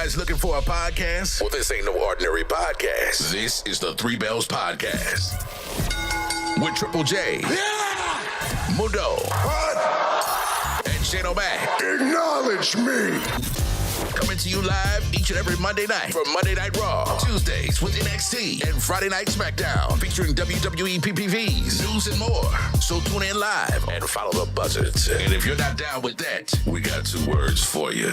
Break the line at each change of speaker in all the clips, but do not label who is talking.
guys looking for a podcast? Well, this ain't no ordinary podcast. This is the Three Bells Podcast. With Triple J, Mundo, and Shane O'Mac. Acknowledge me. Coming to you live each and every Monday night from Monday Night Raw, Tuesdays with NXT, and Friday Night Smackdown featuring WWE PPVs, news, and more. So tune in live and follow the buzzards. And if you're not down with that, we got two words for you.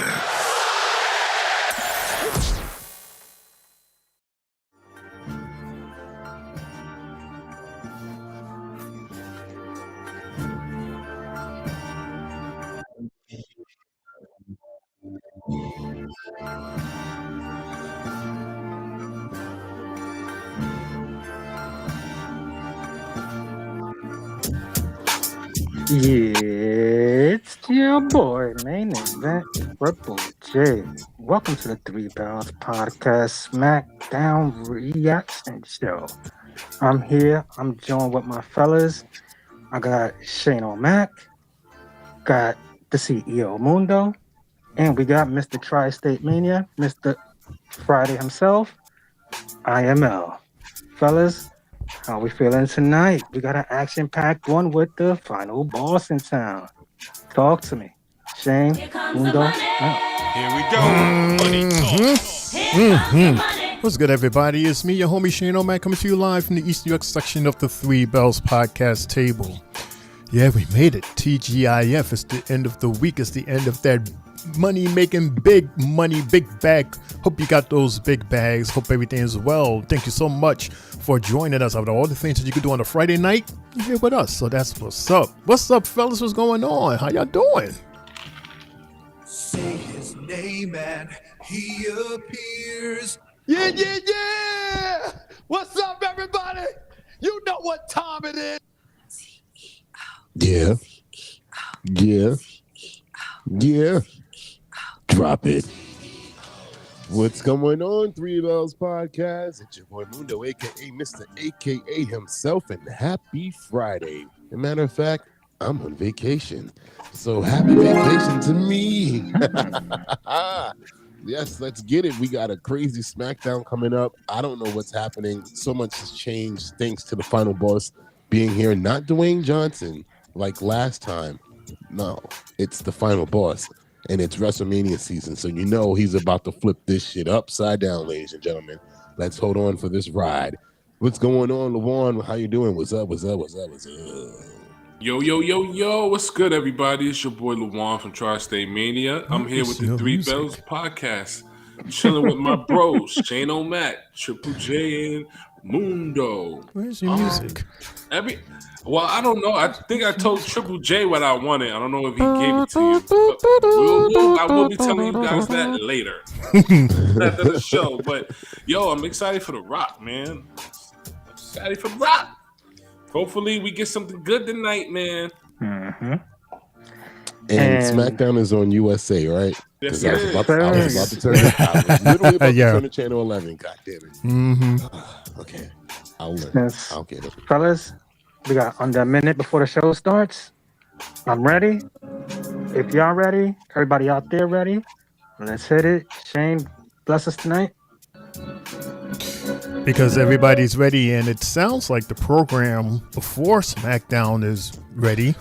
It's your boy, main event, Triple J. Welcome to the Three Bells Podcast Smackdown Reaction Show. I'm here. I'm joined with my fellas. I got Shane O'Mac, got the CEO Mundo, and we got Mr. Tri-State Mania, Mr. Friday himself, IML. Fellas, how we feeling tonight? We got an action-packed one with the final boss in town. Talk to me. Shane, Mundo.
Here we go.
What's good, everybody? It's me, your homie Shane O'Mac, coming to you live from the East New York section of the Three Bells Podcast table. Yeah, we made it. TGIF. It's the end of the week. It's the end of that money-making, big money, big bag. Hope you got those big bags. Hope everything is well. Thank you so much for joining us. Out of all the things that you could do on a Friday night, you're here with us. So that's what's up. What's up, fellas? What's going on? How y'all doing?
Say his name and he appears.
Yeah. What's up, everybody? You know what time it is.
Yeah. Drop it. What's going on, Three Bells Podcast? It's your boy Mundo, a.k.a. Mr. A.k.a. himself, and happy Friday. As a matter of fact, I'm on vacation. So happy vacation to me. Yes, let's get it. We got a crazy Smackdown coming up. I don't know what's happening. So much has changed thanks to the final boss being here. Not Dwayne Johnson like last time. No, it's the final boss. And it's WrestleMania season, so you know he's about to flip this shit upside down, ladies and gentlemen. Let's hold on for this ride. What's going on, LeVon? How you doing? What's up?
Yo. What's good, everybody? It's your boy LeVon from Tri-State Mania. I'm here with the Three Bells Podcast. Chilling with my bros, Shane O'Mac, Triple J, and Mundo.
Where's your music?
Well, I don't know. I think I told Triple J what I wanted. I don't know if he gave it to you. I will be telling you guys that later after the show. But, yo, I'm excited for The Rock, man. Hopefully we get something good tonight, man.
Mm-hmm.
And Smackdown is on USA, right?
Yes,
I was about to turn it. I was literally about to turn to Channel 11. God damn it.
Mm-hmm.
Okay. I'll learn.
Yes.
I'll get it.
Fellas, we got under a minute before the show starts. I'm ready. If y'all ready, everybody out there ready, let's hit it. Shane, bless us tonight.
Because everybody's ready, and it sounds like the program before SmackDown is ready.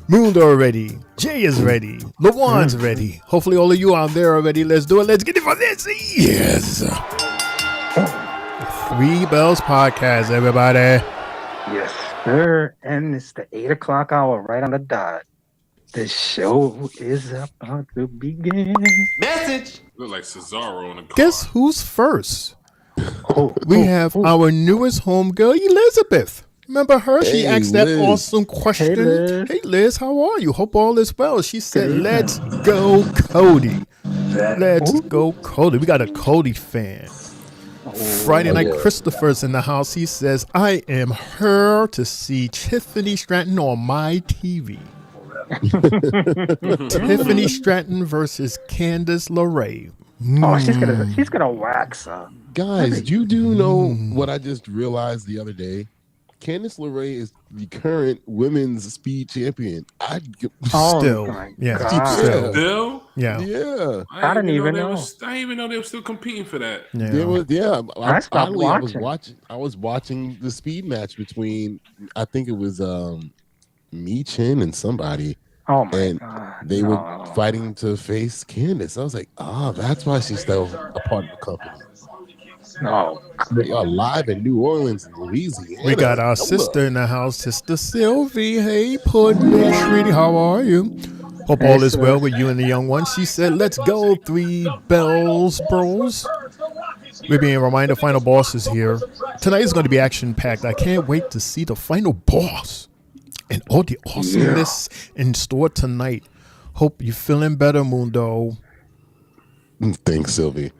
Mundo ready. Jay is ready. LeVon's ready. Hopefully all of you out there are ready. Let's do it. Let's get it for this. Yes. Three Bells Podcast, everybody.
Yes, sir. And it's the 8 o'clock hour, right on the dot. The show is about to begin.
Message. Look like Cesaro on the car.
Guess who's first? We have our newest homegirl, Elizabeth. Remember her? She asked that awesome question. Hey, Liz, how are you? Hope all is well. She said, let's go, Cody. Let's go, Cody. We got a Cody fan. Friday night, Christopher's in the house. He says, I am here to see Tiffany Stratton on my TV. Tiffany Stratton versus Candice LeRae.
Oh, she's gonna wax her.
Guys, you do know what I just realized the other day? Candice LeRae is the current women's speed champion.
Still,
my
yeah,
God.
Still?
yeah.
I didn't even know.
I didn't even know they were still competing for that.
I stopped
I was watching the speed match between, I think it was Michin and somebody.
Oh my
and
God.
they were fighting to face Candice. I was like, that's why she's still a part of the company.
No.
They are live in New Orleans, Louisiana.
We got our sister in the house, Sister Sylvie. Hey, Pudding, sweetie, how are you? Hope all is well with you and the young one. She said, let's go, 3 bells, bros. We're being reminded Final Boss is here. Tonight is going to be action-packed. I can't wait to see the Final Boss and all the awesomeness in store tonight. Hope you're feeling better, Mundo.
Thanks, Sylvie.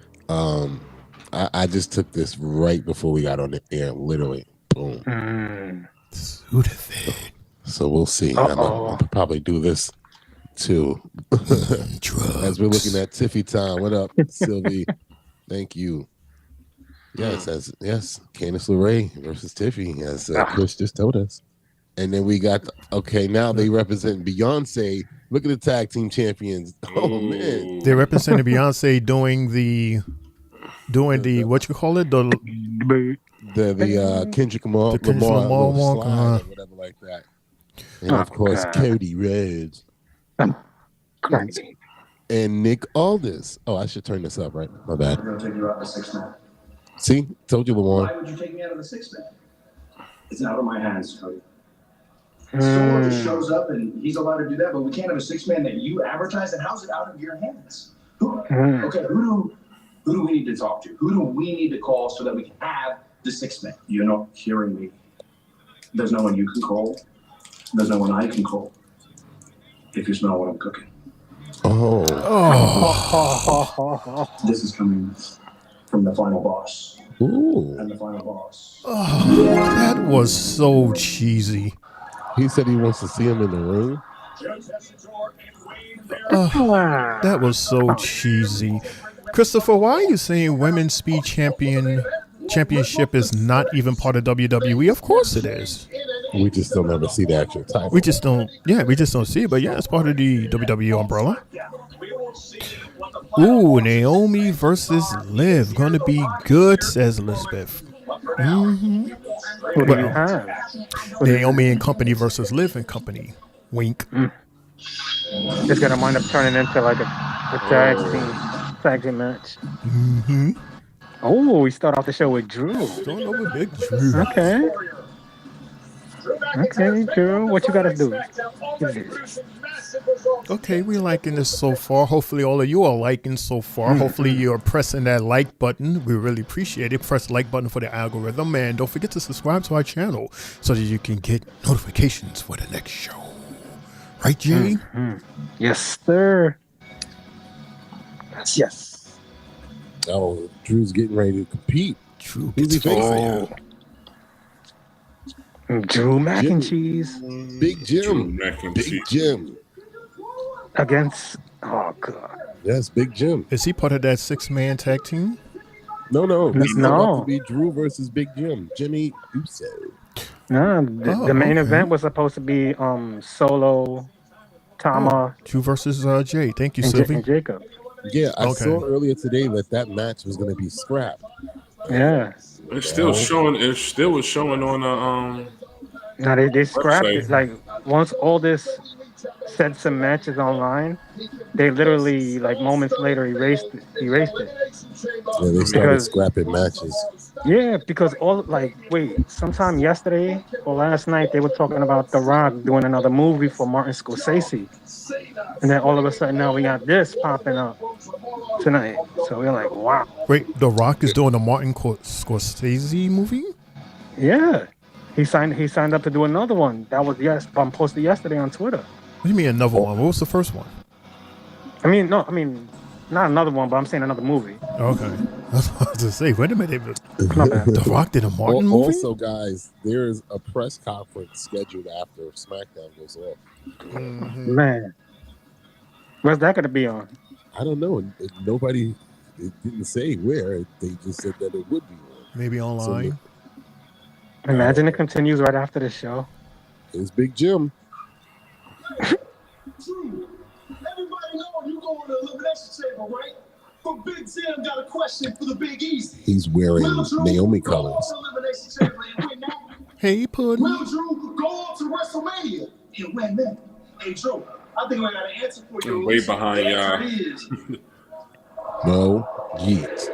I just took this right before we got on the air, literally. Boom. So we'll see. I'll probably do this too. As we're looking at Tiffy time. What up, Sylvie? Thank you. Yes, Candice LeRae versus Tiffy, as Chris just told us. And then we got, now they represent Beyonce. Look at the tag team champions. Oh, man.
They're representing Beyonce doing the what you call it? The
Kendrick Lamar walk, or whatever like that. And of course, Cody Rhodes.
Crazy.
And Nick Aldis. Oh, I should turn this up, right? My bad.
I'm going to take you out of the 6-man.
See? Told you, Lamar.
Why would you take me out of the 6-man? It's out of my hands, Cody. Someone just shows up and he's allowed to do that, but we can't have a 6-man that you advertise, and how's it out of your hands? Who do we need to talk to? Who do we need to call so that we can have the 6-man? You're not hearing me. There's no one you can call. There's no one I can call. If you smell what I'm cooking. This is coming from the final boss.
Ooh.
And the final boss.
That was so cheesy.
He said he wants to see him in the ring.
That was so cheesy. Christopher, why are you saying Women's Speed Championship is not even part of WWE? Of course it is.
We just don't ever see the actual title.
We just don't see it, but yeah, it's part of the WWE umbrella. Ooh, Naomi versus Liv. Gonna be good, says Elizabeth.
Who do you have?
Naomi and Company versus Liv and Company. Wink.
It's gonna wind up turning into like a tag team match.
Mm-hmm.
Oh, we start off the show with Drew.
Starting over Big Drew.
Okay, Drew, what you gotta do?
Okay, we're liking this so far. Hopefully all of you are liking so far. Hopefully you're pressing that like button. We really appreciate it. Press the like button for the algorithm. And don't forget to subscribe to our channel so that you can get notifications for the next show. Right, Jay?
Yes, sir. Yes.
Oh, Drew's getting ready to compete.
Drew
Who's he
gets
facing?
Drew Mac and Cheese
Big Jim.
Big
Jim.
against God.
Yes, Big Jim.
Is he part of that 6-man tag team?
No. It's
No.
about to be Drew versus Big Jim. Jimmy Uso.
No, the main event was supposed to be Solo, Tama,
Drew versus Jay. Thank you,
and
Sylvie.
Jacob.
Yeah, I saw earlier today that match was going to be scrapped.
Yeah.
It's still showing. It still was showing on
Now they scrapped
website.
it. Like once all this sets and matches online, they literally like moments later erased it.
Yeah, they started scrapping matches.
Yeah, because sometime yesterday or last night they were talking about The Rock doing another movie for Martin Scorsese, and then all of a sudden now we got this popping up tonight. So we're like, wow.
Wait, The Rock is doing a Martin Scorsese movie?
Yeah, he signed up to do another one. That was posted yesterday on Twitter.
What do you mean another one? What was the first one?
I mean, not another one, but I'm saying another movie.
Okay. I was about to say, wait a minute.
Not bad.
The Rock did a Martin movie?
Also, guys, there is a press conference scheduled after SmackDown goes off.
Man, where's that going to be on?
I don't know. It didn't say where. They just said that it would be on.
Maybe online.
Imagine it continues right after the show.
It's Big Jim.
True. Everybody know you going to the elimination chamber, right? But Big Jim got a question for the Big East.
He's wearing Naomi colors.
Hey, Puddin'.
Will Drew go on to WrestleMania and win that? Hey, Drew, I think I got an answer for you.
I'm way behind y'all.
No, Yeet.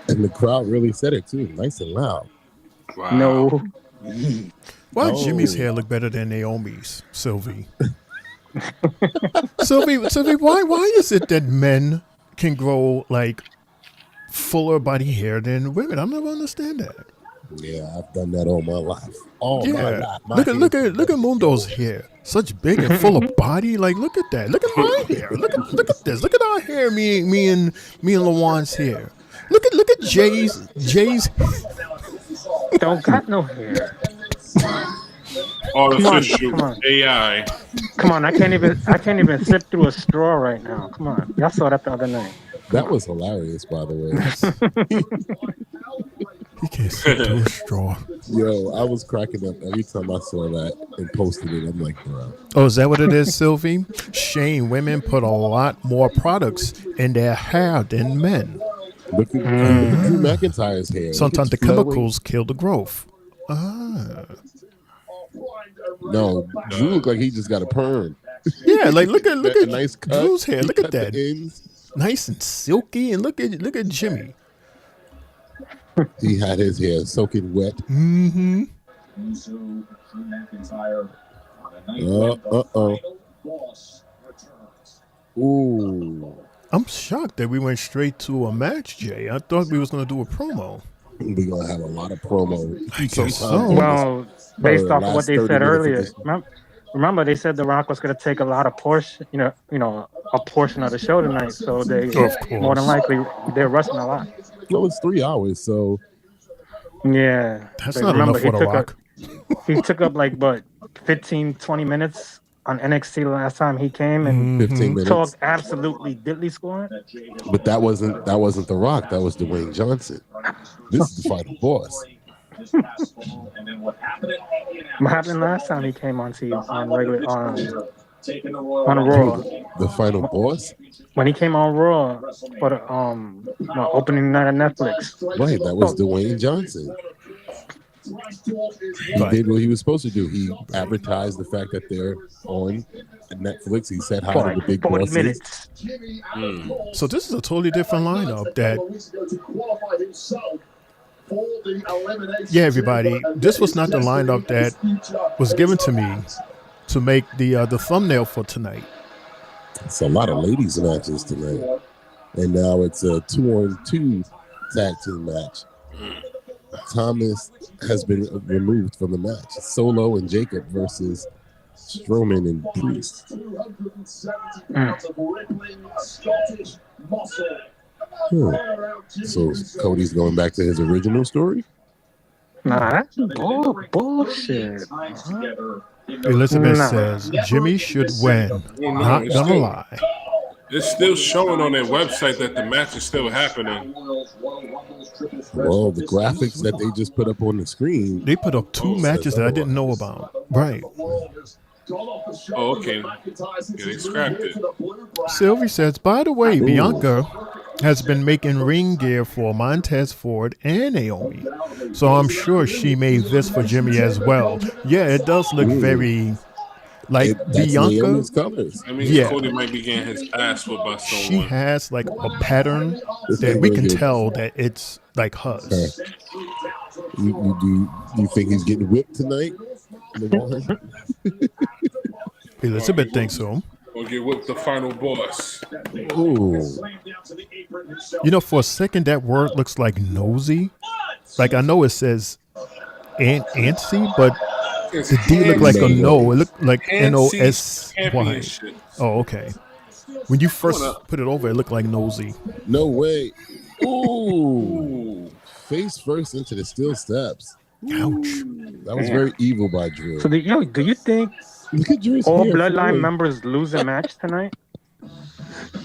And the crowd really said it too, nice and loud.
Wow.
No.
Why Jimmy's hair look better than Naomi's, Sylvie? Sylvie, why is it that men can grow like fuller body hair than women? I'll never understand that.
Yeah, I've done that all my life. All my life.
Look at Mundo's hair. Such big and full of body. Like, look at that. Look at my hair. Look at this. Look at our hair. Me and LaJuan's hair. Look at Jay's.
Don't got no hair.
Artificial
Come on.
AI.
Come on, I can't even sip through a straw right now. Come on. Y'all saw that the other night.
That was hilarious, by the way.
He can't sit through a straw.
Yo, I was cracking up every time I saw that and posted it. I'm like, bro.
Oh, is that what it is, Sylvie? Shame women put a lot more products in their hair than men.
Look at Drew McIntyre's hair.
Sometimes the
flowing.
chemicals kill the growth. Ah.
No, Drew looked like he just got a perm.
Yeah, like look at
nice cut.
Drew's hair.
He
Look at
cut the
that.
ends.
Nice and silky. And look at Jimmy.
He had his hair soaking wet.
Mm-hmm.
Ooh.
I'm shocked that we went straight to a match, Jay. I thought we was going to do a promo.
We're going to have a lot of promo.
I guess so.
Well, based off of what they said earlier,
minutes
remember they said The Rock was going to take a lot of portion, a portion of the show tonight. So they more than likely they're rushing a lot.
Well, it's 3 hours, so
Yeah,
That's not enough for The Rock.
He took up like 15, 20 minutes on NXT the last time he came and
15 minutes.
talked absolutely diddly scoring.
But that wasn't The Rock. That was Dwayne Johnson. This is the final boss.
What happened last time he came on TV on regular on Raw?
The final boss?
When he came on Raw for the opening night of Netflix.
Right, that was Dwayne Johnson. He did what he was supposed to do. He advertised the fact that they're on Netflix. He said hi to the big
40
bosses.
minutes.
So this is a totally different lineup that... Yeah, everybody, this was not the lineup that was given to me to make the thumbnail for tonight.
It's a lot of ladies matches tonight. And now it's a 2-on-2 tag team match. Thomas has been removed from the match. Solo and Jacob versus Strowman and Priest. So Cody's going back to his original story?
Nah, that's bullshit.
Elizabeth says Jimmy should win. Not gonna lie.
It's still showing on their website that the match is still happening.
Well, the graphics that they just put up on the screen.
They put up 2 matches that I didn't know about. Right.
Oh, okay. Getting scrapped it.
Sylvie says, by the way, Bianca has been making ring gear for Montez Ford and Naomi. So I'm sure she made this for Jimmy as well. Yeah, it does look very like Bianca.
Naomi's colors.
I mean, Cody might be getting his ass whipped by
She
someone.
has like a pattern that we can tell that it's like hers.
You think he's getting whipped tonight?
Elizabeth thinks so.
Or get whipped the final boss.
Ooh.
For a second, that word looks like nosy. Like I know it says antsy, but the D looked like a no. It looked like NOSY. Oh, okay. When you first put it over, it looked like nosy.
No way. Ooh. Face first into the steel steps.
Ouch.
That was very evil by Drew.
So do you think
Look at Drew's
all
hair
Bloodline
flowing.
members lose a match tonight?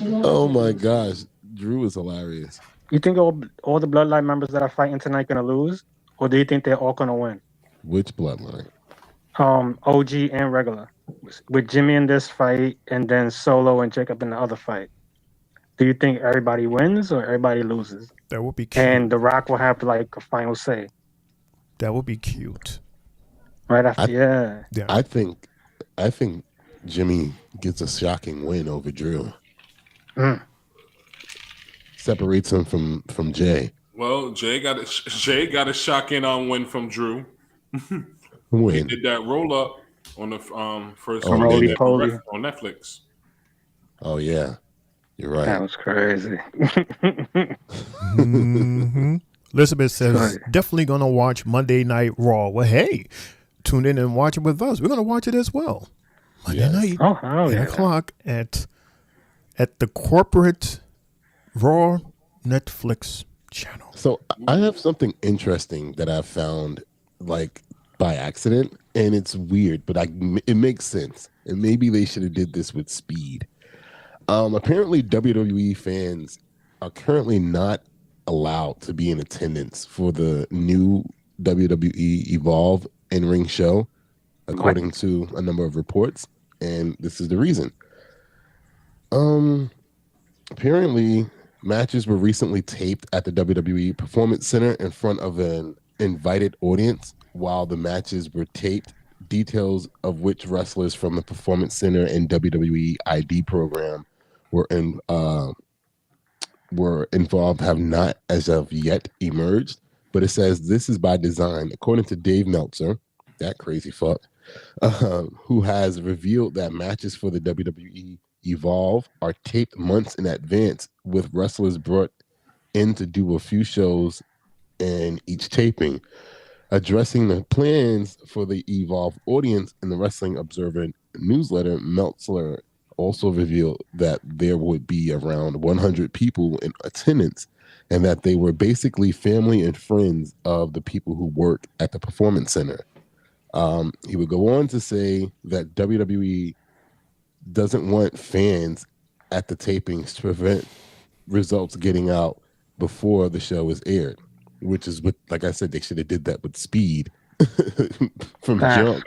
Oh my gosh. Drew is hilarious.
You think all the Bloodline members that are fighting tonight gonna lose, or do you think they're all gonna win?
Which Bloodline?
OG and regular, with Jimmy in this fight, and then Solo and Jacob in the other fight. Do you think everybody wins or everybody loses?
That would be cute.
And The Rock will have like a final say.
That would be cute.
Right after,
Yeah.
I think Jimmy gets a shocking win over Drew. Separates him from Jay.
Well, Jay got a shocking win from Drew.
Win.
He did that roll up on the first
Oh,
Monday
Roly-poly.
on Netflix.
Oh yeah, you're right.
That was crazy.
Elizabeth says,
Sorry.
definitely going to watch Monday Night Raw. Well, hey, tune in and watch it with us. We're going to watch it as well. Monday night,
Oh, hell
8
yeah.
o'clock at the corporate Raw Netflix channel.
So I have something interesting that I found like by accident, and it's weird, but it makes sense. And maybe they should have did this with speed. Apparently, WWE fans are currently not allowed to be in attendance for the new WWE Evolve in-ring show, according to a number of reports, and this is the reason. Apparently, matches were recently taped at the WWE Performance Center in front of an invited audience. While the matches were taped, details of which wrestlers from the Performance Center and WWE ID program were involved have not as of yet emerged. But it says this is by design, according to Dave Meltzer, that crazy fuck, who has revealed that matches for the WWE Evolve are taped months in advance, with wrestlers brought in to do a few shows in each taping. Addressing the plans for the Evolve audience in the Wrestling Observer newsletter, Meltzer also revealed that there would be around 100 people in attendance, and that they were basically family and friends of the people who work at the Performance Center. He would go on to say that WWE doesn't want fans at the tapings to prevent results getting out before the show is aired, which is what, like I said, they should have did that with speed from jump.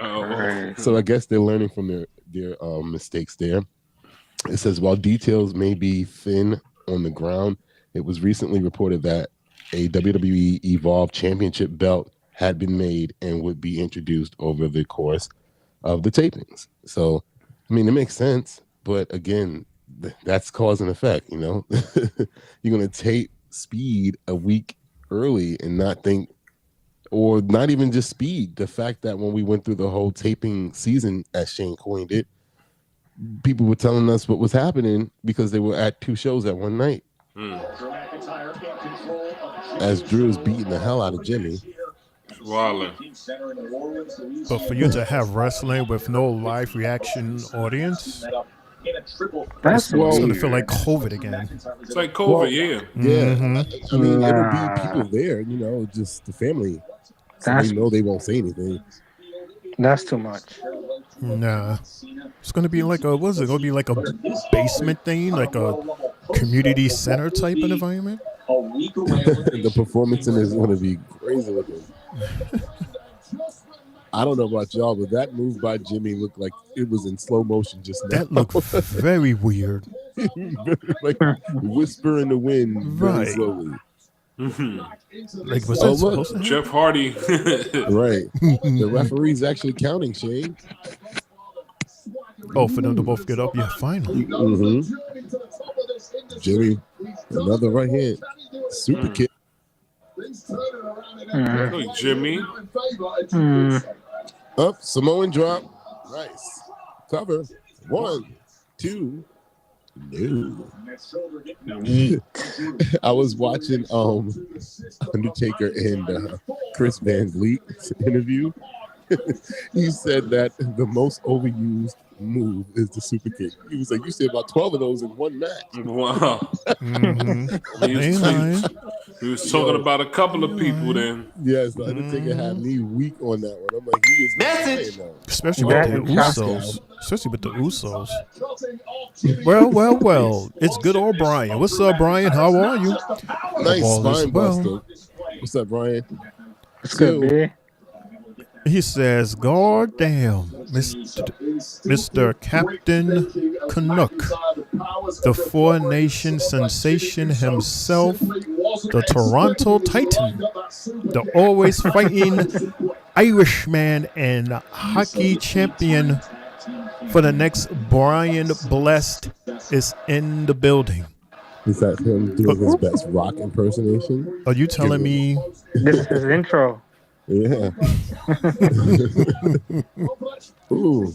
So I guess they're learning from their mistakes there. It says, while details may be thin on the ground, it was recently reported that a WWE Evolve Championship belt had been made and would be introduced over the course of the tapings. So, I mean, it makes sense, but again, that's cause and effect, you know? You're going to tape speed a week early and not think, or not even just speed, the fact that when we went through the whole taping season, as Shane coined it, people were telling us what was happening because they were at two shows at one night. As Drew's beating the hell out of Jimmy.
But for you to have wrestling with no live reaction audience, it's going to feel like COVID again.
It's like COVID, yeah.
Yeah. I mean, it'll be people there, you know, just the family. So they know they won't say anything.
That's too much.
Nah. It's going to be like a, what's it going to be, like a basement thing, like a community center type of environment?
The performance in is going to be crazy looking. I don't know about y'all, but that move by Jimmy looked like it was in slow motion just now.
That looked very weird.
Like whisper in the wind very slowly.
Like, was that supposed to
Jeff Hardy.
Right. The referee's actually counting, Shane.
Oh, for them to both get up? Yeah, finally.
Jimmy, another right hand. Super kick.
Look, Jimmy.
Up, Samoan drop. Nice. Cover. 1, 2. No. I was watching Undertaker and Chris Van Vliet's interview. He said that the most overused move is the super kick. He was like, you said about 12 of those in one match.
Wow.
Mm-hmm.
He was talking about a couple of people then.
Yes, the Undertaker had me weak on that one. I'm like, he is message.
Especially with the Usos. Especially with the Usos. Well. It's good old Brian. What's up, Brian? How are you?
Nice spine buster. What's up, Brian?
It's good, man.
He says, God damn, Mr. Captain Canuck, the four-nation sensation himself, the Toronto Titan, the always fighting Irishman and hockey champion for the next Brian Blessed is in the building.
Is that him doing his best rock impersonation?
Are you telling me?
This is his intro.
Yeah. Ooh.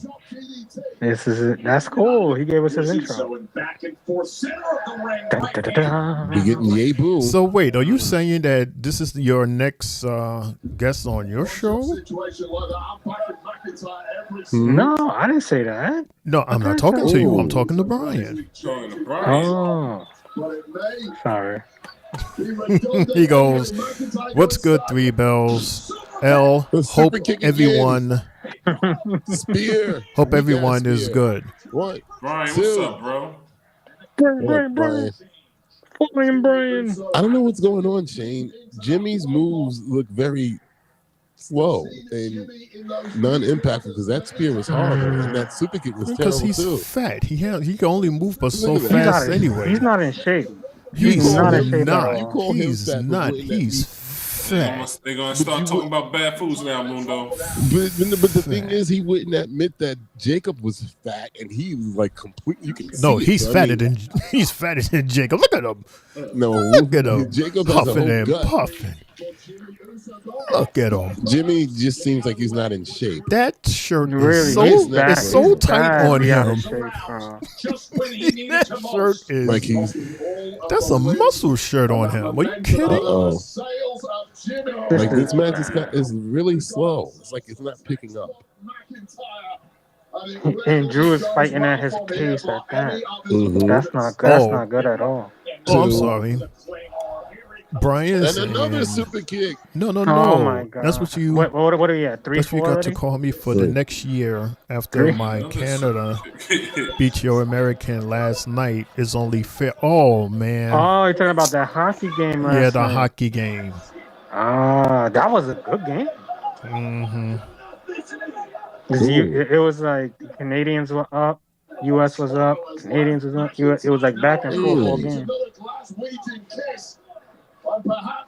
This is it. That's cool. He gave us his intro.
We getting yay boo.
So wait, are you saying that this is your next guest on your show?
No, I didn't say that.
No, I'm not talking to you. I'm talking to Brian.
Oh, sorry.
He goes, what's good, Three Bells? L, hope everyone
Spear.
Hope everyone is good.
What?
Brian, what's up, bro?
Brian.
I don't know what's going on, Shane. Jimmy's moves look very slow and non-impactful because that spear was horrible and that super kick was
Because
terrible
he's
too.
fat. He can only move but so
Look at
fast
He's
anyway.
He's not in shape.
He's
not in shape at
not.
all.
You call him
He's
fat,
not.
but
He's fat.
They're gonna start talking about bad foods now, Mundo.
But the thing is, he wouldn't admit that Jacob was fat, and he was like completely. You can
No,
see
he's
it.
fatter than Jacob. Look at him.
No,
Look at him.
Jacob has a
Puffing
whole
and
gut.
puffing. Look at him.
Jimmy just seems like he's not in shape.
That shirt
Really,
is so
he's bad.
it's so
He's
tight
bad
on
out
him.
of shape, bro.
That shirt is
Like he's
that's a muscle shirt on him. Are you kidding?
oh, like this match is really slow. It's like it's not picking up.
And Drew is fighting at his pace at that.
Mhm.
That's not good. That's
Oh.
not good at all.
Oh, I'm sorry. Brian
And another super kick.
No.
Oh my god.
That's what you.
What are you at? 3-4
That's what you got
already?
to call me for the next year after
Three?
my Canada beat your American last night is only fair. Oh man.
Oh, you're talking about that hockey game last
Yeah, the
night.
hockey game.
Ah, that was a good game.
Mm-hmm.
It was like Canadians were up, US was up, Canadians was up. It was like back and forth all game.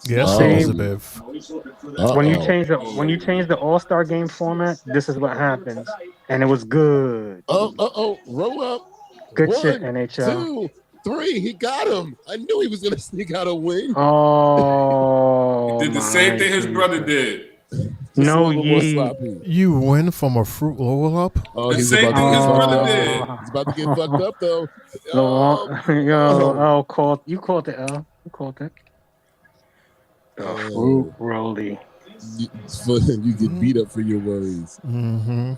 Yes,
See?
Elizabeth.
When you change the All-Star game format, this is what happens, and it was good.
Roll up.
Good
One,
shit, NHL.
2, 3. He got him. I knew he was gonna sneak out a win.
Oh,
He did the same thing his brother did.
No,
A little more
ye.
sloppy.
You win from a fruit roll up?
Oh,
The
he's
same
about
thing
to
his
get
brother
fucked
did.
up. He's about to get fucked up though.
Yo, you called it, L. You called it. The
Oh.
fruit rolly.
You get beat up for your worries.
Mm-hmm.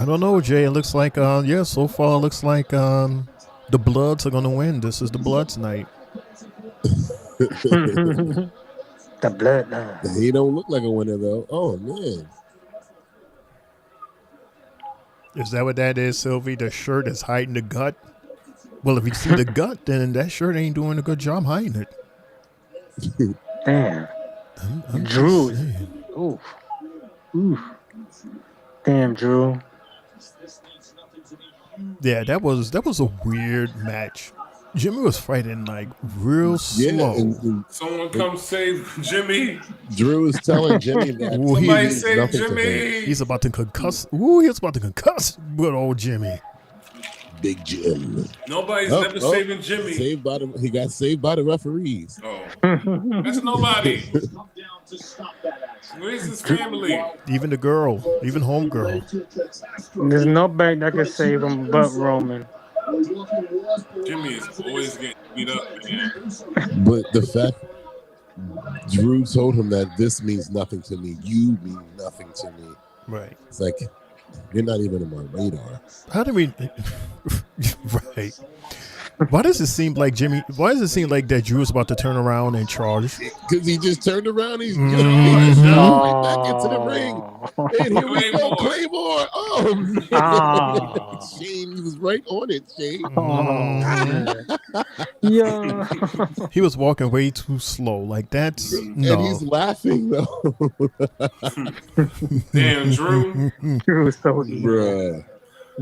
I don't know, Jay. It looks like, so far it looks like the Bloods are going to win. This is the Bloods night.
The bloodline.
He don't look like a winner though. Oh man.
Is that what that is, Sylvie? The shirt is hiding the gut? Well, if you see the gut, then that shirt ain't doing a good job hiding it.
Damn.
I'm
Drew.
just saying.
Oof. Damn, Drew.
Yeah, that was a weird match. Jimmy was fighting like real slow.
and
Someone come save Jimmy.
Drew is telling Jimmy that
Ooh,
Somebody
means
save
nothing to him.
Jimmy.
He's about to concuss. Ooh, he's about to concuss good old Jimmy.
Big Jim.
Nobody's never saving Jimmy.
He got saved by the referees.
Oh, that's nobody. Where's his family?
Even the girl, even homegirl.
There's nobody that can save him but Roman.
Jimmy is always getting beat up, man.
But the fact Drew told him that this means nothing to me. You mean nothing to me.
Right.
It's like You're not even on my radar.
How do we? Right. Why does it seem like that Drew is about to turn around and charge?
Because he just turned around. He's just right back into the ring. And here we go, Claymore. Oh, man. Shane, he was right on it, Shane.
Yeah.
He was walking way too slow. Like that's no.
And he's laughing though.
Damn, Drew.
Drew was so evil.
Bruh.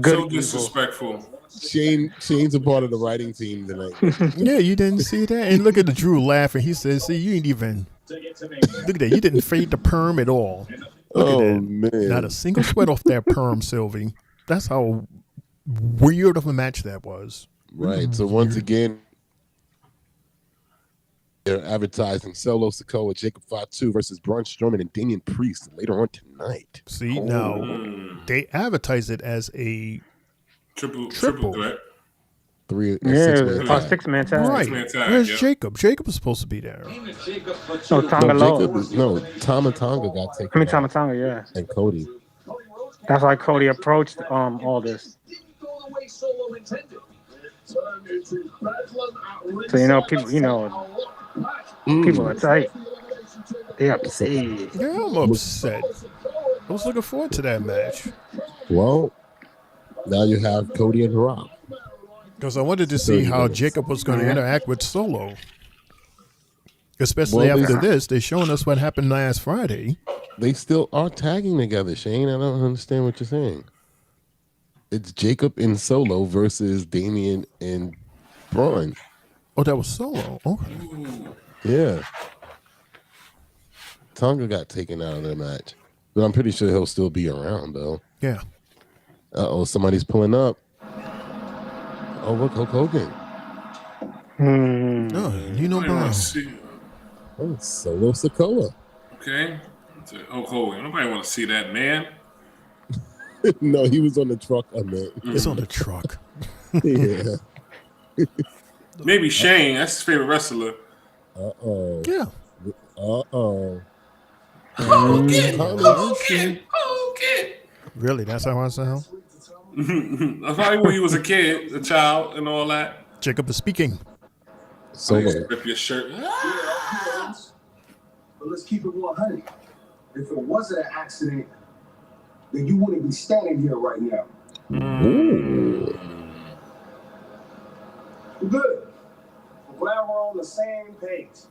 Good
So disrespectful.
Shane's a part of the writing team tonight.
Yeah, you didn't see that? And look at the Drew laughing. He says, see, you ain't even look at that. You didn't fade the perm at all. Look at that.
Man.
Not a single sweat off that perm, Sylvie. That's how weird of a match that was.
Right. So once again, they're advertising Solo Sikoa, Jacob Fatu versus Braun Strowman and Damian Priest later on tonight.
See, now they advertise it as a
Triple threat.
Six-man tag.
Right. Where's
yeah.
Jacob? Jacob was supposed to be there.
No, Tonga Low.
Tama Tonga got taken.
Tama Tonga, yeah.
And Cody.
That's why Cody approached all this. So people are tight. They upset.
Yeah, I'm upset. I was looking forward to that match.
Well, now you have Cody and Rock.
Because I wanted to see how Jacob was going to interact with Solo. Especially after this, they're showing us what happened last Friday.
They still are tagging together, Shane. I don't understand what you're saying. It's Jacob and Solo versus Damian and Braun.
Oh, that was Solo. Okay.
Yeah. Tonga got taken out of the match. But I'm pretty sure he'll still be around, though.
Yeah.
Uh-oh, somebody's pulling up. Oh, look, Hulk Hogan.
Oh, you know Braun.
Oh, Solo Sikoa.
Okay. Hulk Hogan. Nobody want to see that man.
No, he was on the truck, I meant.
It's on the truck.
Yeah.
Maybe Shane. That's his favorite wrestler.
Uh-oh.
Yeah.
Uh-oh.
Hogan.
Really? That's how I sound?
That's probably when he was a kid, a child, and all that.
Jacob is speaking.
Solo.
Rip your shirt.
But let's keep it 100. If it wasn't an accident, then you wouldn't be standing here right now.
Ooh.
Good. I'm glad we're on the same page.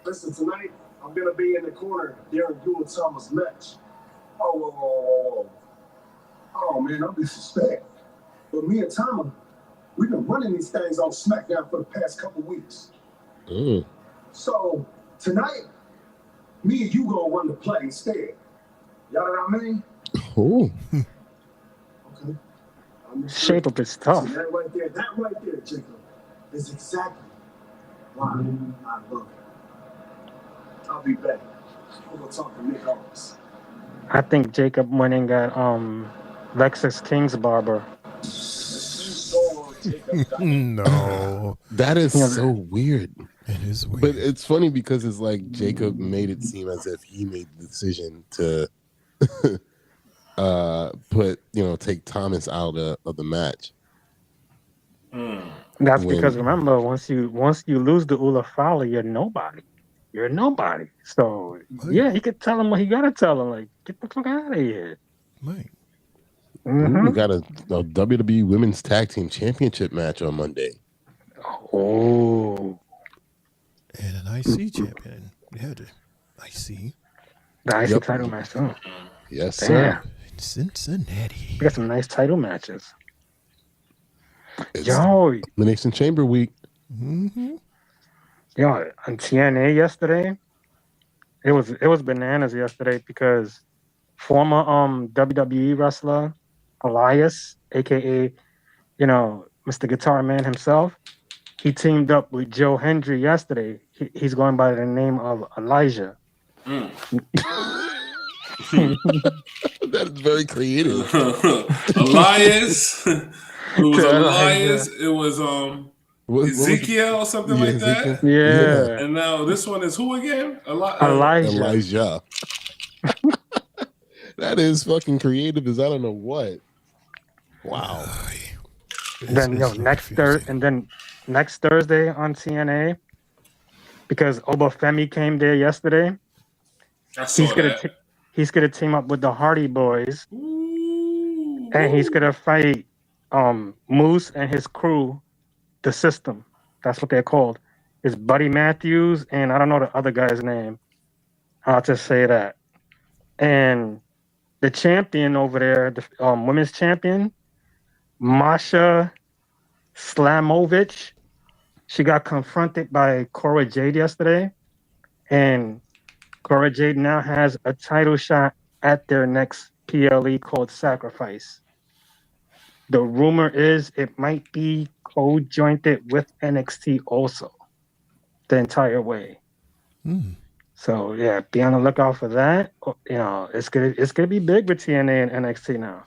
Listen, tonight, I'm going to be in the corner during you and Thomas' match. Oh, man, no disrespect. But me and Tama, we've been running these things on Smackdown for the past couple weeks. So, tonight, me and you gonna run the play instead. Y'all know what I mean?
Ooh.
Okay.
Shape up is tough.
See, that right there, Jacob, is exactly why I love it. I'll be back. I'm gonna talk to Nick Owens.
I think Jacob went and got Lexus King's barber.
No.
That is so weird.
It is weird.
But it's funny because it's like Jacob made it seem as if he made the decision to take Thomas out of the match.
That's because remember, once you lose the Ula Fowler, you're nobody. You're nobody. So yeah, he could tell him what he gotta tell him. Like, get the fuck out of here.
Right.
We got a WWE Women's Tag Team Championship match on Monday.
Oh.
And an IC champion. Yeah, the IC.
The IC title match, too.
Yes, sir.
Cincinnati.
We got some nice title matches.
It's
Yo.
Elimination Chamber week.
Mm-hmm.
Yo, on TNA yesterday, it was bananas yesterday because former WWE wrestler Elias, aka Mr. Guitar Man himself, he teamed up with Joe Hendry yesterday. He's going by the name of Elijah.
That's very creative.
Elias. It was Elias. It was Ezekiel or something like that.
Yeah.
And now this one is who again?
Elijah.
Elijah. That is fucking creative as I don't know what. Wow.
Then next Thursday on TNA, because Obafemi came there yesterday.
I saw that.
He's gonna team up with the Hardy Boys, and he's gonna fight Moose and his crew, the System. That's what they're called. It's Buddy Matthews, and I don't know the other guy's name. I'll just say that. And the champion over there, the women's champion, Masha Slamovich, she got confronted by Cora Jade yesterday, and Cora Jade now has a title shot at their next PLE called Sacrifice. The rumor is it might be co-jointed with NXT also the entire way. So yeah, be on the lookout for that. You know, it's gonna be big with TNA and NXT now.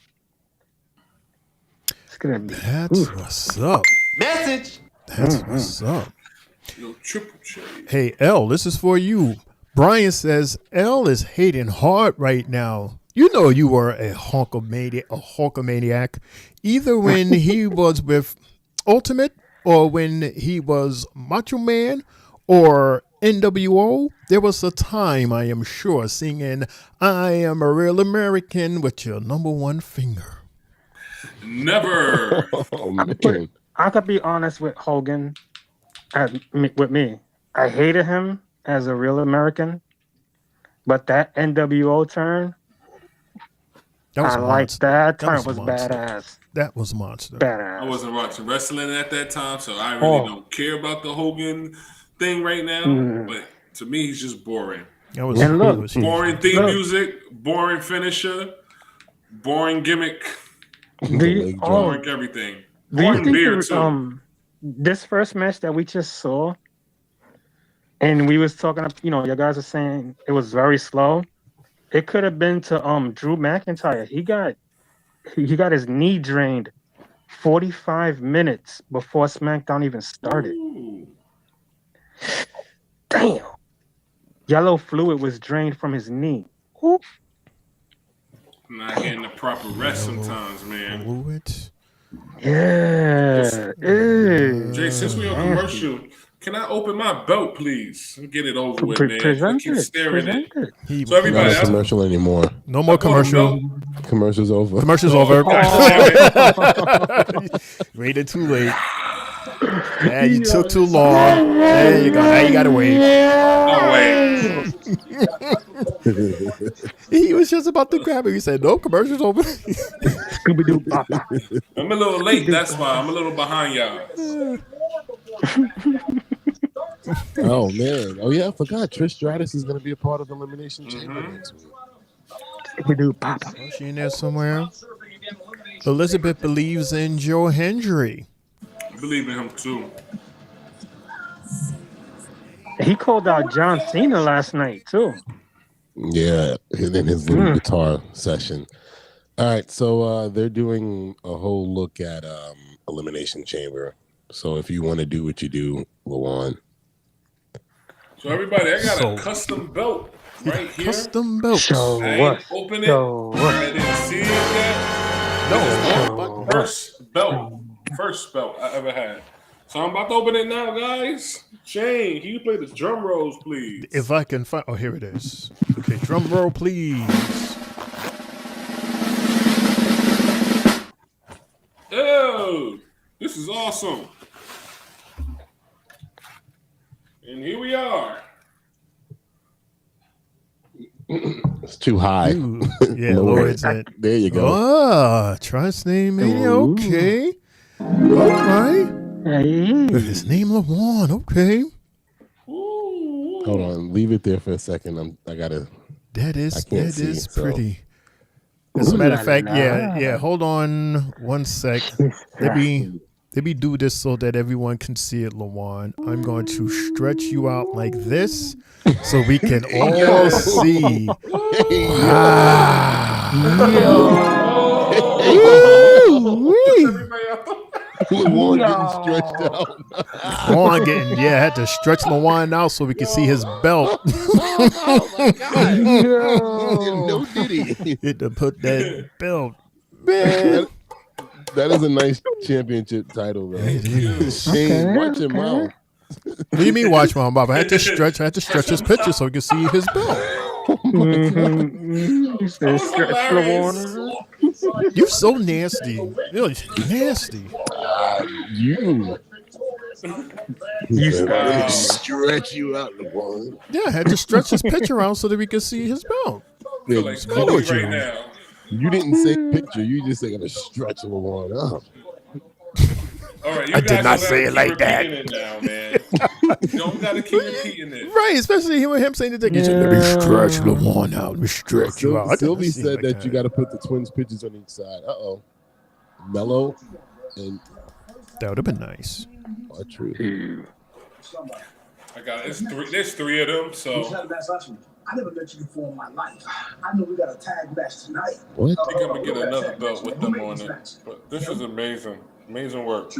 It's gonna be.
That's what's up.
Message.
That's what's up.
Yo, Triple J.
Hey, L, this is for you. Brian says L is hating hard right now. You know you were a hulkamaniac, either when he was with Ultimate or when he was Macho Man or NWO. There was a time, I am sure, singing I Am a Real American with your number one finger.
Never.
I could be honest with Hogan. With me, I hated him as a real American, but that NWO turn, I liked that turn. Was badass.
That was monster.
Badass.
I wasn't watching wrestling at that time, so I really don't care about the Hogan thing right now. But to me, he's just boring.
That was,
and look,
boring theme music, boring finisher, boring gimmick, boring everything. Boring beer too.
This first match that we just saw, and we was talking, you know, you guys are saying it was very slow. It could have been to Drew McIntyre. He got his knee drained 45 minutes before SmackDown even started.
Ooh.
Damn. Yellow fluid was drained from his knee. Ooh.
Not getting the proper rest sometimes, man.
Fluid.
Yeah.
Jay, since we're on commercial, can I open my belt, please? Get it over with, man.
Present
keep staring at it.
So everybody, not a commercial anymore.
No more commercial.
Commercial's over.
Commercial's over. Waited too late. Yeah, you took too long. There you go. Now you gotta wait.
Oh wait.
He was just about to grab it. He said, "No, commercial's over."
I'm a little late. That's why I'm a little behind y'all.
Oh man! Oh yeah, I forgot. Trish Stratus is going to be a part of Elimination Chamber next week.
Oh, she in there somewhere. Elizabeth believes in Joe Hendry.
I believe in him too.
He called out John Cena last night too.
Yeah, in his little guitar session. All right, so they're doing a whole look at Elimination Chamber. So if you want to do what you do, Lawan.
So everybody, I got a custom belt right here.
Custom belt.
Show
I
what?
ain't open it. I didn't see it yet.
No,
First belt I ever had. So I'm about to open it now, guys. Shane, can you play the drum rolls, please?
If I can find... Oh, here it is. Okay, drum roll, please.
Oh, this is awesome. And here we are.
It's too high.
Ooh, yeah, lower it.
There you go.
Oh, trust name Mania. Okay. All right.
Hey.
His name Lawan. Okay.
Ooh.
Hold on. Leave it there for a second. I gotta.
That is
see,
pretty. As a matter of fact, yeah. Hold on one sec. Let me do this so that everyone can see it, Lawan. I'm going to stretch you out like this so we can all see.
Lawan getting stretched out.
Lawan had to stretch Lawan out so we can see his belt.
Oh my God. No Diddy.
Hit to put that belt. Man.
That is a nice championship title, though.
It is.
Shane,
Okay,
watch your mouth.
What do you mean watch my mouth? I had to stretch his picture so we could see his belt.
You said stretch the water.
You're so nasty. You're nasty.
You stretch you out, LeBron.
Yeah, I had to stretch his picture out so that we could see his belt.
I feel like Cody right now.
You didn't say picture. You just said gotta stretch LeBron up.
All right, you
I
guys
did not
don't
say
gotta
it like
keep
that.
repeating it now, man. You don't gotta keep repeating it.
Right, especially him saying that.
Yeah.
Let me stretch LeBron out. Let me stretch you out. I did
Sylvie
not say it
said
like
that you got to put the twins' pictures on each side. Mello and
That would have been nice.
R-Truth.
I got it. There's three of them, so
I never met you before in my life. I know we got a tag match tonight.
What?
I think I'm gonna get another belt with them on it. But this is amazing, amazing work.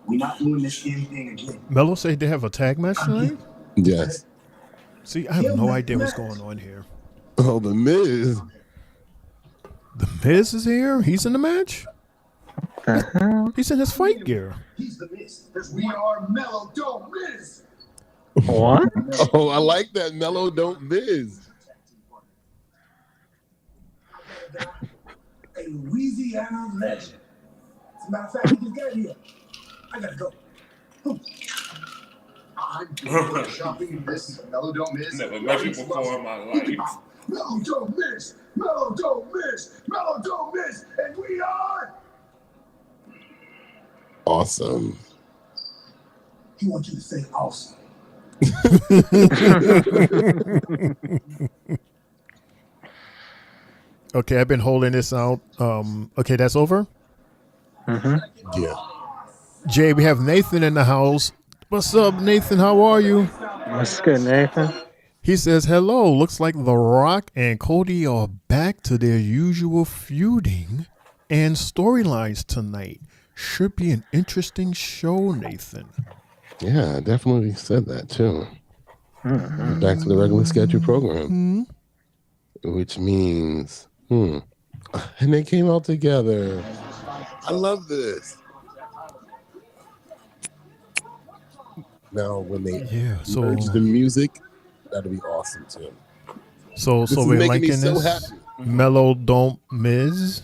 We're not doing this thing again.
Mello said they have a tag match tonight?
Yes.
See, I have no idea what's going on here.
Oh, The Miz.
The Miz is here? He's in the match? He's in his fight gear.
He's the Miz. We are Mellow Don't Miz.
What?
Oh, I like that. Mello don't Miz.
A Louisiana legend. As a matter of fact, he just got here. I gotta go. I'm doing shopping in this Mellow Don't Miz.
Never met you before in my life.
Mellow Don't Miz. Mellow Don't Miz. Mellow Don't Miz. And we are.
Awesome.
He wants you to say awesome.
Okay, I've been holding this out. Okay, that's over?
Yeah.
Jay, we have Nathan in the house. What's up, Nathan? How are you?
What's good, Nathan?
He says, hello. Looks like The Rock and Cody are back to their usual feuding and storylines tonight. Should be an interesting show, Nathan.
Yeah, I definitely said that too. Back to the regular schedule program. Which means, and they came out together. I love this. Now, when they merge the music, that'll be awesome too.
So we're liking this.
Happy.
Mellow Don't Miz.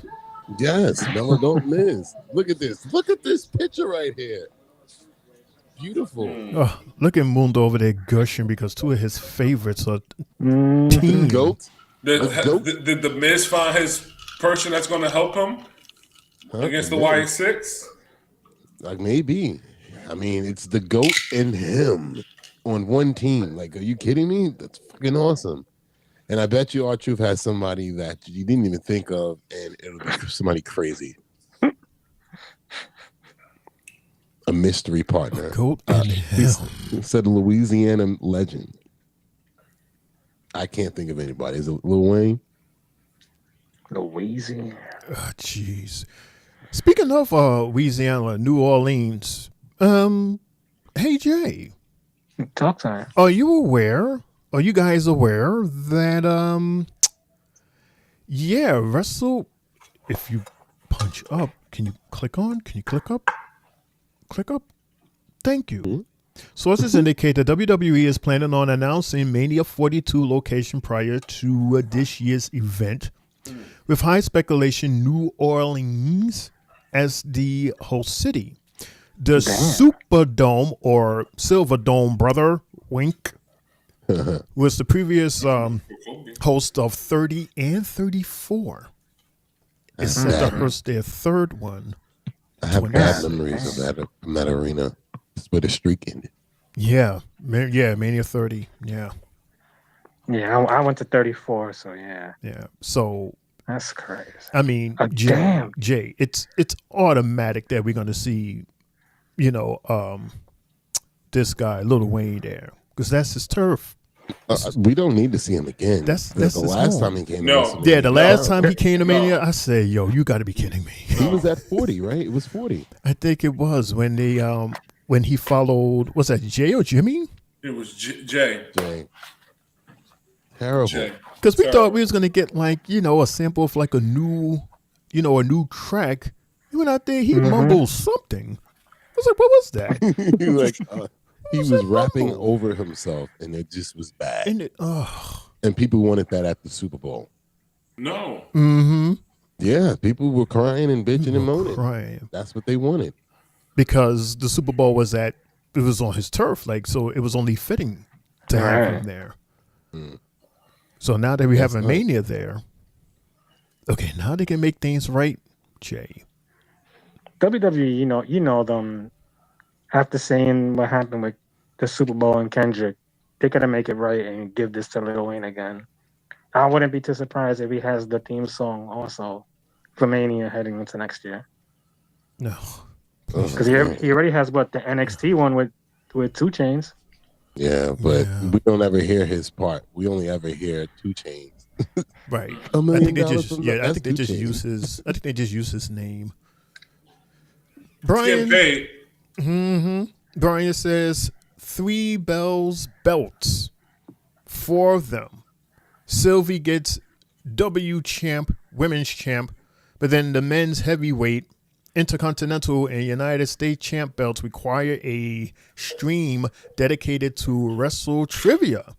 Yes, Mellow Don't Miz. Look at this. Look at this picture right here. Beautiful.
Oh, look at Mundo over there gushing because two of his favorites are team.
Goat.
Did the Miz find his person that's going to help him against the Y6?
Like maybe. I mean, it's the GOAT and him on one team. Like, are you kidding me? That's fucking awesome. And I bet you R-Truth has somebody that you didn't even think of, and it'll be somebody crazy. A mystery partner.
GOAT and him.
He said Louisiana legend. I can't think of anybody. Is it Lil Wayne?
Louisiana.
Oh, jeez. Speaking of Louisiana, New Orleans, hey Jay,
Talk time.
are you guys aware that if you punch up, can you click on? Can you click up? Click up. Thank you. Sources indicate that WWE is planning on announcing Mania 42 location prior to this year's event, with high speculation New Orleans as the host city. The Superdome, or Silverdome, brother, wink, was the previous host of 30 and 34. It's set to host their third one.
I have bad memories of that arena. That's where the streak ended.
Yeah, Mania 30. Yeah.
Yeah, I went to 34, so yeah.
Yeah. So
That's crazy.
I mean, Jay, it's automatic that we're going to see, this guy, Lil Wayne, there, because that's his turf.
We don't need to see him again.
That's
the last time he came.
The last time he came to Mania, I said, "Yo, you got to be kidding me."
He was at 40, right? It was 40.
I think it was when they when he followed. Was that Jay or Jimmy?
It was Jay.
Terrible.
Because we thought we was gonna get like a sample of like a new track. He went out there, he mumbled something. I was like, what was that?
He was rapping over himself, and it just was bad. And people wanted that at the Super Bowl.
No.
Mm-hmm.
Yeah, people were crying and bitching and moaning.
Crying.
That's what they wanted.
Because the Super Bowl was on his turf, like, so it was only fitting to have him there. So now that we have a Mania there, okay, now they can make things right, Jay.
WWE, you know them. After saying what happened with the Super Bowl and Kendrick, they gotta make it right and give this to Lil Wayne again. I wouldn't be too surprised if he has the theme song also for Mania heading into next year.
No,
because he already has the NXT one with 2 Chainz.
Yeah, but we don't ever hear his part. We only ever hear 2 Chainz.
Right. I think they just use his. I think they just use his name. Brian. Brian says 3 bells belts, 4 of them. Sylvie gets W champ, women's champ, but then the men's heavyweight, Intercontinental, and United States champ belts require a stream dedicated to Wrestle Trivia,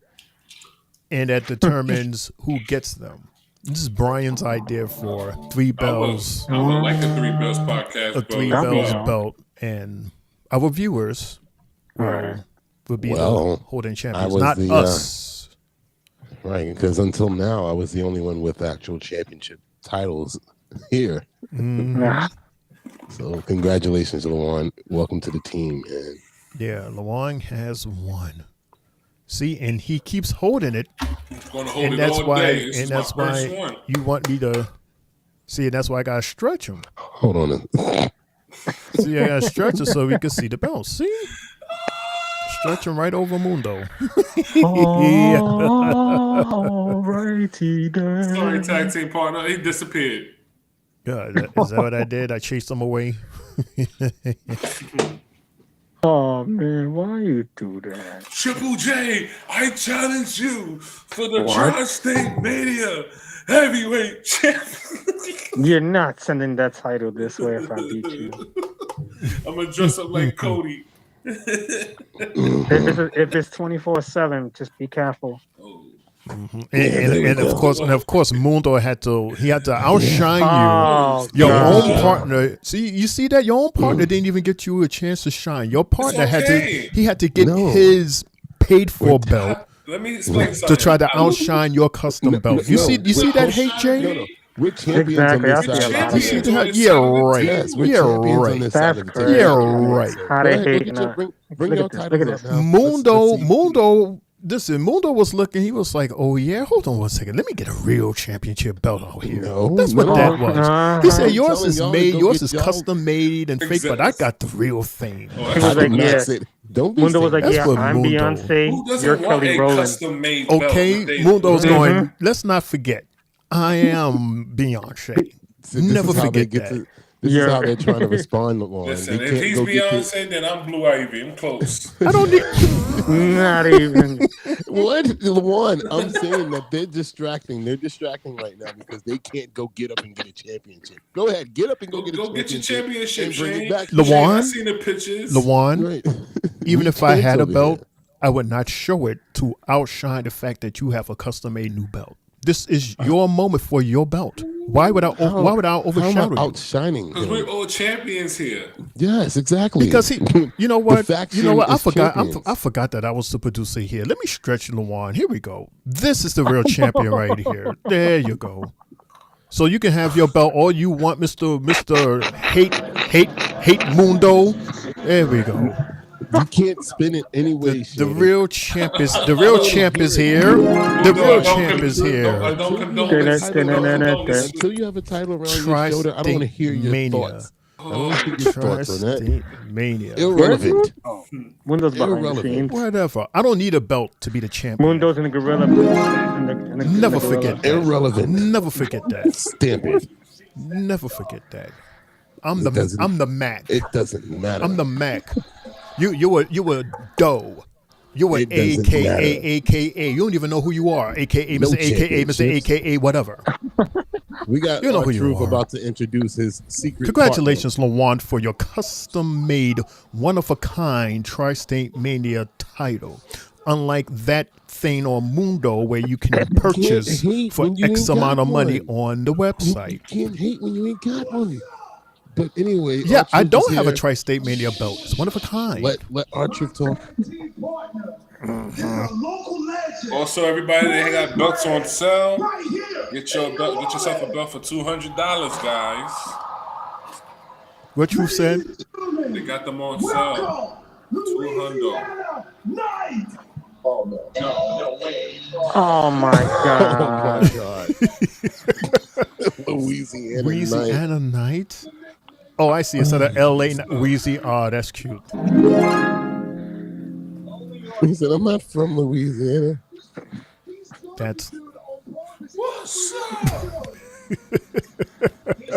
and that determines who gets them. This is Brian's idea for 3 bells.
I would like a 3 bells podcast.
A 3 bells belt, and our viewers will be the holding champions, not us.
Right, because until now, I was the only one with actual championship titles here. So congratulations, Lawan. Welcome to the team. And
yeah, Lawan has won. See, and he keeps holding it.
And that's why
you want me to see, and that's why I gotta stretch him.
Hold on.
See, I gotta stretch it so we can see the belt. See? Stretch him right over Mundo.
Alrighty then.
Sorry, tag team partner. He disappeared.
Yeah, is that what I did? I chased him away.
Oh man, why you do that?
Triple J, I challenge you for the Tri-State Mania Heavyweight Champion.
You're not sending that title this way if I beat you.
I'm gonna dress up like Cody.
If it's 24/7, just be careful.
And of course, Mundo had to outshine you. Your own partner. See, you see that your own partner didn't even get you a chance to shine. Your partner had to get his paid for belt.
Let me explain something.
To try to outshine your custom belt. You see that hate, Jay?
We're champions on this side.
You see that? Yeah, right.
Yes, we're champions on this side of the table.
Yeah, right.
How they hate now.
Bring your titles up now.
Mundo. Listen, Mundo was looking. He was like, "Oh yeah, hold on one second. Let me get a real championship belt out here." That's what that was. He said, "Yours is made. Yours is custom made and fake, but I got the real thing."
He was like, "Yeah." Mundo was like,
That's
"Yeah, I'm
Mundo.
Beyonce. You're Kelly Rowland."
Okay, Mundo's going. Let's not forget, I am Beyonce. Never forget that.
This is how they're trying to respond.
Listen, if he's Beyonce, then I'm Blue Ivy. I'm close.
I don't need.
Not even.
What? I'm saying that they're distracting. They're distracting right now because they can't go get up and get a championship. Go ahead, get up and go get a championship.
Go get your championship, Shane.
Lawan,
I've seen the pictures.
Lawan,
Right.
even if I had a belt, I would not show it to outshine the fact that you have a custom-made new belt. This is your moment for your belt. Why would I overshadow you?
Outshining?
Because we're all champions here.
Yes, exactly.
Because you know what? I forgot.
Champions.
I forgot that I was the producer here. Let me stretch Lawan. Here we go. This is the real champion right here. There you go. So you can have your belt all you want, Mr. Hate Mundo. There we go.
You can't spin it any way.
The real champ is here. The real champ is here.
Until you have a title around your shoulder, I don't want to hear your thoughts. I don't want to hear your thoughts on that.
Mania.
Irrelevant.
Mundo's behind the scenes.
Whatever. I don't need a belt to be the champion.
Mundo's in the gorilla.
Never forget that.
Irrelevant.
Never forget that.
Stamp it.
Never forget that. I'm the Mac.
It doesn't matter.
I'm the Mac. You were dough. You're an
It doesn't
AKA,
matter.
AKA. You don't even know who you are. AKA,
No
Mr. AKA, Mr.
championships.
AKA, whatever.
We got
You know who you
R-Truth
are.
about to introduce his secret
Congratulations, Lawan, for your custom-made, one-of-a-kind Tri-State Mania title. Unlike that thing on Mundo where you can purchase
hate
for
when you
X
ain't
amount
got
of money
one.
on the
partner.
website.
You can't hate when you ain't got one. But anyway,
Yeah, I
R-Truth
don't
is
have a
here.
Tri-State Mania belt. It's one of a kind.
Let R-Truth talk.
Also, everybody that got belts on sale, get yourself a belt for $200, guys.
What you said?
They got them on sale. $200.
Oh my god.
Oh my God.
Louisiana Night? Oh, I see. Instead of LA, Louisiana. Oh, that's cute.
He said, I'm not from Louisiana.
That's.
What's up?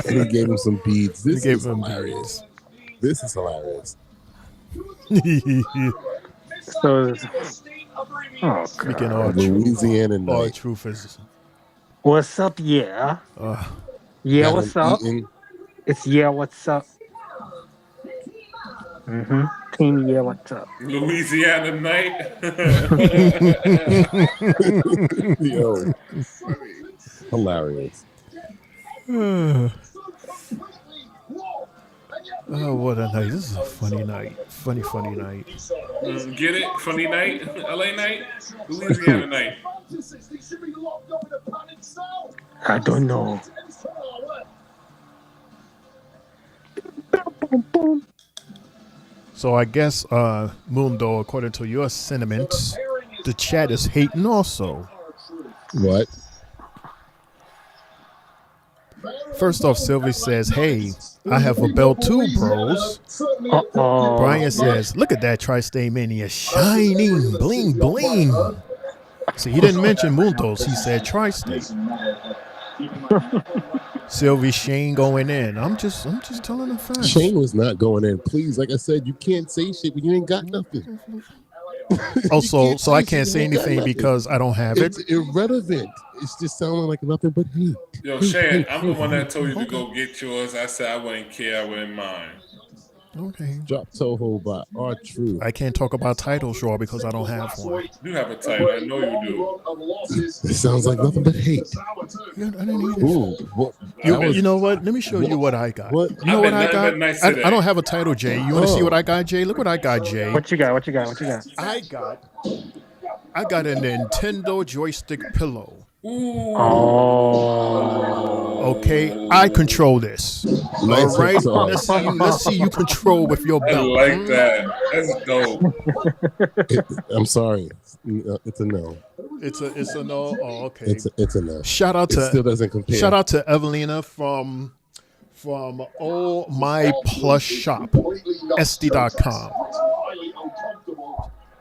And he gave him some beads. This
gave
is
him
hilarious. This is hilarious.
So, oh
Speaking
god.
of
Louisiana night.
R-Truth is.
What's up? Yeah. Yeah.
Got
What's
him
up?
eating.
It's yeah. What's up? Team. Yeah. What's up?
Louisiana night.
Yo. Hilarious.
Oh, what a night. This is a funny night. Funny night.
Get it? Funny night? LA night? Louisiana night.
I don't know.
So I guess, Mundo, according to your sentiments, the chat is hating also.
What?
First off, Sylvie says, hey, I have a belt too, bros.
Uh-oh.
Brian says, look at that Tri-State Mania shining, bling, bling. See, he didn't mention Mundos. He said Tri-State. Sylvie, Shane going in. I'm just telling the facts.
Shane was not going in. Please, like I said, you can't say shit when you ain't got nothing.
Also, so I can't say anything because I don't have it.
It's irrelevant. It's just sounding like nothing but hate.
Yo, Shane, I'm the one that told you to go get yours. I said I wouldn't care. I wouldn't mind.
Okay.
Drop Toho by R-Truth.
I can't talk about titles, Raw, because I don't have one.
You have a title. I know you do.
It sounds like nothing but hate.
Yeah, I didn't either.
Ooh, well,
You know what? Let me show you what I got.
What?
You know what I
I've been
got?
nothing but nice
I
today.
don't have a title, Jay. You want to see what I got, Jay? Look what I got, Jay.
What you got? What you got? What you got?
I got a Nintendo joystick pillow.
Oh.
Okay, I control this.
Nice
All right,
song.
let's see you control with your
I
belt.
like that. That's dope.
I'm sorry. It's a no.
It's a no. Oh, okay.
It's a no.
Shout out
It
to
still doesn't compare.
Shout out to Evelina from Oh My Plus Shop, SD.com.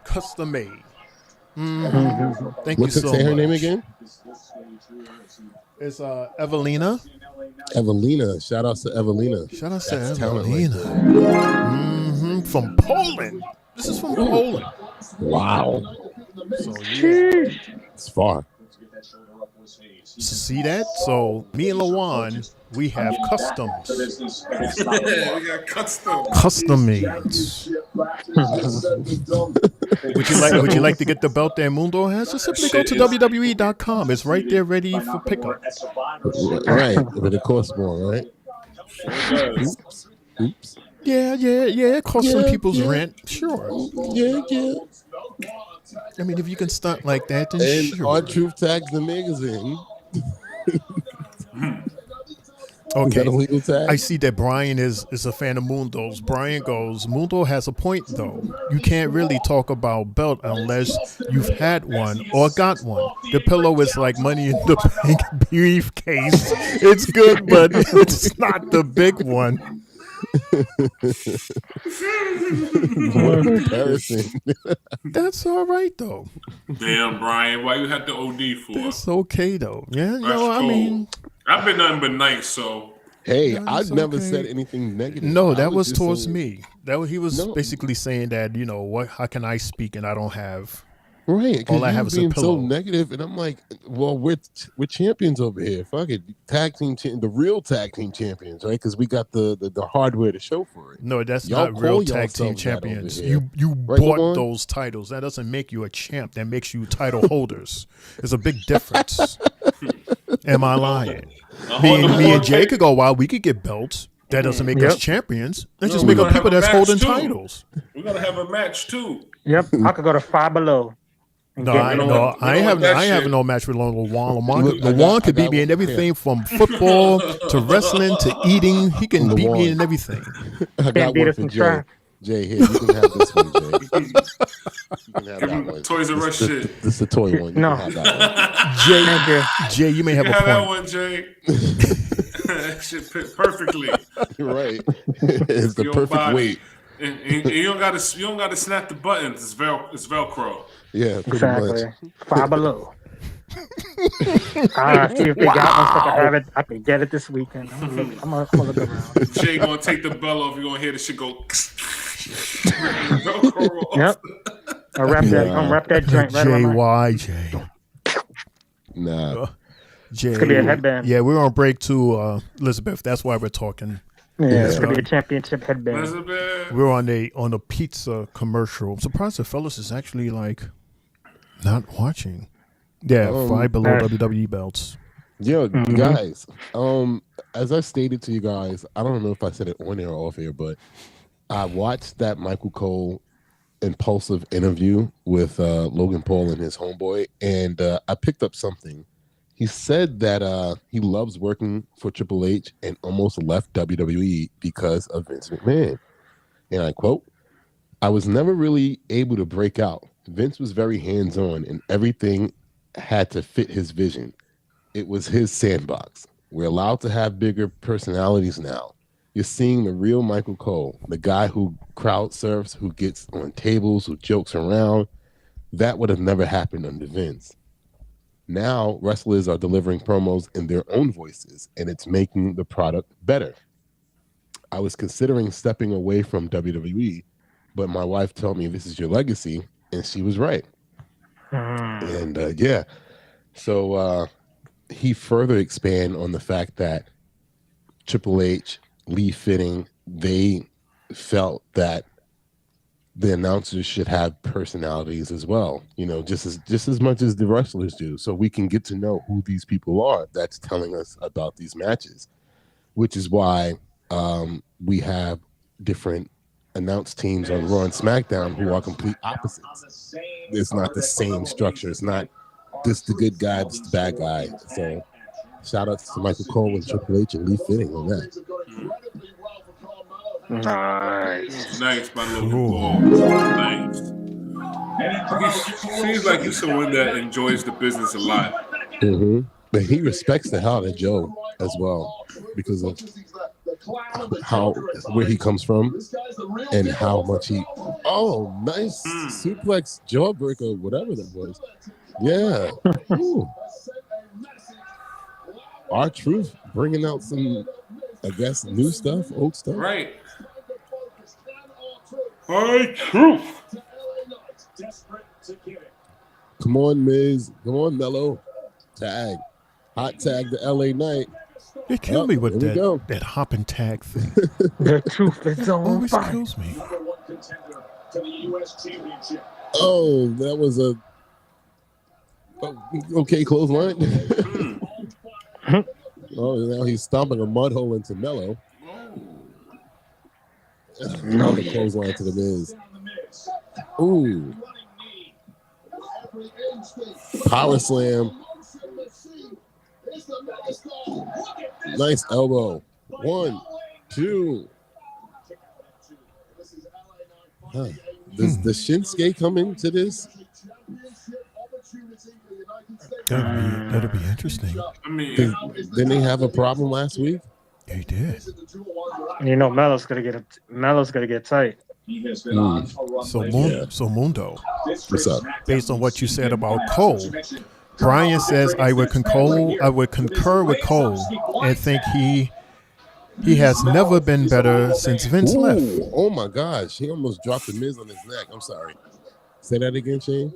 Custom made. Thank
What's
you
it
so
say her
much.
name again?
It's Evelina.
Evelina. Shout out to Evelina.
Shout out to
That's talent
Evelina.
right
From Poland. This is from Poland.
Wow.
So yeah.
It's far.
See that? So me and Lawan, we have customs.
We got
Custom made. Would you like to get the belt that Mundo has? Just simply go to WWE.com. It's right there ready for pickup.
Right. But it costs more, right? Oops.
Yeah. It costs some people's rent. Sure.
Yeah.
I mean, if you can stunt like that, then
And
sure.
R-Truth tags the magazine. Is
Okay.
that a legal tag?
I see that Brian is a fan of Mundo's. Brian goes, Mundo has a point, though. You can't really talk about belt unless you've had one or got one. The pillow is like money in the bank briefcase. It's good, but it's not the big one.
What comparison?
That's all right, though.
Damn, Brian, why you had to OD for?
That's okay, though. Yeah,
That's
I
cool.
mean...
I've been nothing but nice, so
Hey,
No,
I
it's
never
okay.
said anything negative.
No,
I
that was
just
towards
saying-
me. He was basically saying that, how can I speak and I don't have
Right,
all I
because
have
you
is a
being so
pillow.
negative, and I'm like, well, we're champions over here. Fuck it, the real tag team champions, right? Because we got the hardware to show for it.
No, that's
Y'all
not real
call
tag team
yourselves that over
champions.
here.
You
Right,
bought
Lamont?
those titles. That doesn't make you a champ. That makes you title holders. There's a big difference. Am I lying? Me and Jay could go wild. We could get belts. That doesn't make us champions. Let's just
we're
make up
gonna
people
have a
that's
match,
holding
too.
titles.
We're gonna have a match too.
Yep, I could go to Five Below.
No, I ain't having no match with Lawan. Lawan could beat me in everything from football to wrestling to eating. He can beat me in everything.
I got
beat
one
us
for
in
Jay.
track.
Jay, here, you can have this one, Jay. You can have
Give
that
him
one.
Toys R Us shit.
This is the toy one. You
No.
can have that one.
Jay, you may have
You
a
have that
point.
one, Jay. That shit fit perfectly.
You're right. It's the
Your
perfect
body.
weight.
And you don't gotta snap the buttons. It's Velcro.
Yeah, pretty
Exactly.
much.
Five Below. See if they got one so I can have it. I can get it this weekend. I'm gonna look around.
Jay gonna take the bell off. You're gonna hear the shit go. Velcro off.
Yep. I wrap that. I'm wrap that joint right around my.
JY.
Nah.
Jay.
It's gonna be a headband.
Yeah, we're on break to Elizabeth. That's why we're talking.
Yeah, it's gonna be a championship headband.
Elizabeth.
We're on a pizza commercial. I'm surprised the fellas is actually like not watching. Yeah, Five Below WWE belts.
Yo, guys, as I stated to you guys, I don't know if I said it on air or off air, but I watched that Michael Cole impulsive interview with Logan Paul and his homeboy, and I picked up something. He said that he loves working for Triple H and almost left WWE because of Vince McMahon. And I quote, "I was never really able to break out. Vince was very hands-on and everything had to fit his vision. It was his sandbox. We're allowed to have bigger personalities now. You're seeing the real Michael Cole, the guy who crowd surfs, who gets on tables, who jokes around. That would have never happened under Vince. Now wrestlers are delivering promos in their own voices, and it's making the product better. I was considering stepping away from WWE, but my wife told me this is your legacy, and she was right." And yeah, so he further expand on the fact that Triple H, Lee Fitting, they felt that the announcers should have personalities as well, just as much as the wrestlers do, so we can get to know who these people are that's telling us about these matches, which is why we have different announced teams on Raw and SmackDown who are complete opposites. It's not the same structure. It's not this the good guy, this the bad guy. So shout out to Michael Cole and Triple H and Lee Fitting on that.
Nice, my little Paul. Nice. He seems like he's someone that enjoys the business a lot.
Mm-hmm. But he respects the hell out of Joe as well because of where he comes from and how much he. Oh, nice suplex jawbreaker, whatever that was. Yeah. R-Truth bringing out some, I guess, new stuff, old stuff.
Right. R-Truth.
Come on, Miz. Come on, Mello. Tag. Hot tag the LA Knight.
They kill me with
here we go.
that hop and tag thing.
The truth is on
Always
fire.
kills me.
Oh, that was a okay clothesline. Oh, now he's stomping a mud hole into Mello. Another clothesline to the Miz. Ooh. Power slam. Nice elbow. 1, 2. Does the Shinsuke come into this?
That'll be interesting.
I mean,
Didn't they have a problem last week?
He did.
Melo's gonna get tight.
So Mundo,
What's up?
based on what you said about Cole, Brian says I would concur with Cole and think he He has never been better since Vince left.
Oh my gosh, he almost dropped the Miz on his neck. I'm sorry. Say that again, Shane.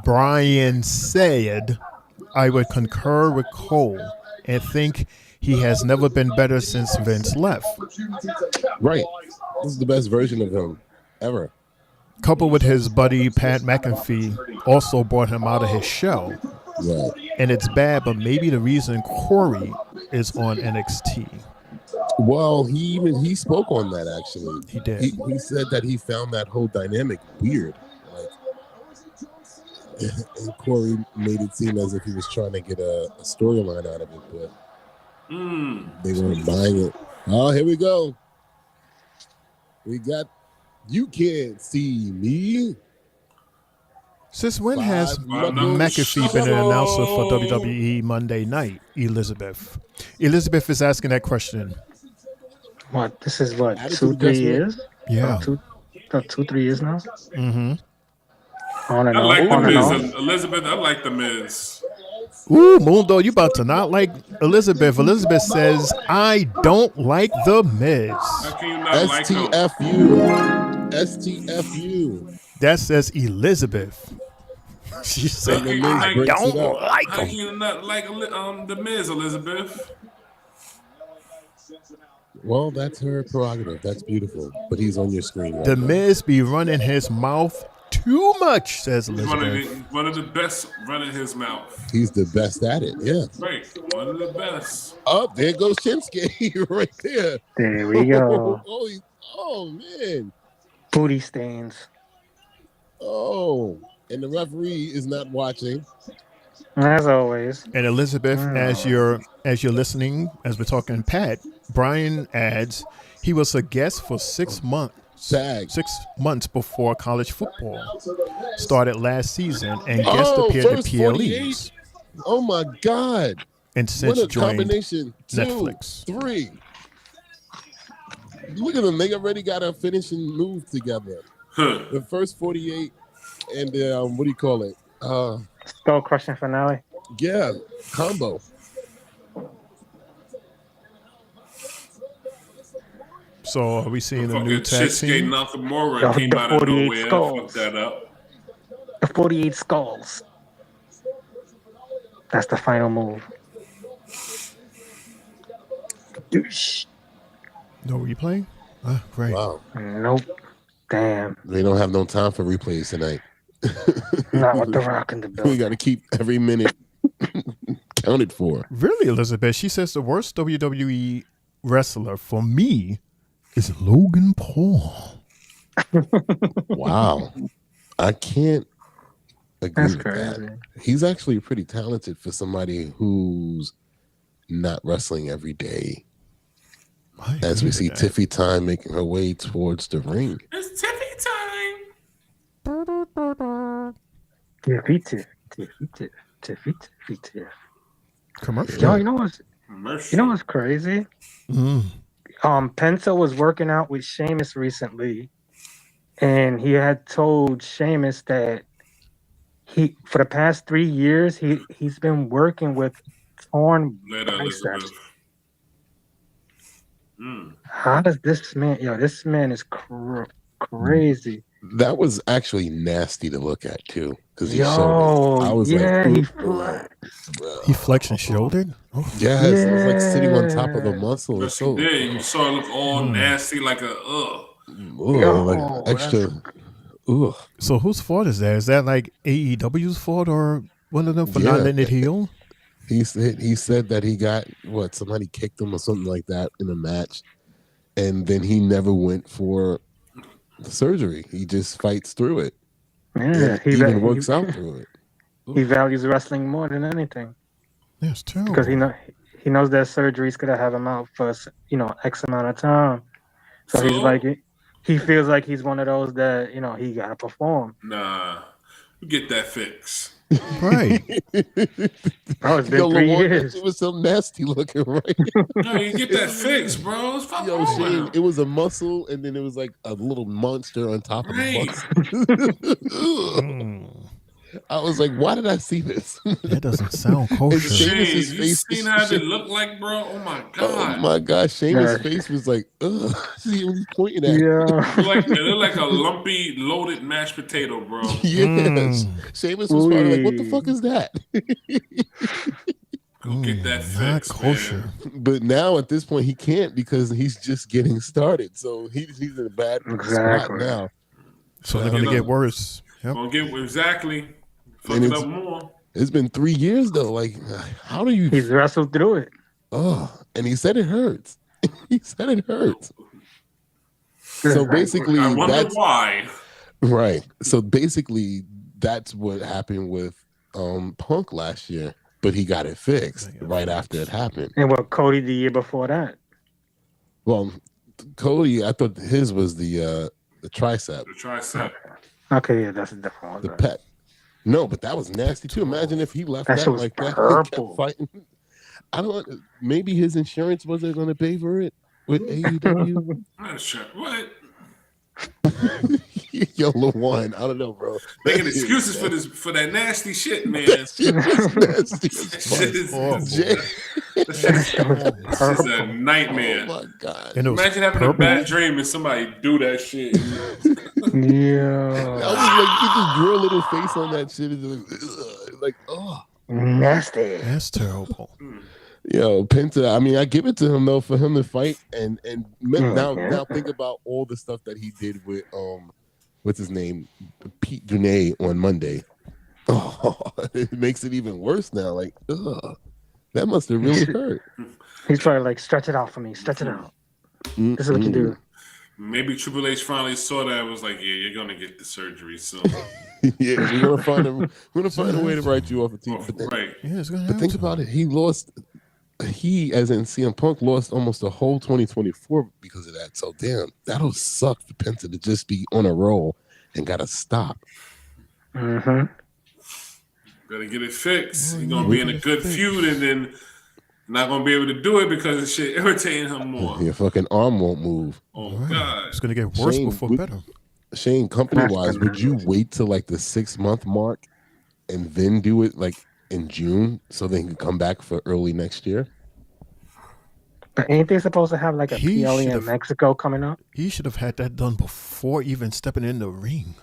Brian said, I would concur with Cole and think he has never been better since Vince left.
Right. This is the best version of him ever.
Coupled with his buddy Pat McAfee also brought him out of his shell.
Right.
And it's bad, but maybe the reason Corey is on NXT.
Well, he spoke on that actually.
He did.
He said that he found that whole dynamic weird. And Corey made it seem as if he was trying to get a storyline out of it, but they weren't buying it. Oh, here we go. We got You Can't See Me.
Since when has McAfee been an announcer for WWE Monday Night, Elizabeth? Elizabeth is asking that question.
What? This is what?
Attitude
2-3 years?
Yeah.
2-3 years now?
Mm-hmm.
On and
I
off.
like the
On and off.
Miz. Elizabeth, I like the Miz.
Ooh, Mundo, you about to not like Elizabeth. Elizabeth says, I don't like the Miz.
How can you not like him?
STFU. STFU.
That says Elizabeth. She said, I don't like
How can
him.
you not like the Miz, Elizabeth?
Well, that's her prerogative. That's beautiful. But he's on your screen right
The
now.
Miz be running his mouth too much, says Elizabeth.
One of the best running his mouth.
He's the best at it. Yeah.
Right. One of the best.
Oh, there goes Shinsuke right there.
There we go.
Oh, man.
Booty stains.
Oh, and the referee is not watching.
As always.
And Elizabeth, as you're listening, as we're talking, Pat, Brian adds, he was a guest for 6 months.
Tag.
6 months before college football started last season and guest appeared at
first
PLEs.
48. Oh my God.
And since
What a
joined
combination.
Netflix.
2, 3. Look at them. They already got a finishing move together. The first 48 and what do you call it?
Skull crushing finale.
Yeah, combo.
So are we seeing a new
Fucking
tag
Shinsuke
team?
Nakamura came out of
48
nowhere and
skulls.
fucked that up.
The 48 skulls. That's the final move. Douche.
No replay? Right.
Wow.
Nope. Damn.
They don't have no time for replays tonight.
Not with the Rock in the
We
building.
got to keep every minute counted for.
Really, Elizabeth? She says the worst WWE wrestler for me is Logan Paul.
Wow. I can't agree
That's
with
crazy.
that. He's actually pretty talented for somebody who's not wrestling every day. As we see Tiffy Time making her way towards the ring.
It's Tiffy time.
Tiffy.
Commercial.
Yo, you know what's crazy? Penta was working out with Sheamus recently, and he had told Sheamus that for the past 3 years he's been working with torn biceps. How does this man? Yo, this man is crazy.
That was actually nasty to look at too, because he showed it. I was
he
flexed.
He flexed and shouldered? Oh.
Yes, it was like sitting on top of the muscle.
Yes, you did. You saw it look all nasty, like a
like extra. Ugh.
So whose fault is that? Is that like AEW's fault or one of them for not letting it heal?
He said that he got somebody kicked him or something like that in a match, and then he never went for the surgery. He just fights through it.
Yeah,
he even works out through it.
He values wrestling more than anything.
That's terrible.
Because he knows that surgery's gonna have him out for X amount of time. So he's like, he feels like he's one of those that he gotta perform.
Nah, you get that fix.
Right.
Bro, it's been 3 years.
It was so nasty looking, right?
No, you get that fix, bro. It's fucking
Shane, it was a muscle, and then it was like a little monster on top of the muscle. I was like, why did I see this?
That doesn't sound kosher.
Shane, you seen how they look like, bro? Oh my god!
Oh my gosh, Sheamus' face was like, ugh. See what he's pointing at?
Yeah.
They look like a lumpy, loaded mashed potato, bro.
Yes. Sheamus was probably like, what the fuck is that?
Go get that fixed, man.
But now at this point he can't because he's just getting started. So he's in a bad spot now.
So they're gonna get worse. Yep.
Gonna get exactly. Fuck it up more.
It's been 3 years though. Like, how do you?
He's wrestled through it.
Oh, and he said it hurts. He said it hurts. So basically,
I wonder why.
Right. So basically, that's what happened with Punk last year, but he got it fixed right after it happened.
And what, Cody the year before that?
Well, Cody, I thought his was the tricep.
The tricep.
Okay, yeah, that's a different one.
The pec. No, but that was nasty too. Imagine if he left that like that.
Purple.
Fighting. I don't. Maybe his insurance wasn't going to pay for it with AEW.
I'm not sure. What?
Yo, LeJuan, I don't know, bro.
Making excuses for that nasty shit, man.
Nasty.
This is a nightmare.
Oh my god!
Imagine having a bad dream and somebody do that shit.
Yeah.
I was like, you just drew a little face on that shit. And like, oh,
nasty.
That's terrible.
Yo, Penta. I mean, I give it to him though for him to fight and now think about all the stuff that he did with what's his name, Pete Dunne on Monday. Oh, it makes it even worse now. Like, ugh, that must have really hurt.
He's probably like, stretch it out for me. Stretch it out. This is what you do.
Maybe Triple H finally saw that and was like, yeah, you're gonna get the surgery soon.
Yeah, we're gonna find a way to write you off a team.
Right.
Yeah,
but think about it. He, as in CM Punk, lost almost a whole 2024 because of that. So damn, that'll suck for Penta to just be on a roll and gotta stop.
Mm-hmm.
Better get it fixed. He's gonna be in a good feud and then not gonna be able to do it because the shit irritating him more.
Your fucking arm won't move.
Oh god,
it's gonna get worse before better.
Shane, company-wise, would you wait till like the 6-month mark and then do it like in June so they can come back for early next year?
But ain't they supposed to have like a PLE in Mexico coming up?
He should have had that done before even stepping in the ring.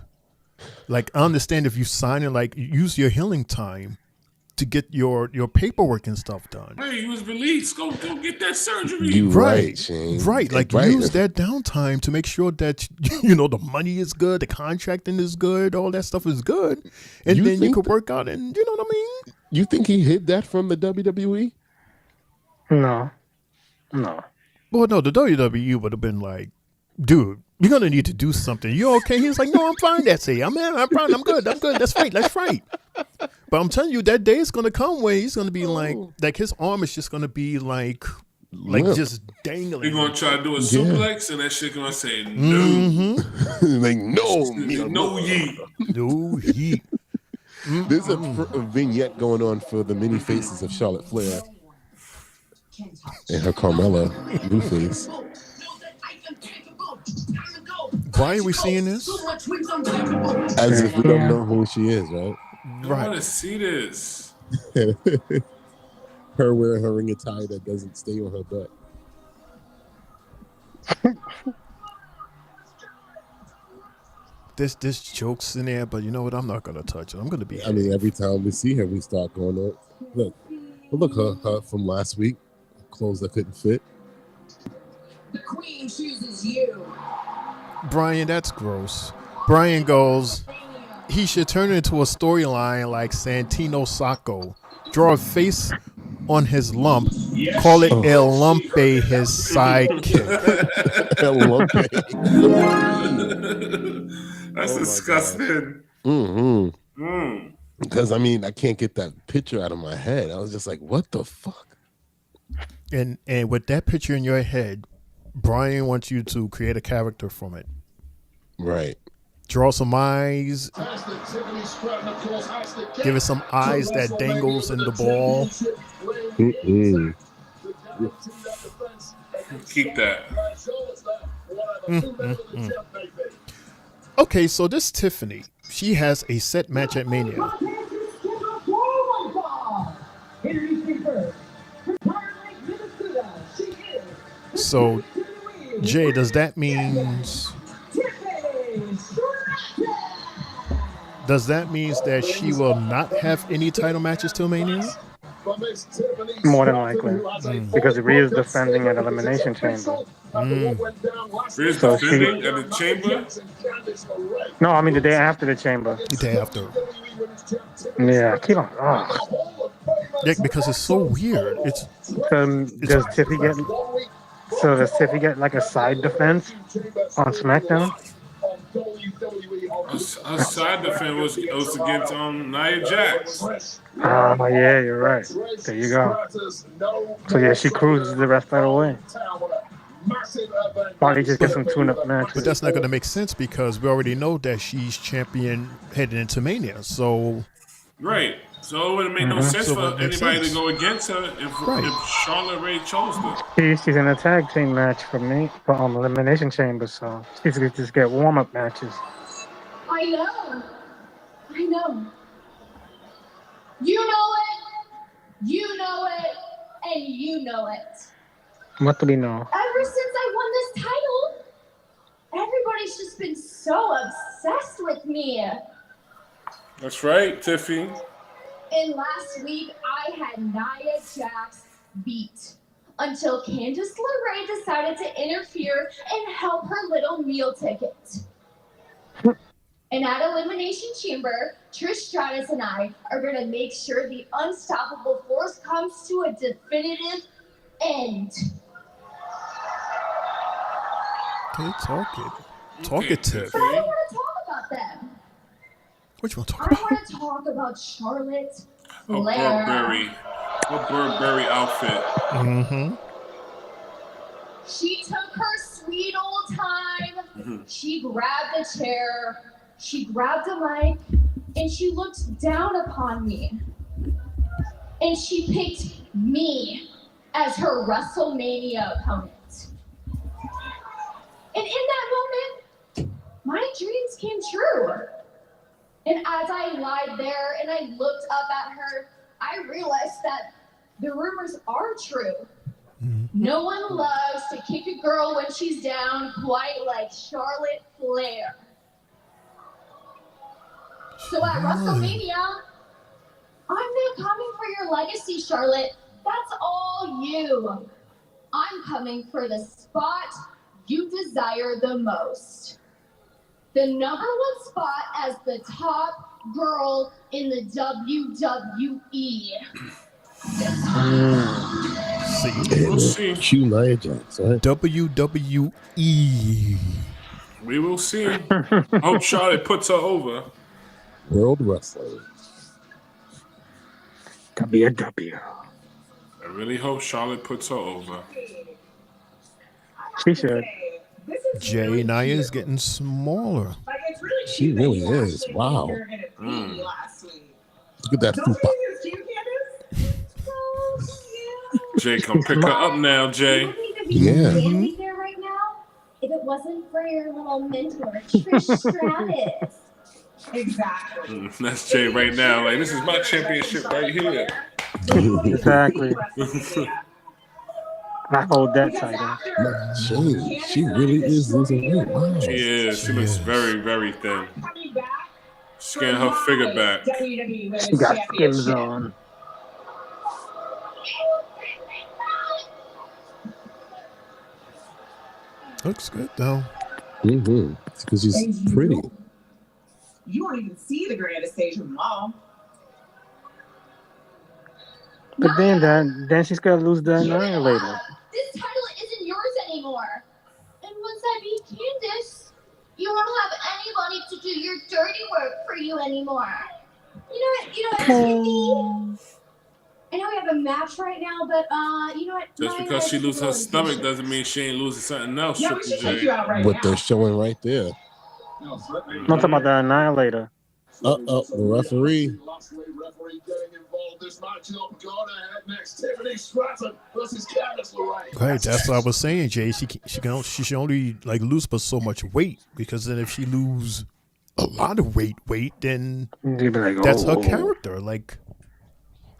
Like, I understand if you sign it, like, use your healing time to get your paperwork and stuff done.
Hey, you was released. Go get that surgery.
You right, Shane.
Right. Like, use that downtime to make sure that, the money is good, the contracting is good, all that stuff is good. And then you could work out and, you know what I mean?
You think he hid that from the WWE?
No.
Well, no, the WWE would have been like, dude, you're going to need to do something. You okay? He's like, no, I'm fine. That's it. I'm fine. I'm good. Let's fight. But I'm telling you, that day is going to come where he's going to be like his arm is just going to be like just dangling.
You're going to try to do a suplex and that shit going to say no.
Mm-hmm. Like, no.
No yeet.
No yeet.
There's a vignette going on for the many faces of Charlotte Flair and her Carmella Blueface.
Why are we seeing this?
As if we don't know who she is, right?
I want to see this.
Her wearing her ring attire that doesn't stay on her butt.
This joke's in there, but you know what? I'm not gonna touch it. I'm gonna be.
I mean, every time we see her, we start going on. Look, her from last week, clothes that couldn't fit.
The queen chooses you.
Brian, that's gross. Brian goes, he should turn it into a storyline like Santino Sacco. Draw a face on his lump. Yes. Call it El Lumpe, his sidekick.
El Lumpe.
That's disgusting.
Because, I mean, I can't get that picture out of my head. I was just like, what the fuck?
And with that picture in your head, Brian wants you to create a character from it.
Right.
Draw some eyes. Give it some eyes that dangles in the ball.
Keep that.
Okay, so this Tiffany, she has a set match at Mania. So, Jay, does that mean that she will not have any title matches till Mania?
More than likely, because Rhea's defending at Elimination Chamber.
Rhea's
So
defending at the Chamber?
No, I mean the day after the Chamber.
The day after.
Yeah, keep on. Oh.
Yeah, because it's so weird.
Does Tiffy get like a side defense on SmackDown?
A side defense was against Nia Jax.
Oh, yeah, you're right. There you go. So, yeah, she cruises the rest of the way. Probably just get some tune-up matches.
But that's not going to make sense because we already know that she's champion heading into Mania. So,
right. So it wouldn't make no sense for anybody to go against her if Charlotte Ray chose to.
She's in a tag team match for me for Elimination Chamber, so she's going to just get warm-up matches.
I know. You know it. You know it. And you know it.
What do we know?
Ever since I won this title, everybody's just been so obsessed with me.
That's right, Tiffy.
And last week, I had Nia Jax beat until Candice LeRae decided to interfere and help her little meal ticket. And at Elimination Chamber, Trish Stratus and I are going to make sure the unstoppable force comes to a definitive end.
Okay, talkative.
But I don't want to talk about them.
What you want to talk
I
about?
want to talk about Charlotte Flair.
Her Burberry outfit.
Mm-hmm.
She took her sweet old time. She grabbed a chair. She grabbed a mic. And she looked down upon me. And she picked me as her WrestleMania opponent. And in that moment, my dreams came true. And as I lied there and I looked up at her, I realized that the rumors are true. No one loves to kick a girl when she's down quite like Charlotte Flair. So at WrestleMania, I'm not coming for your legacy, Charlotte. That's all you. I'm coming for the spot you desire the most. The #1 spot as the top girl in the WWE.
We'll see.
Q Nia Jax, right?
WWE.
We will see. I hope Charlotte puts her over.
World Wrestling.
WW.
I really hope Charlotte puts her over.
She should.
Jay Nia is getting smaller.
She really is. Wow. Look at that fupa.
Jay, come pick her up now, Jay.
Yeah.
There right now, if it wasn't for your little mentor, Trish Stratus.
Exactly.
That's Jay right now. Like, this is my championship right here.
Exactly. I hold that title.
She really is losing weight. Wow.
She is. She looks very, very thin. She's getting her figure back.
She got skims on.
Looks good though.
Mm-hmm. Because she's pretty.
You won't even see the grandest stage of them all.
But then she's gonna lose the Annihilator.
This title isn't yours anymore. And once I beat Candice, you won't have anybody to do your dirty work for you anymore. You know what, Tiffany? I know we have a match right now, but you know what?
Just because she loses her stomach doesn't mean she ain't losing something else.
Yeah, we should take you out right
What
now.
they're showing right there.
I'm talking about the Annihilator.
The referee.
Tiffany Stratton versus Candice LeRae.
Right, that's what I was saying, Jay. She should only like lose but so much weight, because then if she lose a lot of weight, then
You'd be like,
that's her character. Like,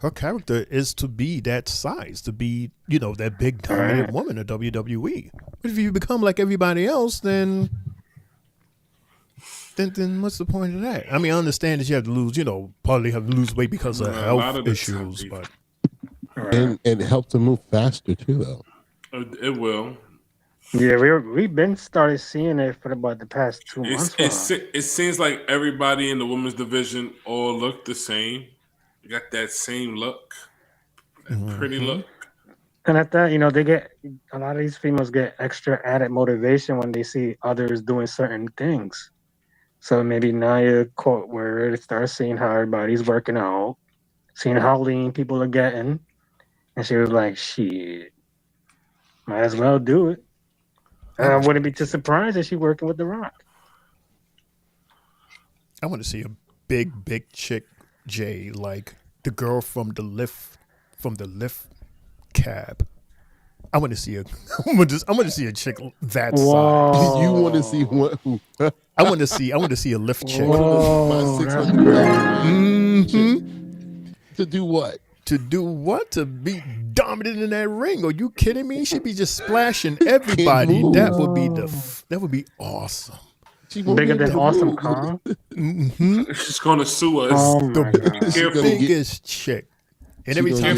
her character is to be that size, to be, that big dominant woman in WWE. But if you become like everybody else, then what's the point of that? I mean, I understand that you have to lose, partly have to lose weight because of health issues, but
and help to move faster too, though.
It will.
Yeah, we've been started seeing it for about the past 2 months.
It seems like everybody in the women's division all look the same. You got that same look, that pretty look.
And at that, they get a lot of these females get extra added motivation when they see others doing certain things. So maybe Nia caught where it starts seeing how everybody's working out, seeing how lean people are getting, and she was like, "Shit, might as well do it." And I wouldn't be too surprised if she's working with The Rock.
I want to see a big chick, Jay, like the girl from the lift cab. I want to see a. I want to see a chick that size.
You want to see what?
I want to see a lift chick.
To do what?
To do what? To be dominant in that ring? Are you kidding me? She'd be just splashing everybody. That would be awesome.
Bigger than Awesome Kong.
She's gonna sue us.
The biggest chick. And every time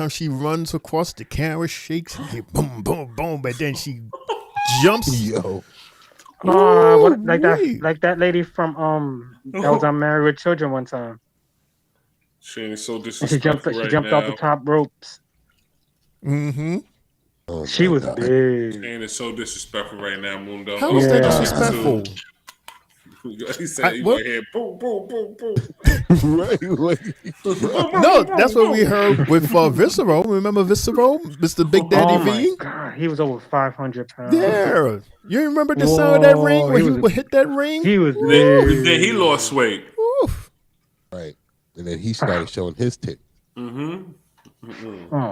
she runs across the camera, shakes, boom, boom, boom, but then she jumps.
Like that lady from that was on Married with Children one time.
Shane is so disrespectful.
She jumped off the top ropes. She was big.
Shane is so disrespectful right now, Mundo.
How is that disrespectful?
He said he went here, boom, boom, boom, boom.
No, that's what we heard with Visceral. Remember Visceral? Mr. Big Daddy V?
God, he was over 500 pounds.
Yeah. You remember the sound of that ring when he would hit that ring?
He was
big. Then he lost weight.
Oof. Right. And then he started showing his tip.
Oh,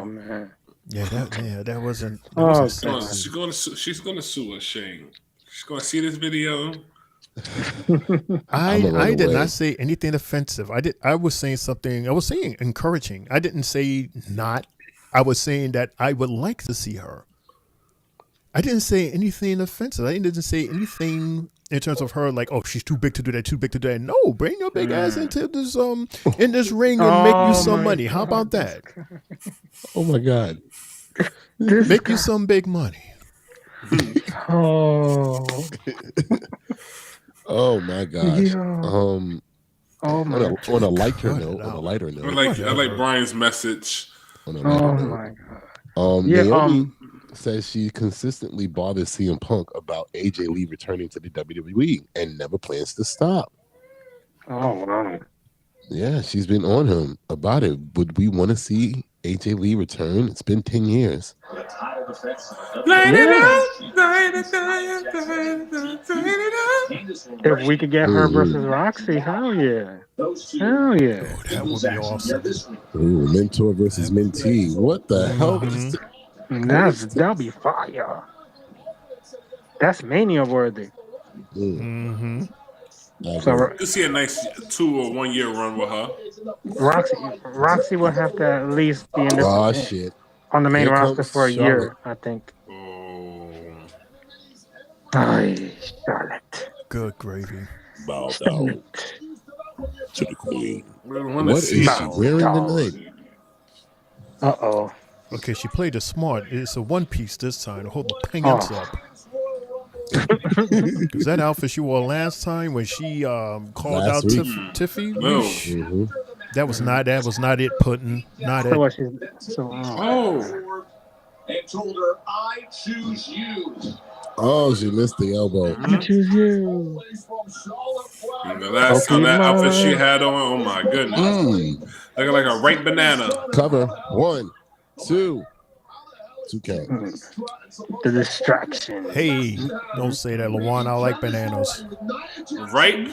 man.
Yeah, that wasn't.
She's gonna sue us, Shane. She's gonna see this video.
I did not say anything offensive. I was saying something. I was saying encouraging. I didn't say not. I was saying that I would like to see her. I didn't say anything offensive. I didn't say anything in terms of her like, oh, she's too big to do that. Too big to do that. No, bring your big ass into this in this ring and make you some money. How about that?
Oh my God.
Make you some big money.
Oh my gosh.
Yeah.
On a lighter note.
I like Brian's message.
My God.
Naomi says she consistently bothers CM Punk about AJ Lee returning to the WWE and never plans to stop.
Oh wow.
Yeah, she's been on him about it. Would we want to see AJ Lee return? It's been 10 years.
If we could get her versus Roxy, hell yeah. Hell yeah.
Oh, that would be awesome.
Ooh, mentor versus mentee. What the hell?
That'll be fire. That's Mania worthy.
So you see a nice 2 or 1 year run with her.
Roxy will have to at least be in this on the main roster for a year, I think. Charlotte.
Good gravy.
Bow down to the queen. What is she wearing tonight?
Uh-oh.
Okay, she played it smart. It's a one piece this time to hold the pants up. Because that outfit she wore last time when she called out Tiffy, that was not it. Putting not it.
And told her, "I choose you."
Oh, she missed the elbow.
I choose you.
The last time that outfit she had on, oh my goodness, looking like a ripe banana.
Cover 1, 2. 2K.
The distraction.
Hey, don't say that, Lawan. I like bananas.
Right?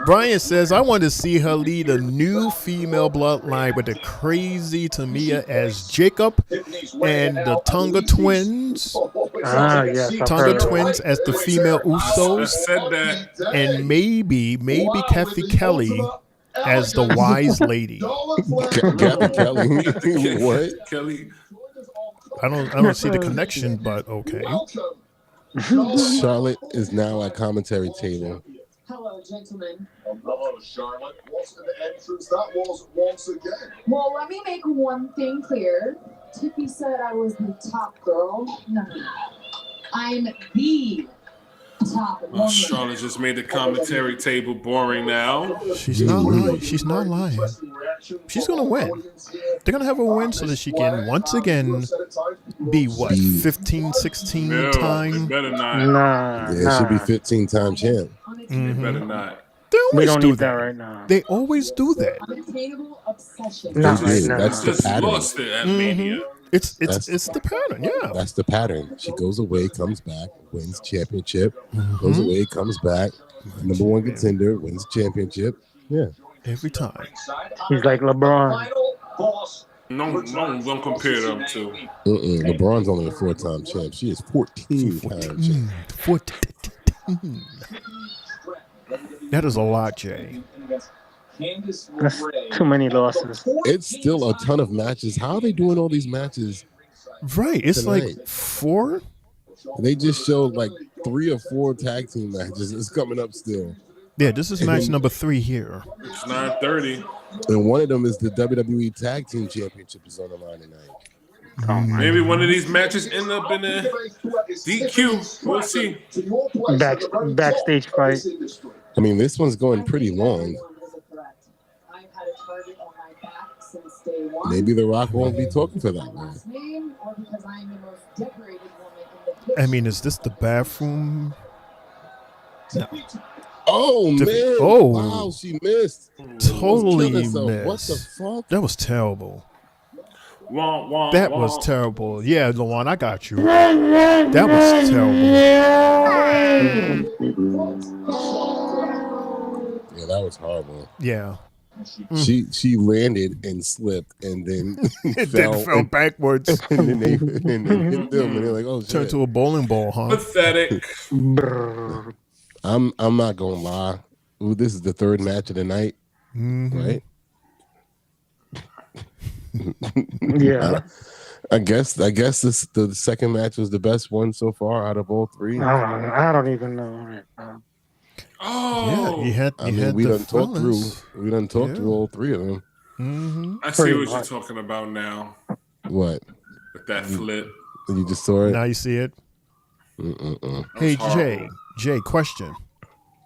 Brian says, I want to see her lead a new female bloodline with the crazy Tamia as Jacob and the Tonga twins.
Yes, I've
Tonga
heard
twins as the female
I
Usos.
said that.
And maybe Kathy Kelly as the wise lady.
Kathy Kelly. What?
Kelly.
I don't see the connection, but okay.
Charlotte is now at commentary table.
Hello, gentlemen.
Hello, Charlotte. What's in the entrance that was once again?
Well, let me make one thing clear. Tiffy said I was the top girl. No. I'm the top woman.
Charlotte just made the commentary table boring now.
She's not lying. She's not lying. She's going to win. They're going to have her win so that she can once again be, 15, 16 time?
Better not.
Yeah, she'll be 15-time champ.
They better not.
We don't need that right now.
They always do that.
Unattainable obsession.
Not right now.
That's the
Just
pattern.
lost it at Mania.
It's the pattern, yeah.
That's the pattern. She goes away, comes back, wins championship, goes away, comes back, number one contender, wins championship. Yeah.
Every time.
He's like LeBron.
No, don't compare them to.
LeBron's only a 4-time champ. She is 14-time champ.
14. That is a lot, Jay.
That's too many losses.
It's still a ton of matches. How are they doing all these matches?
Right. It's
tonight?
like 4.
They just showed like 3 or 4 tag team matches. It's coming up still.
Yeah, this is match number 3 here.
It's 9:30.
And one of them is the WWE Tag Team Championship is on the line tonight.
Maybe one of these matches end up in a DQ. We'll see.
Backstage fight.
I mean, this one's going pretty long.
I've had a target on my back since day one.
Maybe The Rock won't be talking for that long.
Or because I am the most decorated woman in the
I mean, is this the bathroom? No.
Oh, man.
Oh.
Wow, she missed.
Totally missed.
What the fuck?
That was terrible.
Wah,
That
wah.
was terrible. Yeah, Lawan, I got you. That was terrible.
Yeah, that was horrible.
Yeah.
She landed and slipped and then
fell backwards.
And then they hit them and they're like, oh shit.
Turned to a bowling ball, huh?
Pathetic.
I'm not gonna lie. Ooh, this is the 3rd match of the night, right?
Yeah.
I guess this the second match was the best one so far out of all 3.
I don't even know.
Oh,
yeah,
we done talked through all 3 of them.
I see what you're talking about now.
What?
With that flip.
You just saw it?
Now you see it. Hey, Jay, question.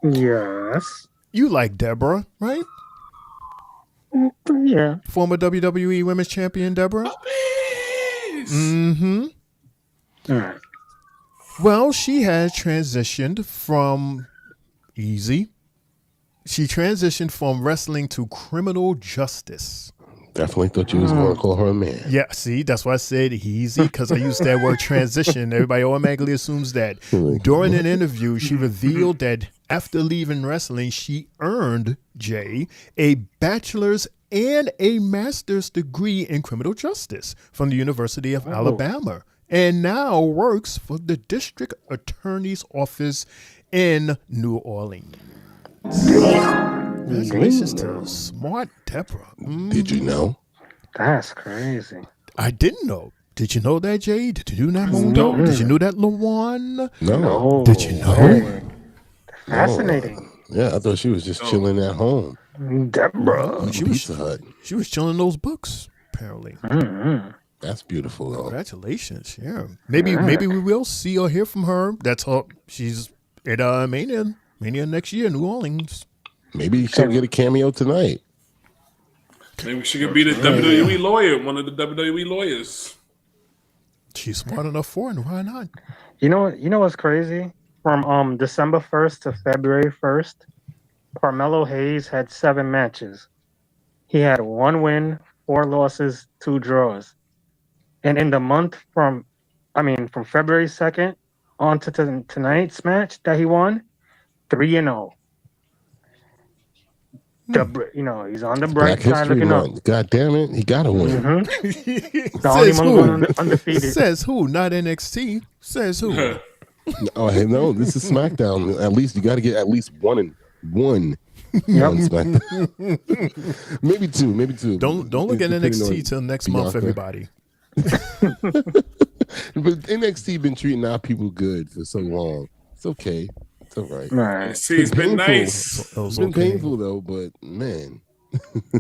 Yes.
You like Deborah, right?
Yeah.
Former WWE Women's Champion Deborah? Mm-hmm.
All right.
Well, she has transitioned from Easy. She transitioned from wrestling to criminal justice.
Definitely thought you was going to call her a man.
Yeah, see, that's why I said easy, because I used that word transition. Everybody automatically assumes that. During an interview, she revealed that after leaving wrestling, she earned, Jay, a bachelor's and a master's degree in criminal justice from the University of Alabama, and now works for the district attorney's office in New Orleans. Congratulations to smart Deborah.
Did you know?
That's crazy.
I didn't know. Did you know that, Jay? Did you know that, Mundo? Did you know that, Lawan?
No.
Did you know?
Fascinating.
Yeah, I thought she was just chilling at home.
Deborah.
She was chilling in those books, apparently.
That's beautiful, though.
Congratulations. Yeah. Maybe we will see or hear from her. That's her. She's at Mania next year in New Orleans.
Maybe she'll get a cameo tonight.
Maybe she could be the WWE lawyer, one of the WWE lawyers.
She's smart enough for it. Why not?
You know what's crazy? From December 1st to February 1st, Carmelo Hayes had 7 matches. He had 1 win, 4 losses, 2 draws. And in the month from February 2nd on to tonight's match that he won, 3-0. He's on the
Black
bright side
History
looking up.
Month. God damn it, he gotta win.
The only
Says
one
who?
going undefeated.
Says who? Not NXT. Says who?
Oh, hey, no, this is SmackDown. At least you got to get at least one on SmackDown. maybe two.
Don't look at NXT till next month, everybody.
But NXT been treating our people good for so long. It's okay. It's all right.
NXT's been nice.
It's been painful though, but man,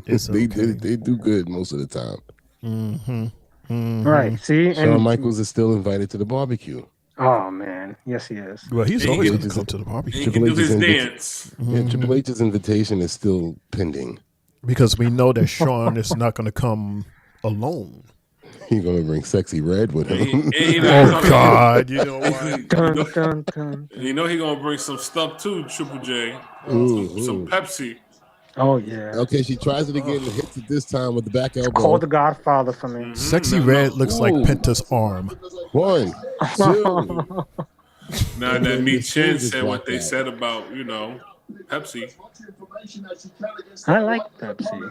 they do good most of the time.
Right. See,
Shawn Michaels is still invited to the barbecue.
Oh man, yes he is.
Well, he's always going to come to the barbecue.
He can do his dance.
Yeah, Triple H's invitation is still pending
because we know that Shawn is not going to come alone.
He's going to bring Sexy Red with him.
Oh God, you know what?
You know he's going to bring some stuff too, Triple J. Some Pepsi.
Oh yeah.
Okay, she tries it again and hits it this time with the back elbow.
Call the Godfather for me.
Sexy Red looks like Penta's arm.
1, 2.
Now that Me Chin said what they said about, Pepsi.
I like Pepsi.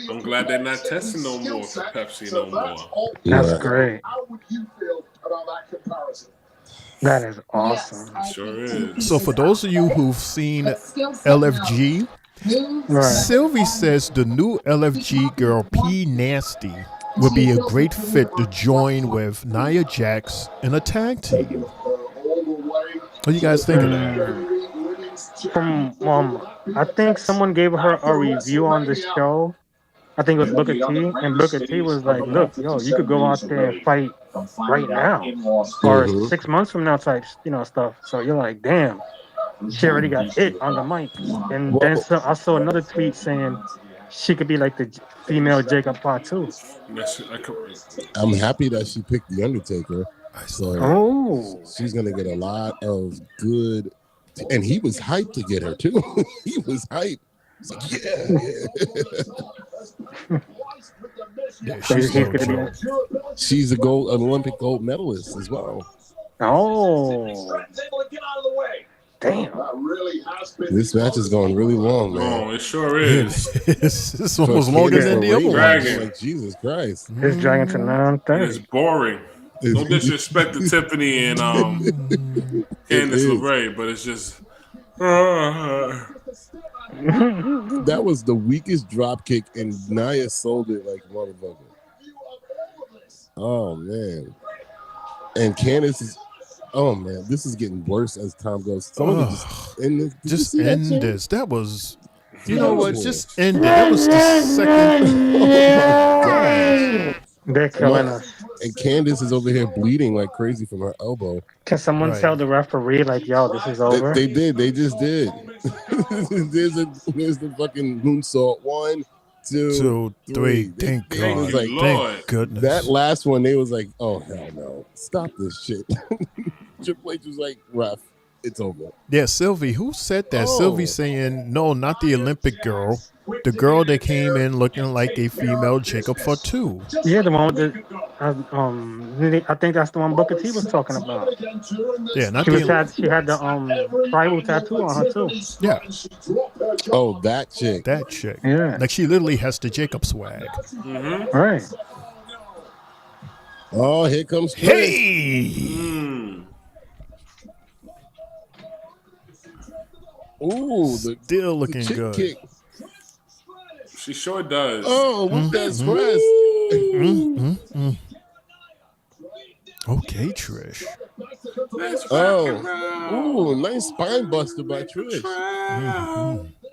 I'm glad they're not testing no more for Pepsi no more.
That's great.
How would you feel about that comparison?
That is awesome.
Sure is.
So for those of you who've seen LFG, Sylvie says the new LFG girl P Nasty would be a great fit to join with Nia Jax in a tag team. What do you guys think of that?
I think someone gave her a review on the show. I think it was Booker T, and Booker T was like, "Look, you could go out there and fight right now, or 6 months from now, type stuff." So you're like, "Damn, she already got hit on the mic." And then I saw another tweet saying she could be like the female Jacob Fatu.
I'm happy that she picked the Undertaker. So she's gonna get a lot of good, and he was hyped to get her too. He was hyped. It's like, she's an Olympic gold medalist as well.
Oh, damn!
This match is going really long, man.
Oh, it sure is.
This one was longer than the other one.
Like, Jesus Christ!
It's dragging to 9:30.
It's boring. No disrespect to Tiffany and Candice LeRae, but it's just.
That was the weakest drop kick, and Nia sold it like motherfucker. Oh man! And Candice is. Oh man, this is getting worse as time goes. Someone just end this.
That was. You know what? Just end it. That was the second. Oh my God.
They're killing us.
And Candice is over here bleeding like crazy from her elbow.
Can someone tell the referee, like, yo, this is over?
They did. They just did. There's the fucking moonsault. 1, 2, 3.
Thank God.
Like,
thank goodness.
That last one, they was like, oh, hell no. Stop this shit. Triple H was like, ref, it's over.
Yeah, Sylvie. Who said that? Sylvie saying, no, not the Olympic girl. The girl that came in looking like a female Jacob Fatu.
Yeah, the one with the I think that's the one Booker T was talking about.
Yeah, not
she had the tribal tattoo on her too.
Yeah.
Oh, that chick.
That chick.
Yeah.
Like she literally has the Jacob swag.
Mm-hmm. Right.
Oh, here comes Chris.
Hey.
Ooh,
still looking good.
Kick.
She sure does.
Oh, look at that
Okay, Trish.
Ooh, nice spine buster by Trish.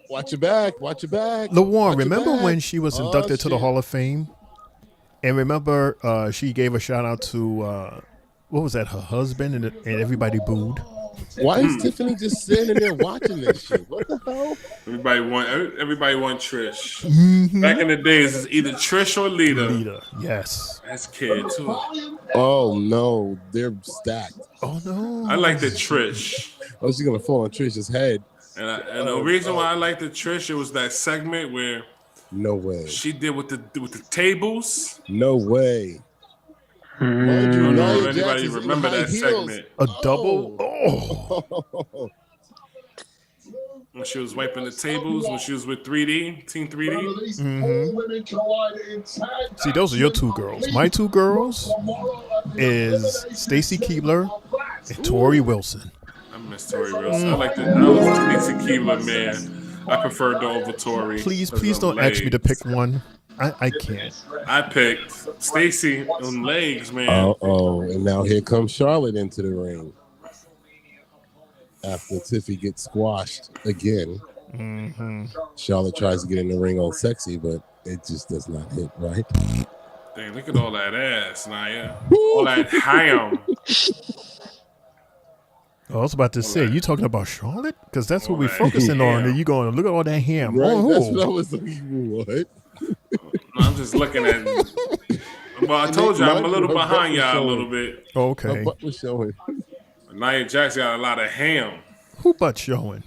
Watch your back. Watch your back.
LaWarn, remember when she was inducted to the Hall of Fame? And remember, she gave a shout out to what was that? Her husband, and everybody booed.
Why is Tiffany just standing there watching this shit? What the hell?
Everybody want Trish. Back in the days, it's either Trish or Lita.
Lita, yes.
That's kid too.
Oh no, they're stacked.
Oh no.
I like the Trish.
Oh, she's gonna fall on Trish's head.
And the reason why I like the Trish, it was that segment where
no way
she did with the tables.
No way.
I don't know if anybody remember that segment.
A double? Oh.
When she was wiping the tables, when she was with 3D, Team 3D.
See, those are your two girls. My two girls is Stacy Keibler and Tori Wilson.
I miss Tori Wilson. I like the Stacy Keibler, man. I preferred the over Tori.
Please don't ask me to pick one. I can't.
I picked Stacy on legs, man.
And now here comes Charlotte into the ring. After Tiffy gets squashed again, Charlotte tries to get in the ring all sexy, but it just does not hit right.
Dang, look at all that ass, Nia. All that ham.
I was about to say, you talking about Charlotte? Because that's what we're focusing on. And you going, look at all that ham.
Right,
oh,
that's what I was like, what?
I'm just looking at well, I told you I'm a little behind y'all a little bit.
Okay.
Her butt was showing.
Nia Jax got a lot of ham.
Who butt showing?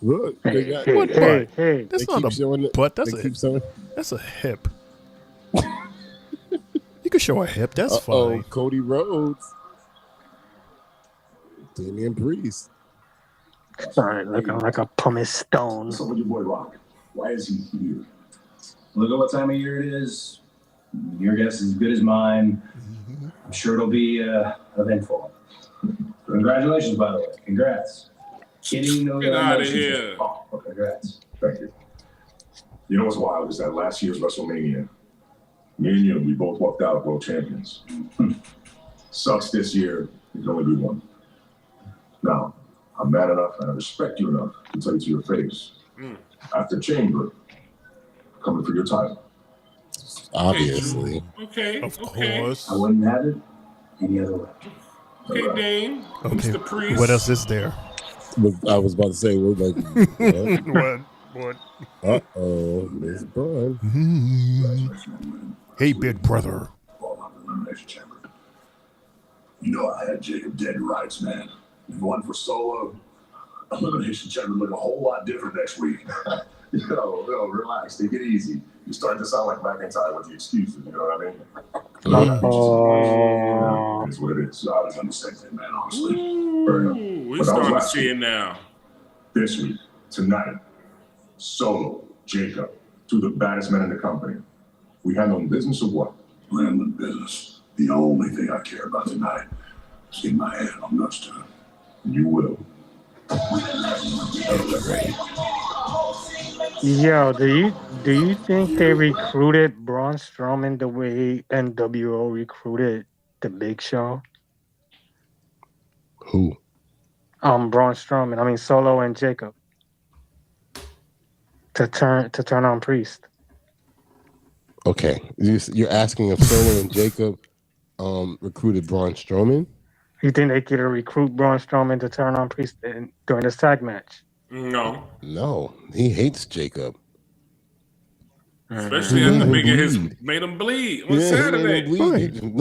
Look, they got
what butt?
Hey.
That's not a butt. That's a hip. You can show a hip. That's fine.
Cody Rhodes. Damian Priest.
Sorry, looking like a pumice stone.
What's up with your boy Rock? Why is he here? Look at what time of year it is. Your guess is as good as mine. I'm sure it'll be eventful. Congratulations, by the way. Congrats.
Get out of here.
Oh, congrats. Thank you. You know what's wild is that last year's WrestleMania, me and you, we both walked out world champions. Sucks this year. There can only be one. Now, I'm mad enough and I respect you enough to tell you to your face. After Chamber, coming for your title.
Obviously.
Okay.
Of course.
I wouldn't have it any other way.
Okay, Dame.
Okay.
Mr. Priest.
What else is there?
I was about to say, we're like,
What?
Uh-oh, Miss Braun.
Hey, big brother.
You know I had Jacob dead to rights, man. If it wasn't for Solo, Elimination Chamber would look a whole lot different next week. Yo, relax, take it easy. You're starting to sound like McIntyre with the excuses, you know what I mean? It's what it is. I was on the same thing, man, honestly.
We're starting to see it now.
This week, tonight, Solo, Jacob, two of the baddest men in the company. We handling business or what? We're handling business. The only thing I care about tonight is getting my head on nuts to it. And you will.
Yo, do you think they recruited Braun Strowman the way NWO recruited the Big Show?
Who?
Braun Strowman. I mean Solo and Jacob. To turn on Priest.
Okay, you're asking if Solo and Jacob recruited Braun Strowman?
You think they could recruit Braun Strowman to turn on Priest during this tag match?
No, he hates Jacob.
Especially after made him bleed on Saturday.
We ain't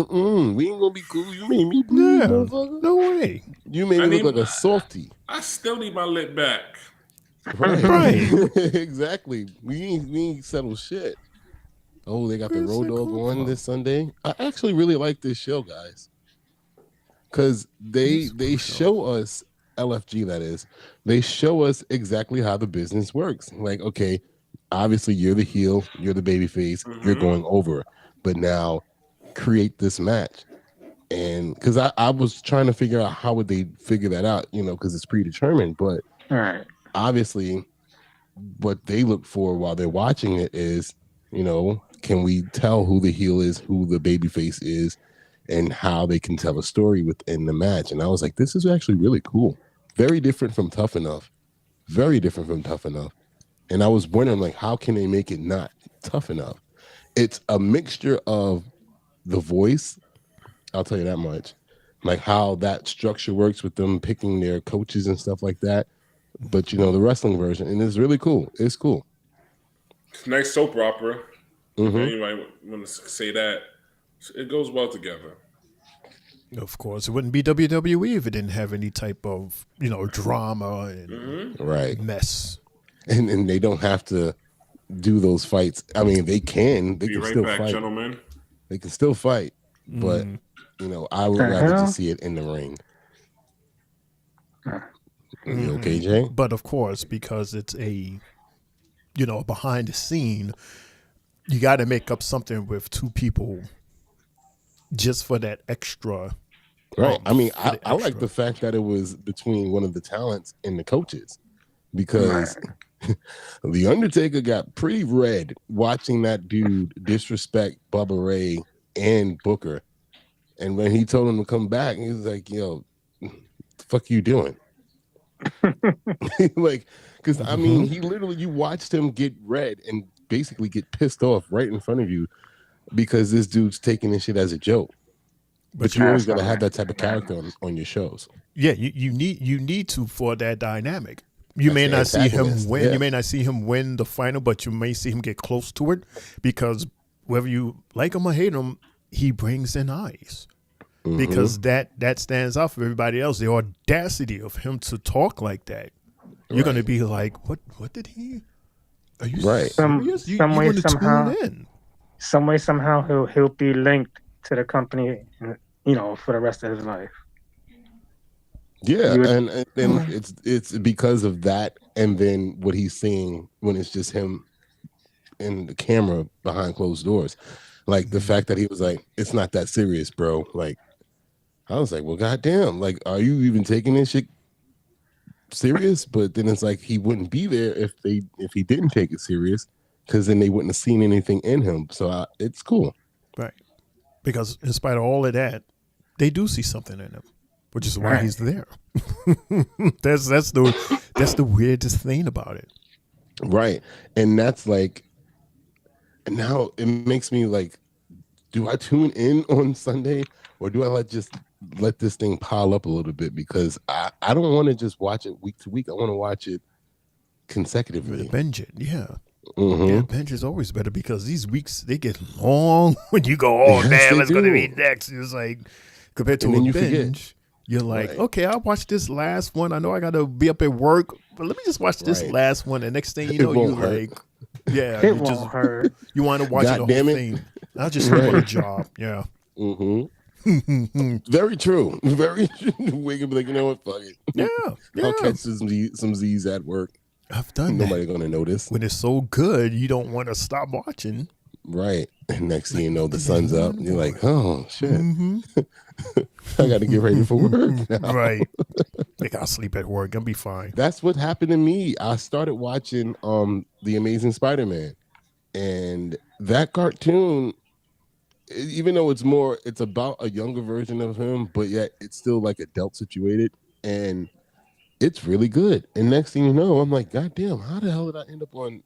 gonna be cool. You made me bleed, motherfucker.
No way.
You made me look like a softie.
I still need my lip back.
Right. Exactly. We ain't settled shit. Oh, they got the Road Dogg on this Sunday. I actually really like this show, guys. Because they show us, LFG that is, they show us exactly how the business works. Like, okay, obviously you're the heel, you're the babyface, you're going over. But now create this match. And because I was trying to figure out how would they figure that out, because it's predetermined. But obviously what they look for while they're watching it is, can we tell who the heel is, who the babyface is, and how they can tell a story within the match. And I was like, this is actually really cool. Very different from Tough Enough. Very different from Tough Enough. And I was wondering, like, how can they make it not tough enough? It's a mixture of the voice, I'll tell you that much, like how that structure works with them picking their coaches and stuff like that. But, the wrestling version, and it's really cool. It's cool.
It's a nice soap opera. Anybody want to say that? It goes well together.
Of course, it wouldn't be WWE if it didn't have any type of, drama and mess.
And they don't have to do those fights. I mean, they can. They can still fight.
Gentlemen.
They can still fight. But, I would rather just see it in the ring. You okay, Jay?
But of course, because it's a, behind the scene, you got to make up something with two people just for that extra.
Right. I mean, I like the fact that it was between one of the talents and the coaches, because The Undertaker got pretty red watching that dude disrespect Bubba Ray and Booker. And when he told him to come back, he was like, yo, the fuck you doing? Like, because I mean, he literally, you watched him get red and basically get pissed off right in front of you because this dude's taking this shit as a joke. But you always got to have that type of character on your shows.
Yeah, you need to for that dynamic. You may not see him win. Yeah. You may not see him win the final, but you may see him get close to it because whether you like him or hate him, he brings in eyes. Because that stands out for everybody else. The audacity of him to talk like that. You're going to be like, what did he? Are you serious?
Some way somehow he'll be linked to the company, for the rest of his life.
Yeah, and it's because of that, and then what he's seeing when it's just him and the camera behind closed doors. Like the fact that he was like, it's not that serious, bro. Like, I was like, well, goddamn, like, are you even taking this shit serious? But then it's like he wouldn't be there if he didn't take it serious, because then they wouldn't have seen anything in him. So it's cool,
right? Because in spite of all of that, they do see something in him, which is why he's there. That's the weirdest thing about it,
right? And that's like, and now it makes me like, do I tune in on Sunday or do I let this thing pile up a little bit? Because I don't want to just watch it week to week. I want to watch it consecutively.
Binge it, yeah. Yeah, binge is always better because these weeks they get long when you go, oh damn, it's going to be next. It's like compared to a binge, you're like, okay, I'll watch this last one. I know I got to be up at work, but let me just watch this last one. And next thing you know, you like, yeah,
it won't hurt.
You want to watch the whole thing. I'll just sleep on a job. Yeah.
Very true. Very true. Wake up like, you know what? Fuck it.
Yeah.
I'll catch some Z's at work.
I've done
Nobody gonna notice.
When it's so good, you don't want to stop watching.
Right. And next thing you know, the sun's up. And you're like, oh shit. I got to get ready for work now.
Right. I got to sleep at work. I'll be fine.
That's what happened to me. I started watching The Amazing Spider-Man, and that cartoon, even though it's about a younger version of him, but yet it's still like adult situated, and it's really good. And next thing you know, I'm like, God damn, how the hell did I end up on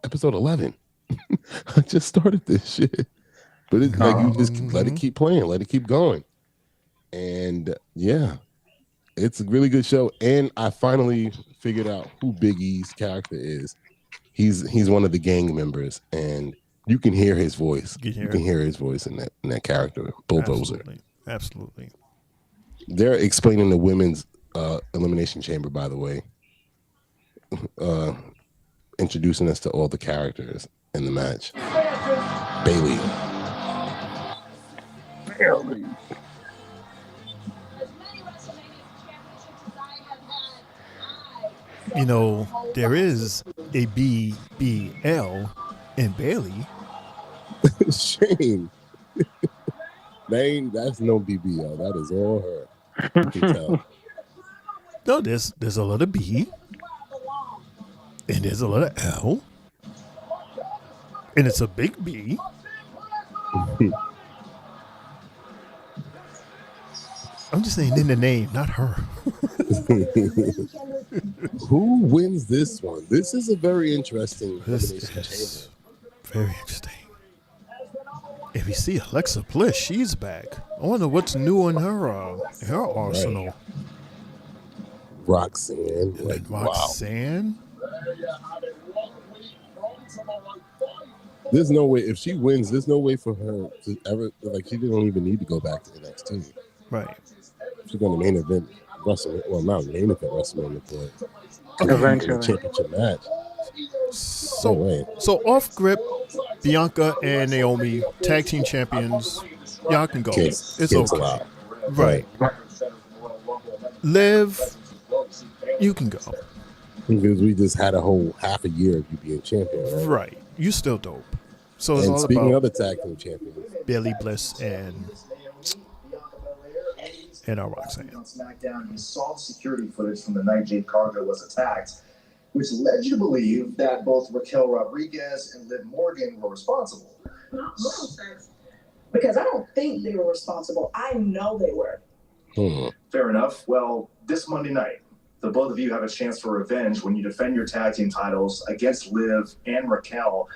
episode 11? I just started this shit. But it's like you just let it keep playing, let it keep going. And yeah, it's a really good show. And I finally figured out who Big E's character is. He's one of the gang members, and you can hear his voice. You can hear his voice in that character, Bulldozer.
Absolutely.
They're explaining the women's elimination chamber, by the way. Introducing us to all the characters in the match. Bailey.
You know, there is a BBL in Bailey.
Shame. That's no BBL. That is all her. You can tell.
No, there's a lot of B. And there's a lot of L. And it's a big B. I'm just saying in the name, not her.
Who wins this one? This is a very interesting chamber.
Very interesting. If you see Alexa Bliss, she's back. I wonder what's new in her arsenal.
Right. Roxanne.
Roxanne?
Wow. There's no way, if she wins, there's no way for her to ever, like, she don't even need to go back to NXT.
Right.
She's going to main event WrestleMania. Well, not main event WrestleMania, but
eventually
championship match.
So off grip, Bianca and Naomi, tag team champions. Y'all can go. It's okay.
Allowed.
Right. Liv, You can go.
Because we just had a whole half a year of you being champion,
right? You still dope. So it's
and
all
speaking
about
of the tag team champions,
Bailey Bliss and our Roxanne.
On Smackdown, you saw the security footage from the night Jade Cargill was attacked, which led you to believe that both Raquel Rodriguez and Liv Morgan were responsible.
Because I don't think they were responsible. I know they were.
Fair enough. Well, this Monday night, the both of you have a chance for revenge when you defend your tag team titles against Liv and Raquel.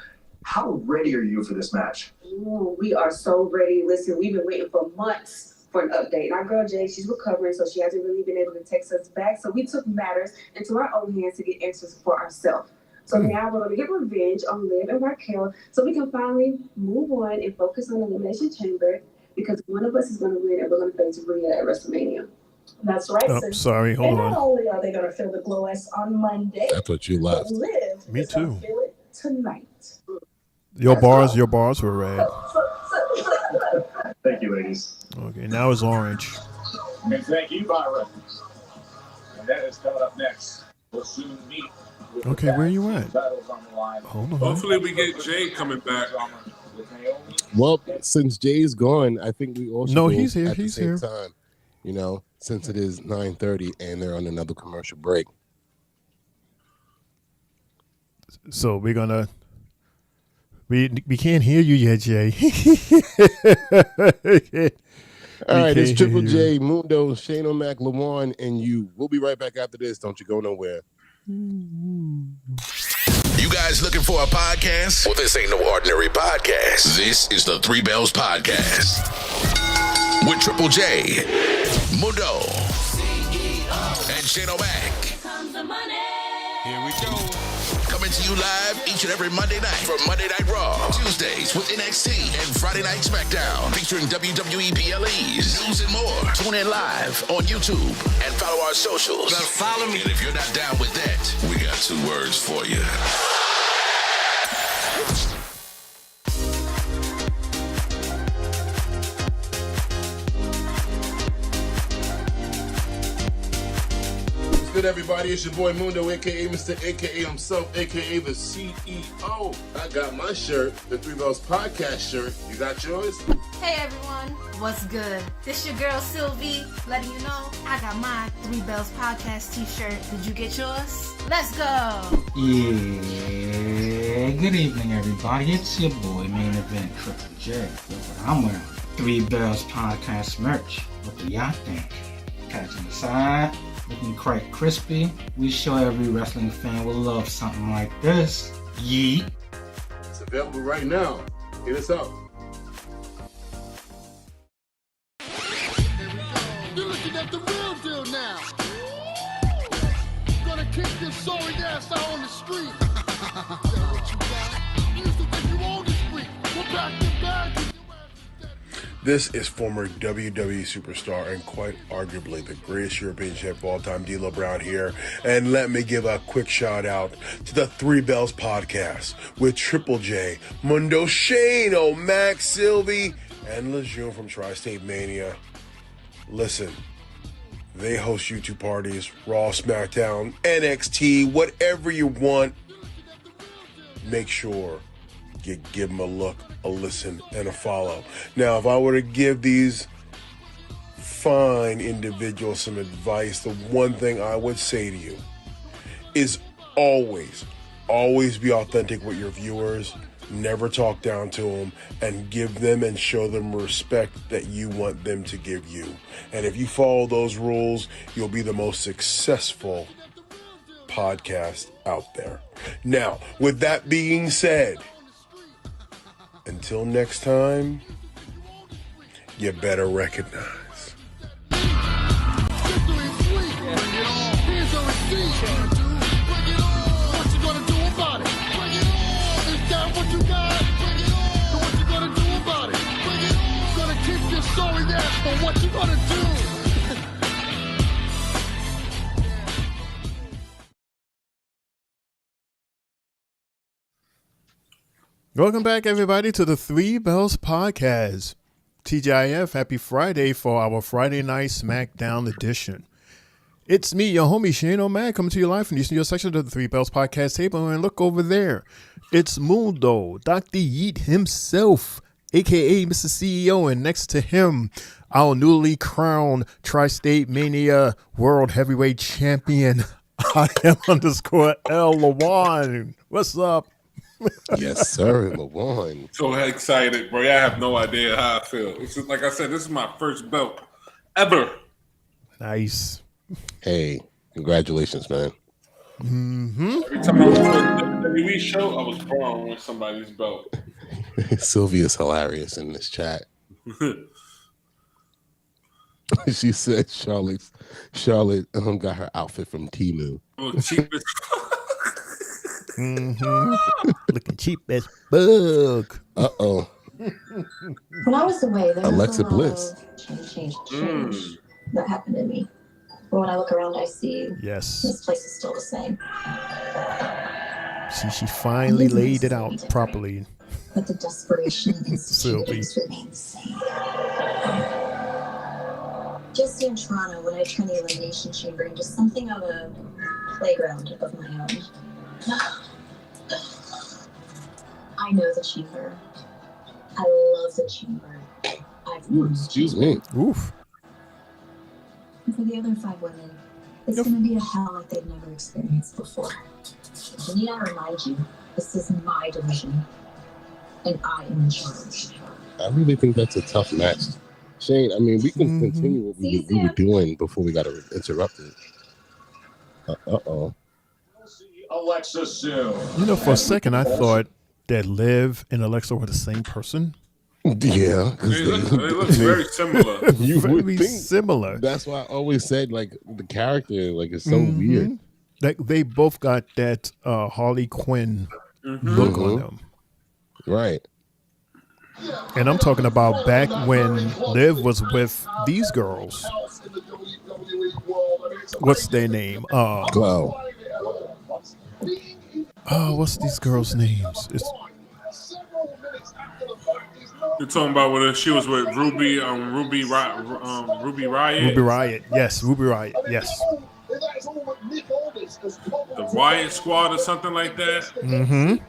How ready are you for this match?
Ooh, we are so ready. Listen, we've been waiting for months for an update. And our girl Jade, she's recovering, so she hasn't really been able to text us back. So we took matters into our own hands to get answers for ourselves. So now we're going to get revenge on Liv and Raquel so we can finally move on and focus on Elimination Chamber, because one of us is going to win and we're going to face Rhea at WrestleMania. That's right.
Oh, sorry, hold
and
on.
not only are they going to feel the glow on Monday,
I thought you left.
Liv
Me
is gonna
too.
feel it tonight.
Your bars were red.
Thank you, ladies.
Okay, now it's orange.
And thank you, Byron. And that is coming up next. We'll soon meet.
Okay, where you at? Hold on.
Hopefully we get Jay coming back.
Well, since Jay's gone, I think we all should
No,
go
he's here.
at the
He's
same
here.
time. You know, since it is 9:30 and they're on another commercial break.
So we're gonna. We can't hear you yet, Jay.
All right, it's Triple J, Mundo, Shane O'Mac, Lamar, and you. We'll be right back after this. Don't you go nowhere.
You guys looking for a podcast? Well, this ain't no ordinary podcast. This is the Three Bells Podcast with Triple J, Mundo, and Shane O'Mac.
Here we go.
Coming to you live each and every Monday night from Monday Night Raw, Tuesdays with NXT, and Friday Night Smackdown featuring WWE PLEs, news and more. Tune in live on YouTube and follow our socials.
Better follow me.
And if you're not down with that, we got 2 words for you.
Good, everybody. It's your boy Mundo, aka Mr. AKA himself, aka the CEO. I got my shirt, the Three Bells Podcast shirt. You got yours?
Hey everyone, what's good? This your girl Sylvie, letting you know I got my Three Bells Podcast t-shirt. Did you get yours? Let's go!
Yeah, good evening everybody. It's your boy Main Event Triple J. Look what I'm wearing. Three Bells Podcast merch. What do y'all think? Catching the side, looking quite crispy. We sure every wrestling fan will love something like this. Yeet.
It's available right now. Hit us up.
You're looking at the real deal now. Gonna kick this sorry ass out on the street. That what you got? You used to think you own the street. We're back to back.
This is former WWE superstar and quite arguably the greatest European champ of all time, D'Lo Brown here. And let me give a quick shout out to the Three Bells Podcast with Triple J, Mundo, Shane, O'Mac, Sylvie, and Lejeune from Tri-State Mania. Listen, they host YouTube parties, Raw, SmackDown, NXT, whatever you want. Make sure you give them a look, a listen, and a follow. Now, if I were to give these fine individuals some advice, the one thing I would say to you is always be authentic with your viewers. Never talk down to them, and give them and show them respect that you want them to give you. And if you follow those rules, you'll be the most successful podcast out there. Now, with that being said, until next time, you better recognize.
What you gonna do?
Welcome back, everybody, to the Three Bells Podcast. TGIF, happy Friday for our Friday Night Smackdown edition. It's me, your homie Shane O'Mac, coming to you live from the Eastern York section of the Three Bells podcast table. And look over there. It's Mundo, Dr. Yeet himself, a.k.a. Mr. CEO. And next to him, our newly crowned Tri-State Mania World Heavyweight Champion, I am _L Lawan. What's up?
Yes, sir, Lawan.
So excited, bro. I have no idea how I feel. It's just, like I said, this is my first belt ever.
Nice.
Hey, congratulations, man.
Mm-hmm.
Every time I went to a WWE show, I was Braun with somebody's belt.
Sylvia's hilarious in this chat. She said Charlotte got her outfit from Temu.
Oh, cheap as
Looking cheap as bug.
Uh-oh.
When I was away, there
Alexa
was a
Bliss.
lot of change that happened in me. But when I look around, I see this place is still the same.
She finally laid it out properly.
But the desperation against
Sylvie.
things remains the same. Just in Toronto, when I turned the Elimination Chamber into something of a playground of my own. I know the chamber. I love the chamber. I've won.
Excuse me.
Oof.
And for the other 5 women, it's going to be a hell like they've never experienced before. I need to remind you, this is my division, and I am in charge.
I really think that's a tough match. Shane, I mean, we can continue what we were doing before we got interrupted. Uh-oh.
Alexa soon.
You know, for a second, I thought that Liv and Alexa were the same person.
Yeah.
They look very similar.
You would
Very
think
similar.
That's why I always said, like, the character, like, is so weird.
They both got that Harley Quinn look on them.
Right.
And I'm talking about back when Liv was with these girls. What's their name?
Glow.
What's these girls' names?
You're talking about when she was with Ruby Riot?
Ruby Riot. Yes, Ruby Riot. Yes.
The Riot Squad or something like that?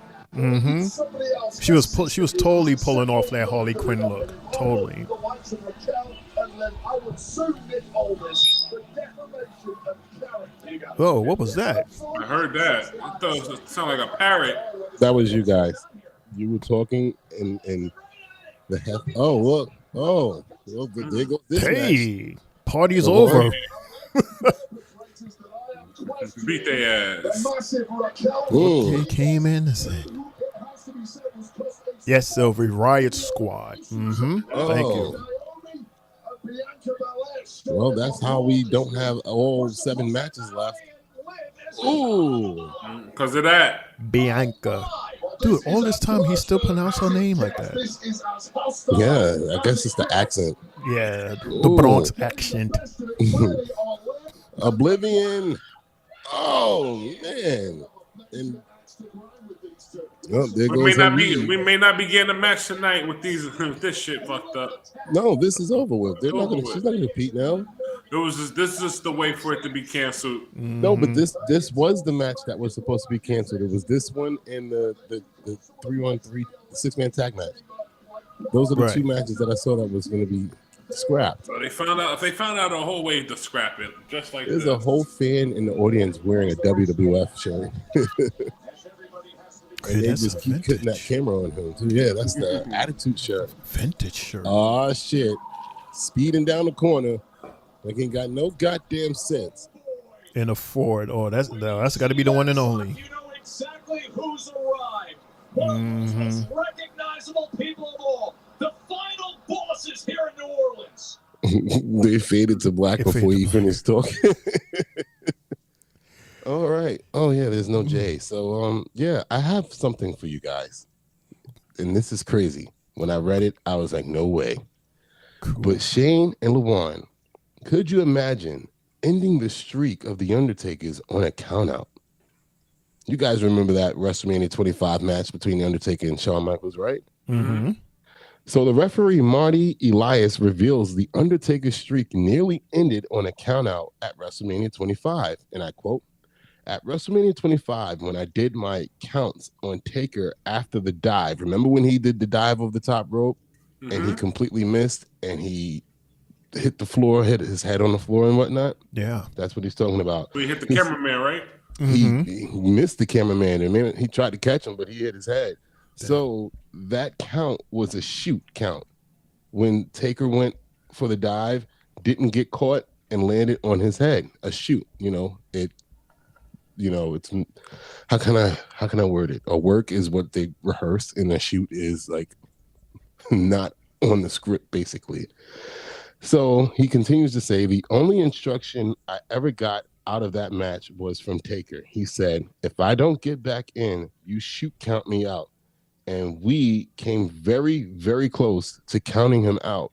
She was totally pulling off that Harley Quinn look. Totally. Oh, what was that?
I heard that. I thought it sounded like a parrot.
That was you guys. You were talking and the heck. Oh, look. Oh, well, there goes this
Hey,
match.
party's over.
Beat their ass.
They came in and said, yes, Sylvie, Riot Squad. Thank you.
Well, that's how we don't have all 7 matches left. Ooh.
Because of that.
Bianca. Dude, all this time he still pronounced her name like that.
Yeah, I guess it's the accent.
Yeah, the Bronx accent.
Oblivion. Oh, man. And there goes
we may not be getting a match tonight with this shit fucked up.
No, this is over with. She's not gonna compete now.
This is just the way for it to be canceled.
No, but this was the match that was supposed to be canceled. It was this one and the 3-on-3 6-man tag match. Those are the 2 matches that I saw that was going to be scrapped.
So they found out a whole way to scrap it, just like
There's a whole fan in the audience wearing a WWF shirt. And they just keep putting that camera on him. So yeah, that's the Attitude shirt.
Vintage shirt.
Oh shit! Speeding down the corner, like ain't got no goddamn sense.
In a Ford. Oh, that's got to be the one and only.
You know exactly who's arrived. One of the most recognizable people of all. The final bosses here in New Orleans.
They faded to black before you finished talking. All right. Oh yeah, there's no J. So yeah, I have something for you guys. And this is crazy. When I read it, I was like, no way. Cool. But Shane and Lawan, could you imagine ending the streak of the Undertakers on a countout? You guys remember that WrestleMania 25 match between the Undertaker and Shawn Michaels, right?
Mm-hmm.
So the referee, Marty Elias, reveals the Undertaker streak nearly ended on a countout at WrestleMania 25. And I quote, "At WrestleMania 25, when I did my counts on Taker after the dive, remember when he did the dive over the top rope and he completely missed and he hit the floor, hit his head on the floor and whatnot?"
Yeah.
That's what he's talking about.
So he hit the cameraman, right?
He missed the cameraman, and he tried to catch him, but he hit his head. So that count was a shoot count. When Taker went for the dive, didn't get caught and landed on his head. A shoot, it's how can I word it? A work is what they rehearsed, and a shoot is like not on the script, basically. So he continues to say, "The only instruction I ever got out of that match was from Taker. He said, if I don't get back in, you shoot count me out. And we came very, very close to counting him out.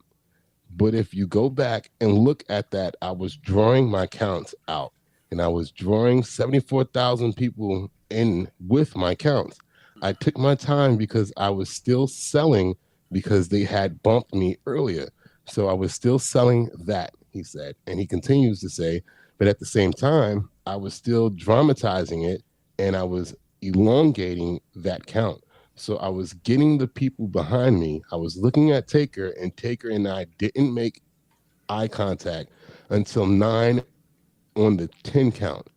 But if you go back and look at that, I was drawing my counts out. And I was drawing 74,000 people in with my counts. I took my time because I was still selling because they had bumped me earlier. So I was still selling that," he said. And he continues to say, "But at the same time, I was still dramatizing it and I was elongating that count. So I was getting the people behind me. I was looking at Taker, and Taker and I didn't make eye contact until 9 on the 10 count.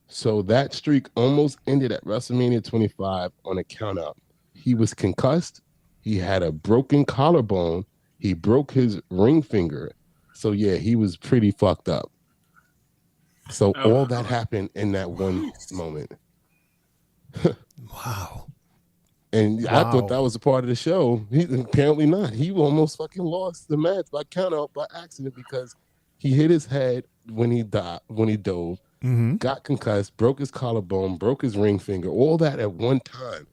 So that streak almost ended at WrestleMania 25 on a count out. He was concussed. He had a broken collarbone. He broke his ring finger. So yeah, he was pretty fucked up. So all that happened in that one moment."
Wow.
And I thought that was a part of the show. Apparently not. He almost fucking lost the match by count out by accident because he hit his head when he dove, got concussed, broke his collarbone, broke his ring finger, all that at one time.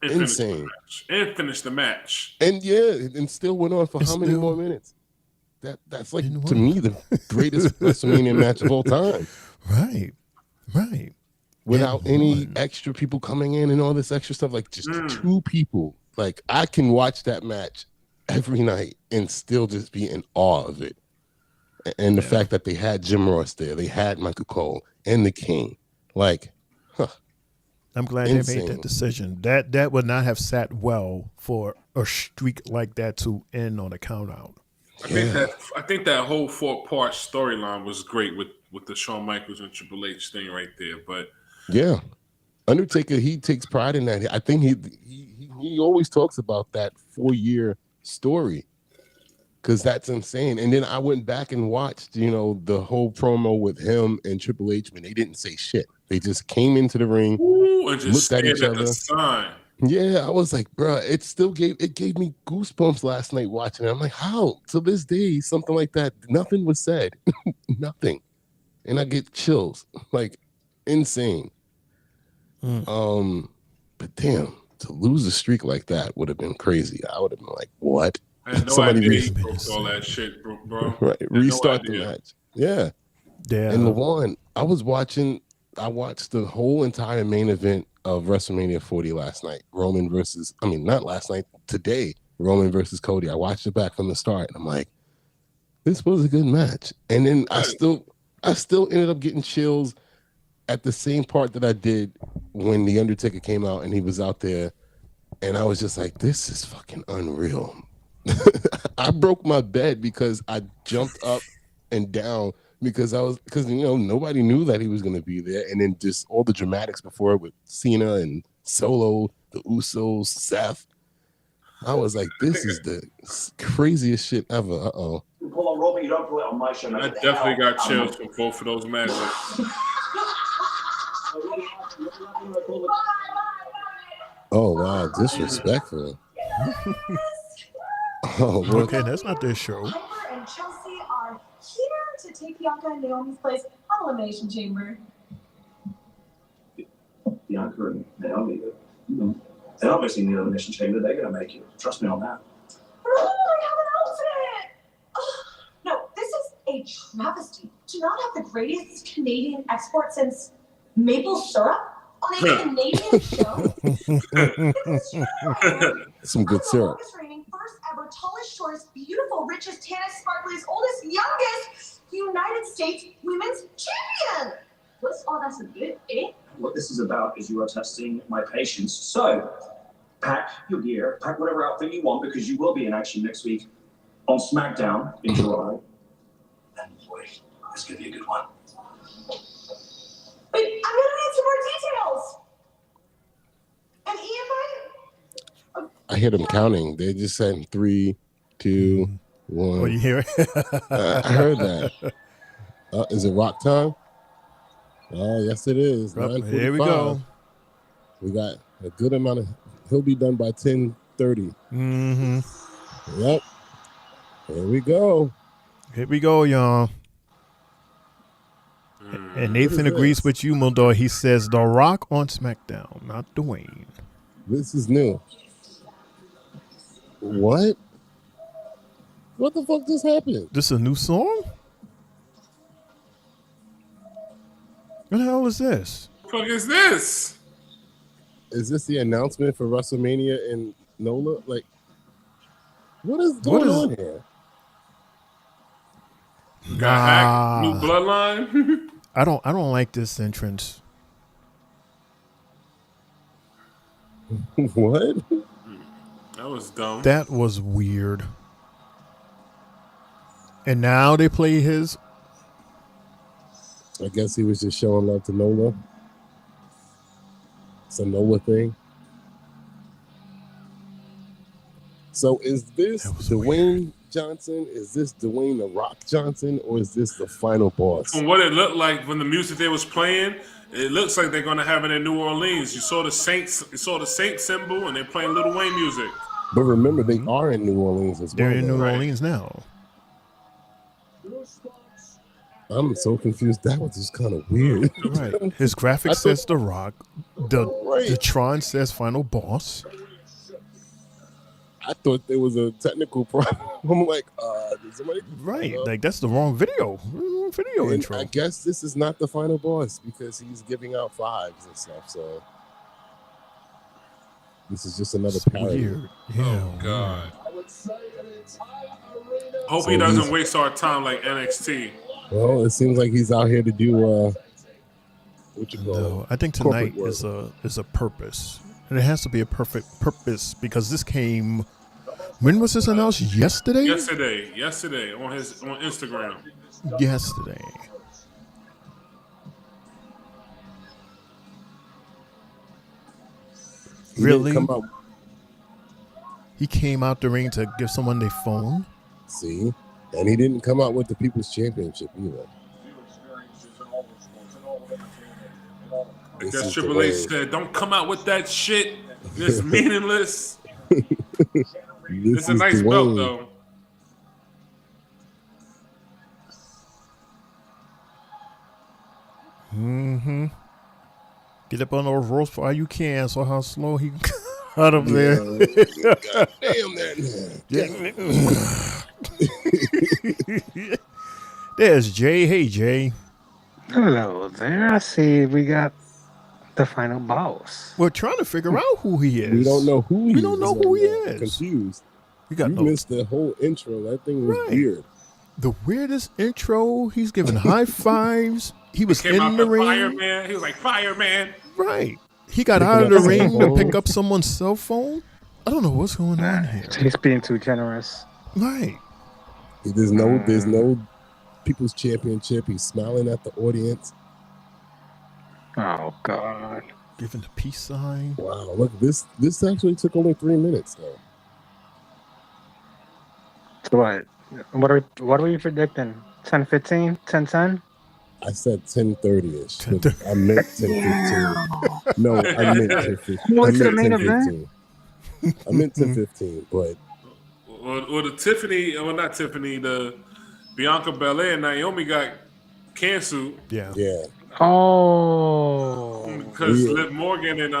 Insane.
And finished the match.
And and still went on for how many more minutes? That's like, to me, the greatest WrestleMania match of all time.
Right.
Without any extra people coming in and all this extra stuff, like just 2 people. Like, I can watch that match every night and still just be in awe of it. And the fact that they had Jim Ross there, they had Michael Cole and the King. Like,
I'm glad they made that decision. That would not have sat well for a streak like that to end on a count out.
I think that whole 4-part storyline was great with the Shawn Michaels and Triple H thing right there. But
yeah, Undertaker, he takes pride in that. I think he always talks about that 4-year story because that's insane. And then I went back and watched, the whole promo with him and Triple H when they didn't say shit. They just came into the ring,
and just
looked at each other.
The sign.
Yeah, I was like, bro, it gave me goosebumps last night watching it. I'm like, how? To this day, something like that, nothing was said. Nothing. And I get chills. Like, insane. But damn, to lose a streak like that would have been crazy. I would have been like, what?
I had no idea he broke all that shit, bro.
Right. Restart the match. Yeah. And LeJean, I watched the whole entire main event of WrestleMania 40 last night. Not last night, today, Roman versus Cody. I watched it back from the start. And I'm like, this was a good match. And then I still ended up getting chills at the same part that I did when The Undertaker came out and he was out there. And I was just like, this is fucking unreal. I broke my bed because I jumped up and down because nobody knew that he was going to be there. And then just all the dramatics before it with Cena and Solo, the Usos, Seth. I was like, this is the craziest shit ever.
You pull a rope and you don't pull it on my show.
I definitely got chills from both of those matches.
Oh, wow. Disrespectful.
Oh, okay, that's not their show.
Piper and Chelsea are here to take Bianca and Naomi's place on Elimination Chamber.
Bianca and Naomi, they obviously need an Elimination Chamber. They're going to make it. Trust me on that.
Oh, I have an outfit! Oh, no, this is a travesty. To not have the greatest Canadian export since maple syrup on a Canadian show.
Some good syrup.
First ever tallest, shortest, beautiful, richest, tannest, sparkliest, oldest, youngest United States Women's Champion. What's all that's a bit, eh?
What this is about is you are testing my patience. So, pack your gear, pack whatever outfit you want, because you will be in action next week on SmackDown in July. And boy, it's going to be a good one.
Wait, I'm gonna need some more details. An e-invite?
I hear them counting. They just said 3, 2, 1.
Oh, you hear it?
I heard that. Is it rock time? Oh, yes, it is.
Here we go.
We got a good amount of. He'll be done by 10:30.
Mm-hmm.
Yep. Here we go.
Here we go, y'all. And Nathan agrees with you, Muldor. He says The Rock on SmackDown, not Dwayne.
This is new. What? What the fuck just happened?
This a new song? What the hell is this?
What the fuck is this?
Is this the announcement for WrestleMania in NOLA? Like, what is going on here?
Got new Bloodline.
I don't like this entrance.
What?
That was dumb.
That was weird. And now they play his.
I guess he was just showing love to NOLA. It's a NOLA thing. So is this Dwayne Johnson? Is this Dwayne The Rock Johnson? Or is this the final boss?
From what it looked like when the music they was playing, it looks like they're gonna have it in New Orleans. You saw the Saints symbol, and they're playing Lil Wayne music.
But remember, they are in New Orleans as well.
They're in New Orleans now.
I'm so confused. That was just kind of weird.
Right. His graphic says The Rock. The Tron says Final Boss.
I thought there was a technical problem. I'm like, did somebody?
Right. Like, that's the wrong video. Video intro.
I guess this is not the final boss because he's giving out 5s and stuff. So this is just another parody.
Weird. Yeah.
Oh, God. Hope he doesn't waste our time like NXT.
Well, it seems like he's out here to do what you call
No, I think tonight is a purpose. And it has to be a perfect purpose because this came. When was this announced? Yesterday?
Yesterday on Instagram.
Yesterday. Really? He came out the ring to give someone their phone?
See? And he didn't come out with the People's Championship either.
I guess Triple H said, "Don't come out with that shit. It's meaningless." It's a nice belt, though.
Mm-hmm. Get up on those ropes while you can. So how slow he got up there.
God damn that.
There's Jay. Hey, Jay.
Hello there. I see we got the final boss.
We're trying to figure out who he is.
We don't know who he is.
We don't know who he is.
Confused.
You
missed the whole intro. That thing was weird.
The weirdest intro. He's giving high fives. He was in the ring.
Fireman. He was like, "Fireman."
Right. He got out of the ring to pick up someone's cell phone. I don't know what's going on here.
He's being too generous.
Right.
There's no People's Championship. He's smiling at the audience.
Oh God!
Giving the peace sign.
Wow! Look, this actually took only 3 minutes though.
So what are we predicting? 10:15? 10:10?
I said 10:30ish. I meant 10:15. No, I meant 10:15.
What's the main event?
I meant 10:15, but
Well, the Tiffany, well, not Tiffany, the Bianca Belair and Naomi got canceled.
Yeah.
Oh.
Because Liv Morgan and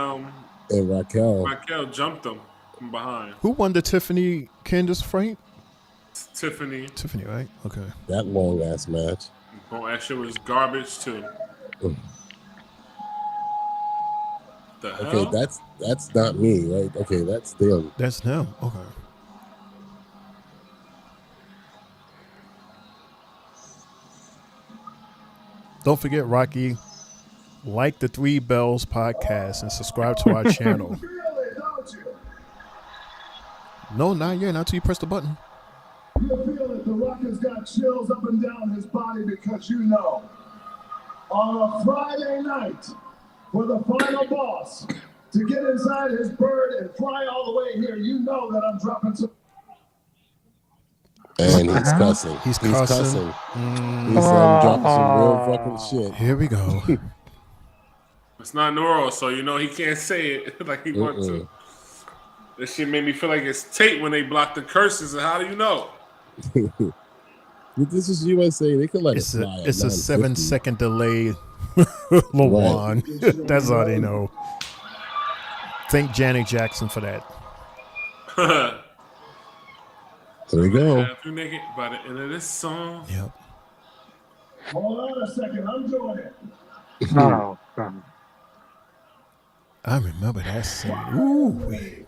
Raquel
jumped them from behind.
Who won the Tiffany Candice fight?
Tiffany,
right? Okay.
That long ass match.
Oh, that shit was garbage too. The hell?
Okay, that's not me, right? Okay, that's them.
That's them. Okay. Don't forget, Rocky, like the Three Bells podcast and subscribe to our channel. No, not yet. Not until you press the button.
You feel it. The Rock has got chills up and down his body because you know, on a Friday night, for the final boss to get inside his bird and fly all the way here, you know that I'm dropping some.
And he's cussing.
He's cussing.
He's dropping some real fucking shit.
Here we go.
It's not neural, so you know he can't say it like he wants to. This shit made me feel like it's tape when they block the curses. And how do you know?
This is USA. They can let it fly.
It's a 7-second delay. Lawan. Right. That's all they know. Thank Janet Jackson for that.
There we go.
You naked by the end of this song.
Yep.
Hold on a second. I'm doing it.
Oh, God.
I remember that scene. Ooh.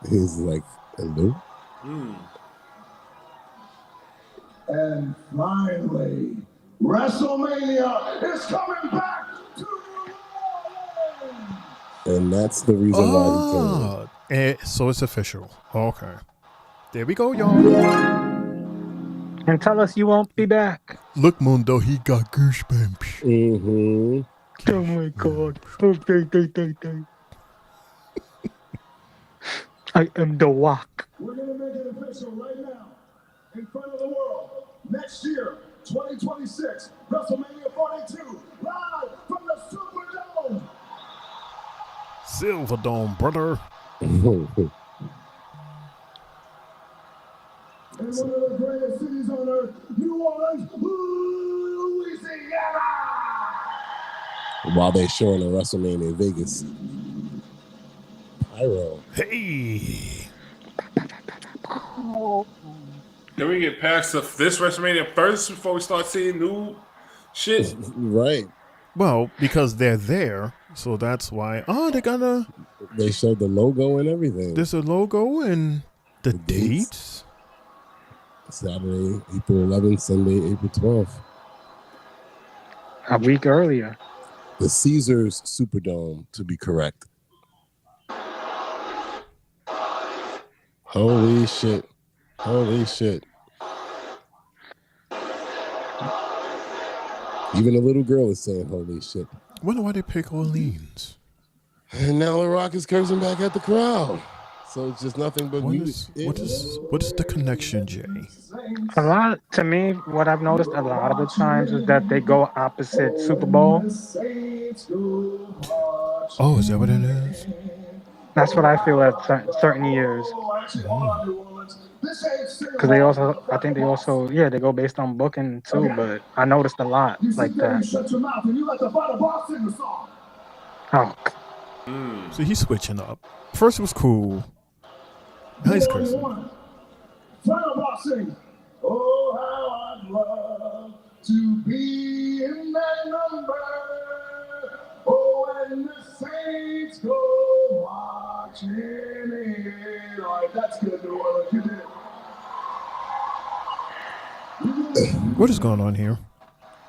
He's like, hello?
And finally, WrestleMania is coming back to New Orleans.
And that's the reason why he came.
So it's official. Okay. There we go, y'all.
And tell us you won't be back.
Look, Mundo, he got goosebumps.
Mm-hmm.
Oh, my God. I am the Rock.
We're going to make it official right now in front of the world. Next year, 2026, WrestleMania 42, live from the Superdome.
Silverdome, brother.
In one of the greatest cities on earth, New Orleans, Louisiana.
While they're showing a WrestleMania in Vegas. Pyro.
Hey.
Can we get past this WrestleMania first before we start seeing new shit?
Right.
Well, because they're there, so that's why. Oh, they're gonna.
They showed the logo and everything.
There's a logo and the dates.
Saturday, April 11th, Sunday, April 12th.
A week earlier.
The Caesars Superdome, to be correct. Holy shit. Holy shit. Even a little girl is saying holy shit.
Wonder why they pick Orleans.
And now The Rock is cursing back at the crowd. So it's just nothing but music.
What is the connection, Jay?
To me, what I've noticed a lot of the times is that they go opposite Super Bowl.
Oh, is that what it is?
That's what I feel at certain years. Because I think they also, they go based on booking too, but I noticed a lot like that. Oh.
So he's switching up. First it was cool. Now he's cursing.
Final boxing. Oh, how I'd love to be in that number. Oh, when the Saints go marching in. All right, that's good, New Orleans. You did it.
What is going on here?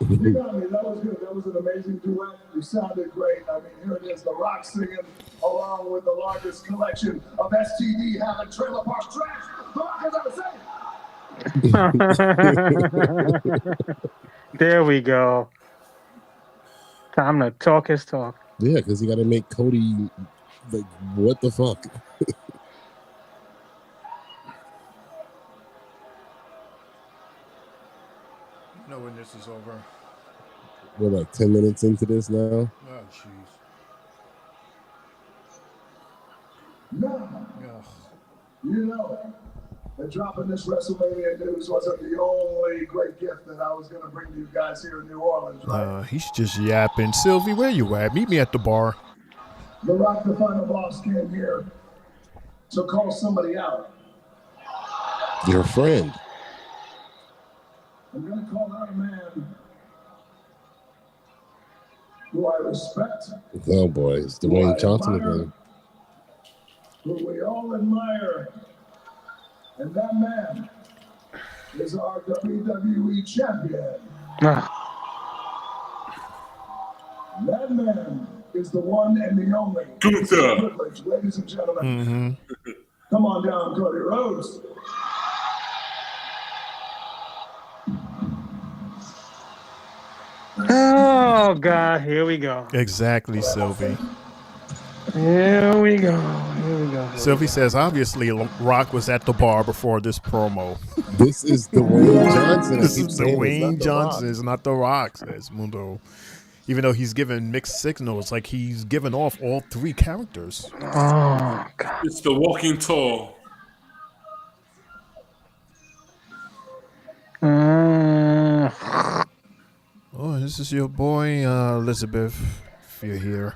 You got me. That was good. That was an amazing duet. You sounded great. I mean, here it is, The Rock singing along with the largest collection of STD having trailer park trash The Rock has ever seen.
There we go. Time to talk his talk.
Yeah, because you got to make Cody like, what the fuck?
know when this is over.
We're like 10 minutes into this now.
Oh, jeez.
No. You know, that dropping this WrestleMania news wasn't the only great gift that I was going to bring to you guys here in New Orleans, right?
He's just yapping. Sylvie, where you at? Meet me at the bar.
The Rock, the final boss, came here to call somebody out.
Your friend.
I'm going to call out a man who I respect.
Oh boy, it's Dwayne Johnson again.
who we all admire. And that man is our WWE Champion. That man is the one and the only. Privilege, ladies and gentlemen. Come on down, Cody Rhodes.
Oh, God, here we go.
Exactly, Sylvie.
Here we go.
Sylvie says, obviously, Rock was at the bar before this promo.
This is Dwayne Johnson.
This is Dwayne Johnson. It's not The Rock, says Mundo. Even though he's given mixed signals, like he's given off all three characters.
Oh, God.
It's the walking tall.
Oh, this is your boy, Elizabeth, if you're here.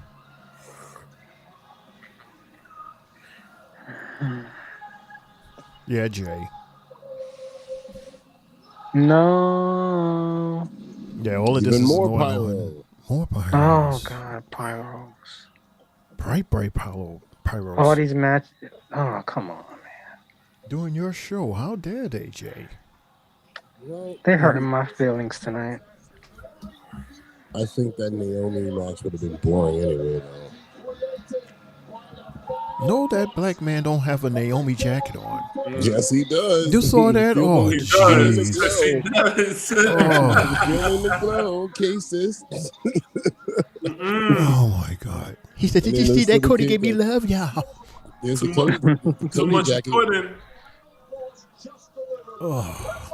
Yeah, Jay.
No.
Yeah, all of this is
more
going
pyro.
on. More pyros.
Oh, God, pyros.
Bright pyros.
All these matches. Oh, come on, man.
Doing your show. How dare they, Jay?
They're hurting my feelings tonight.
I think that Naomi match would have been boring anyway, though.
No, that black man don't have a Naomi jacket on.
Yes, he does.
You saw that? Oh, jeez.
Yes, he does.
Feeling the glow. Okay, sis.
Oh, my God. He said, did you see that Cody gave me love, y'all?
There's a Cody jacket.
Oh.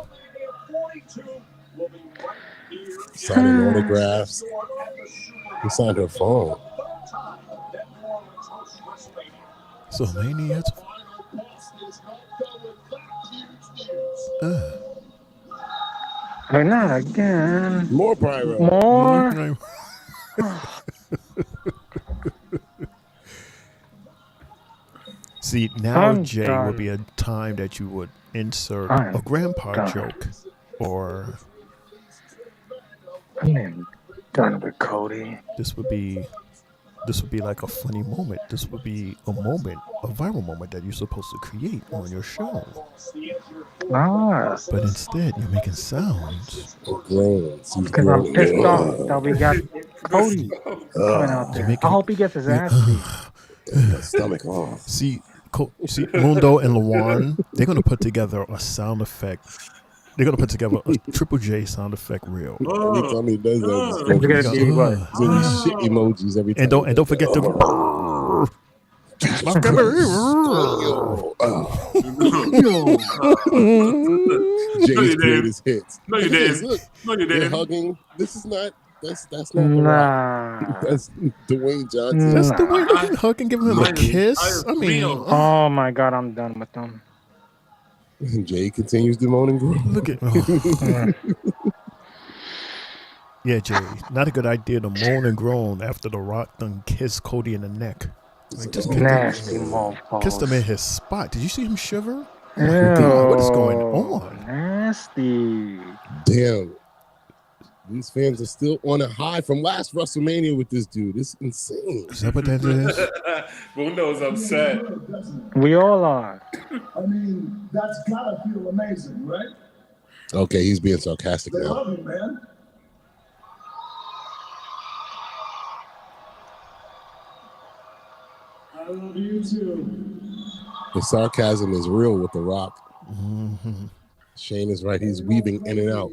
Signing autographs. He signed her phone.
So Maniacs.
But not again.
More pyro.
More.
See, now
I'm
Jay
done.
would be a time that you would insert
I'm
a grandpa
done.
joke, or
I'm done with Cody.
this would be like a funny moment. This would be a moment, a viral moment that you're supposed to create on your show.
Ah,
But instead, you're making sounds.
because I'm pissed off that we got Cody coming out there. I hope he gets his ass beat.
Stomach off.
See, Mundo and Luan, they're gonna put together a sound effect. They're gonna put together a Triple J sound effect reel.
Anytime he does that,
It's gonna be what?
shit emojis every time.
And don't forget to.
Jay's greatest hits.
No, you didn't.
Look,
No, you
they're
didn't.
hugging. This is not. That's not the
Nah.
Rock. That's Dwayne Johnson.
That's the way they can hug and give him a kiss. I mean,
Oh my God, I'm done with them.
Jay continues to moan and groan.
look at. Yeah, Jay, not a good idea to moan and groan after The Rock done kissed Cody in the neck. Like, just
Nasty mofos.
kissed him in his spot. Did you see him shiver?
Ew,
God, what is going on?
Nasty.
Damn. These fans are still on a high from last WrestleMania with this dude. It's insane.
Is that what that is?
Mundo's upset.
We all are.
I mean, that's gotta feel amazing, right?
Okay, he's being sarcastic
They
now.
love you, man. I love you too.
The sarcasm is real with The Rock. Shane is right. He's weaving in and out.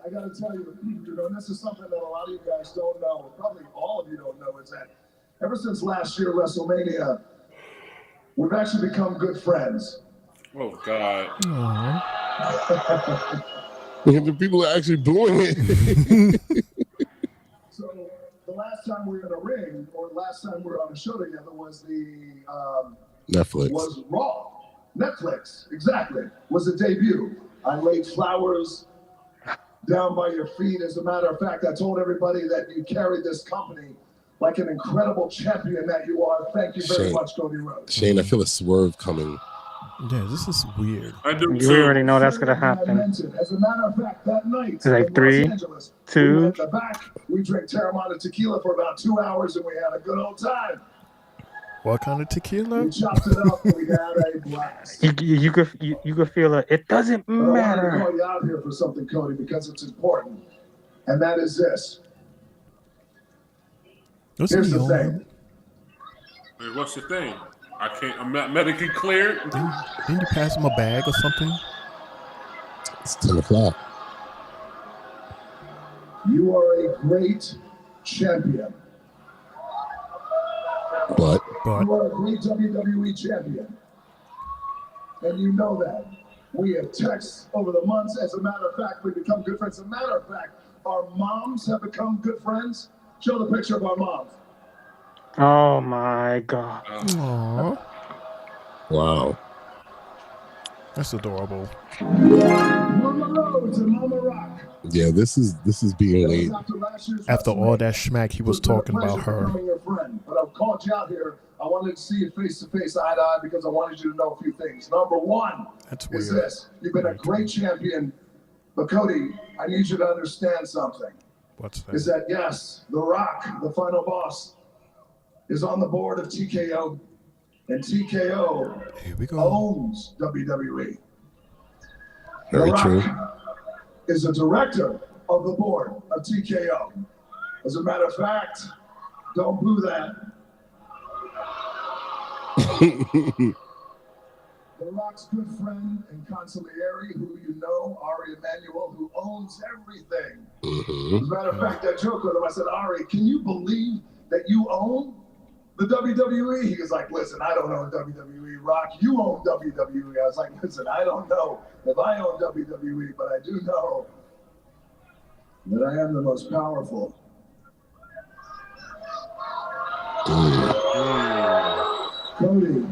I gotta tell you, and this is something that a lot of you guys don't know, probably all of you don't know, is that ever since last year, WrestleMania, we've actually become good friends.
Oh, God.
The people are actually booing it.
So the last time we were in a ring, or last time we were on a show together, was the
Netflix.
was Raw. Netflix, exactly, was the debut. I laid flowers down by your feet. As a matter of fact, I told everybody that you carried this company like an incredible champion that you are. Thank you very much, Cody Rhodes.
Shane, I feel a swerve coming.
Yeah, this is weird.
I do
You already know that's gonna happen.
As a matter of fact, that night
It's like
in
3,
Los Angeles,
2.
we were at the back. We drank Terramana tequila for about 2 hours, and we had a good old time.
What kind of tequila?
We chopped it up. We had a blast.
You could feel it. It doesn't
But I wanted to
matter.
call you out here for something, Cody, because it's important. And that is this. Here's the thing.
Hey, what's the thing? I'm not medically cleared.
Didn't you pass him a bag or something?
It's 10 o'clock.
You are a great champion.
But
you are a great WWE champion. And you know that. We have texted over the months. As a matter of fact, we've become good friends. As a matter of fact, our moms have become good friends. Show the picture of our moms.
Oh my God.
Aww.
Wow.
That's adorable.
Mama Rhodes and Mama Rock.
Yeah, this is being late.
After all that schmack he was talking about her.
Your friend, but I've called you out here. I wanted to see you face to face, eye to eye, because I wanted you to know a few things. Number one is this: you've been a great champion, but Cody, I need you to understand something.
What's that?
Is that yes, The Rock, the final boss, is on the board of TKO, and TKO owns WWE.
Very true.
Is a director of the board of TKO. As a matter of fact, don't boo that. The Rock's good friend and consigliere, who you know, Ari Emanuel, who owns everything. As a matter of fact, I joked with him. I said, Ari, can you believe that you own the WWE? He was like, listen, I don't own WWE, Rock. You own WWE. I was like, listen, I don't know if I own WWE, but I do know that I am the most powerful. Cody,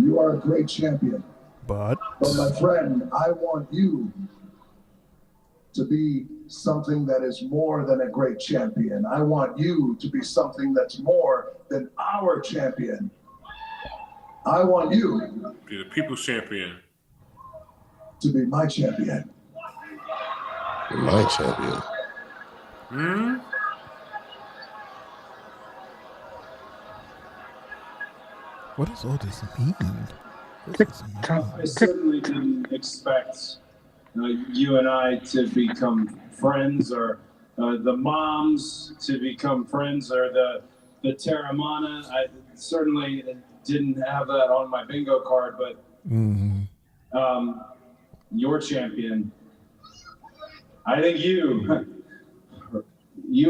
you are a great champion.
But
my friend, I want you to be something that is more than a great champion. I want you to be something that's more than our champion. I want you
Be the people's champion.
to be my champion.
My champion.
What does all this mean?
I certainly didn't expect you and I to become friends, or the moms to become friends, or the Terramana. I certainly didn't have that on my bingo card, but your champion. I think you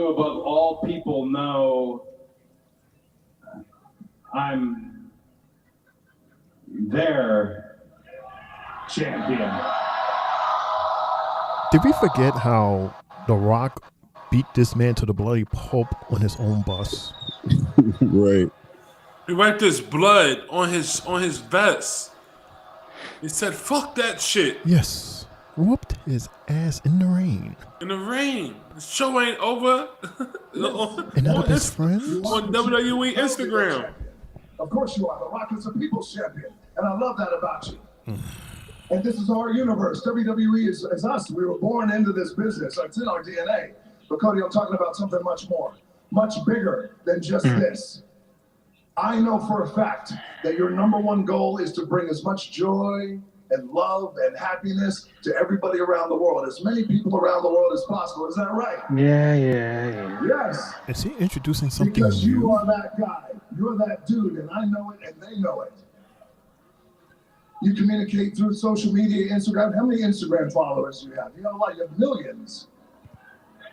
above all people know I'm their champion.
Did we forget how The Rock beat this man to the bloody pulp on his own bus?
Right.
He wiped his blood on his vest. He said, "Fuck that shit."
Yes. Whooped his ass in the rain.
In the rain. The show ain't over.
And none of his friends?
On WWE Instagram.
Of course you are. The Rock is a people's champion. And I love that about you. And this is our universe. WWE is us. We were born into this business. It's in our DNA. But Cody, I'm talking about something much more, much bigger than just this. I know for a fact that your number one goal is to bring as much joy and love and happiness to everybody around the world, as many people around the world as possible. Is that right?
Yeah.
Yes.
Is he introducing something
Because you
new?
are that guy. You're that dude, and I know it, and they know it. You communicate through social media, Instagram. How many Instagram followers do you have? You know, like you have millions.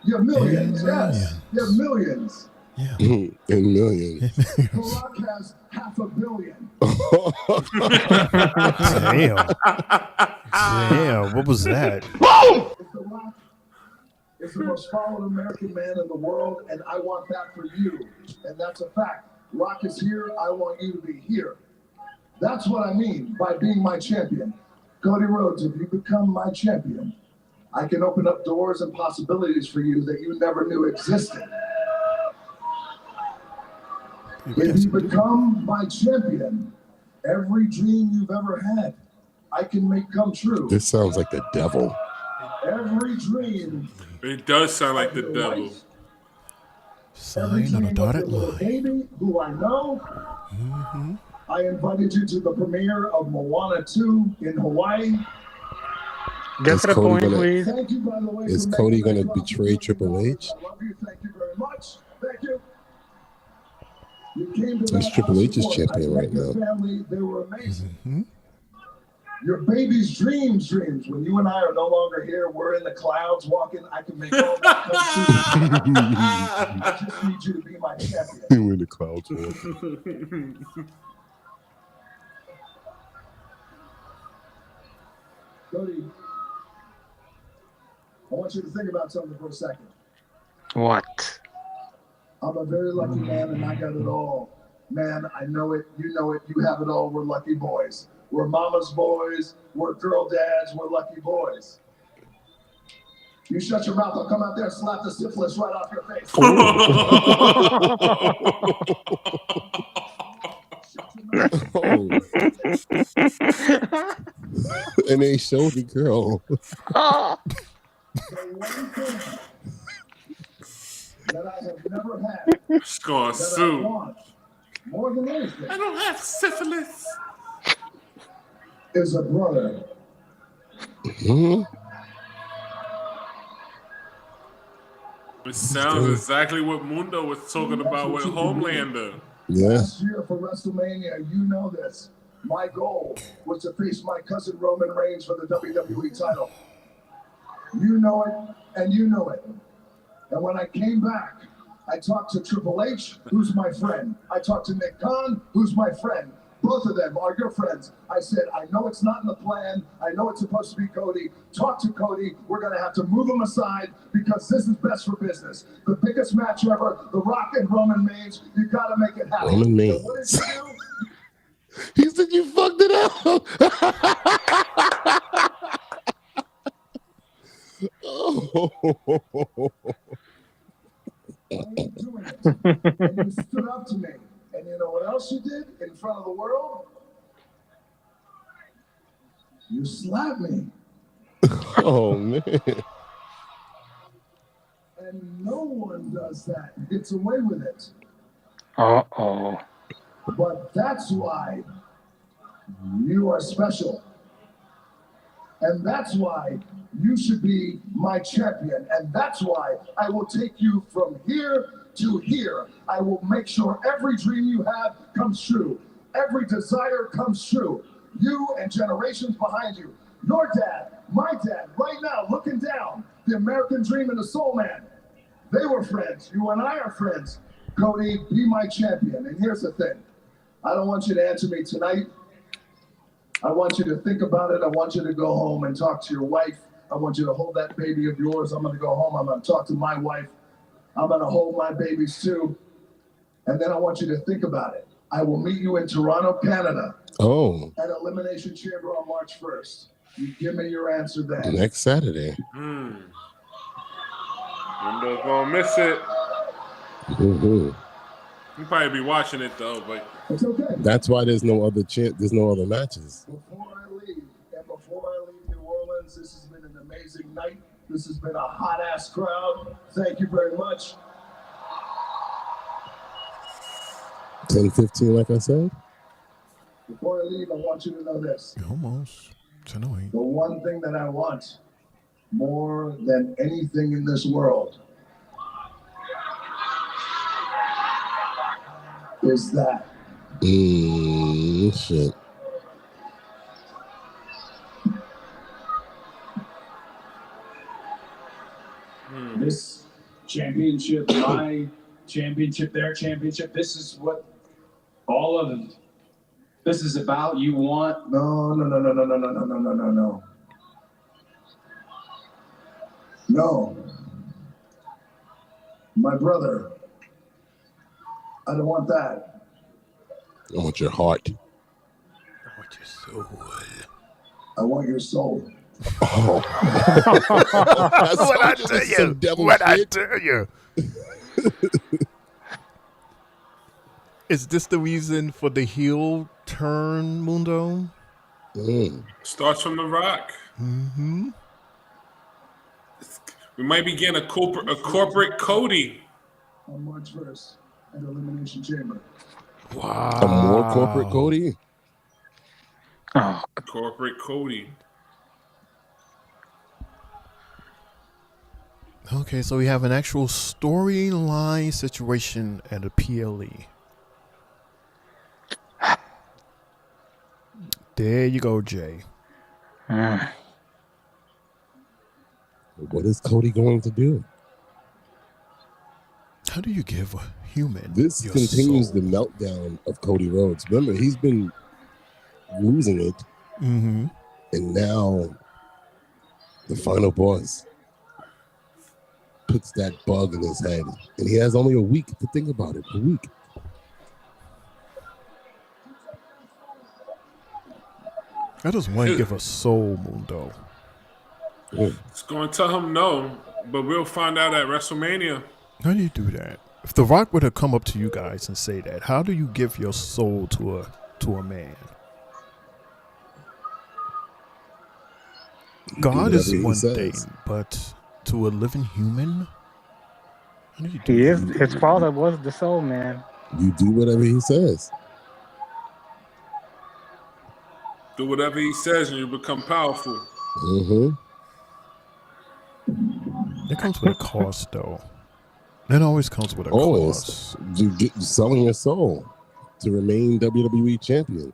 You have millions, yes. You have millions.
Yeah.
In millions.
The Rock has 500 million.
Damn, what was that?
Boom! The Rock is the most followed American man in the world, and I want that for you. And that's a fact. Rock is here. I want you to be here. That's what I mean by being my champion. Cody Rhodes, if you become my champion, I can open up doors and possibilities for you that you never knew existed. If you become my champion, every dream you've ever had, I can make come true.
This sounds like the devil.
Every dream.
It does sound like the devil.
Sign on a dotted line.
Baby, who I know. I invited you to the premiere of Moana 2 in Hawaii.
Get to the point, please.
Thank you, by the way.
Is Cody going to betray Triple H?
I love you. Thank you very much. Thank you. You came to
He's Triple H's champion right now.
Family, they were amazing. Your baby's dreams. When you and I are no longer here, we're in the clouds walking. I can make all that come true. I just need you to be my champion.
We're in the clouds walking.
Cody, I want you to think about something for a second.
What?
I'm a very lucky man, and I got it all. Man, I know it. You know it. You have it all. We're lucky boys. We're mama's boys. We're girl dads. We're lucky boys. You shut your mouth. I'll come out there and slap the syphilis right off your face.
And they showed the girl.
That I have never had.
It's gonna sue.
More than anything.
I don't have syphilis.
Is a brother.
It sounds exactly what Mundo was talking about with Homelander.
Last year for WrestleMania, you know this. My goal was to face my cousin Roman Reigns for the WWE title. You know it, and you know it. And when I came back, I talked to Triple H, who's my friend. I talked to Nick Khan, who's my friend. Both of them are your friends. I said, I know it's not in the plan. I know it's supposed to be Cody. Talk to Cody. We're going to have to move him aside because this is best for business. The biggest match ever, The Rock and Roman Reigns. You got to make it happen.
Roman Reigns.
So what did you do?
He said you fucked it up.
And you stood up to me. And you know what else you did in front of the world? You slapped me.
Oh, man.
And no one does that. Gets away with it.
Uh-oh.
But that's why you are special. And that's why you should be my champion. And that's why I will take you from here to here. I will make sure every dream you have comes true. Every desire comes true. You and generations behind you. Your dad, my dad, right now, looking down, the American Dream and the Soul Man. They were friends. You and I are friends. Cody, be my champion. And here's the thing. I don't want you to answer me tonight. I want you to think about it. I want you to go home and talk to your wife. I want you to hold that baby of yours. I'm going to go home. I'm going to talk to my wife. I'm going to hold my babies too. And then I want you to think about it. I will meet you in Toronto, Canada.
Oh.
At Elimination Chamber on March 1st. You give me your answer then.
Next Saturday.
Mundo's going to miss it.
Mm-hmm.
He'll probably be watching it though, but
it's okay.
That's why there's no other there's no other matches.
Before I leave New Orleans, this has been an amazing night. This has been a hot ass crowd. Thank you very much.
10:15, like I said.
Before I leave, I want you to know this.
Almost. Tonight.
The one thing that I want more than anything in this world is that.
Shit.
This championship, my championship, their championship, this is what all of this is about. You want?
No. No. My brother. I don't want that.
I want your heart.
I want your soul.
I want your soul.
Oh.
What I tell you? What I tell you? Is this the reason for the heel turn, Mundo?
Starts from The Rock.
Mm-hmm.
We might be getting a corporate Cody.
on March 1st at Elimination Chamber.
Wow.
A more corporate Cody?
Oh.
Corporate Cody.
Okay, so we have an actual storyline situation at a PLE. There you go, Jay.
What is Cody going to do?
How do you give a human
This
your
continues
soul?
the meltdown of Cody Rhodes. Remember, he's been losing it.
Mm-hmm.
And now the final boss puts that bug in his head. And he has only a week to think about it. A week.
How does one give a soul, Mundo?
It's going to tell him no, but we'll find out at WrestleMania.
How do you do that? If The Rock were to come up to you guys and say that, how do you give your soul to a man? God is one thing, but to a living human? How do you do that?
His father was the soul man.
You do whatever he says.
Do whatever he says and you become powerful.
Mm-hmm.
It comes with a cost, though. It always comes with a cost.
You get selling your soul to remain WWE champion.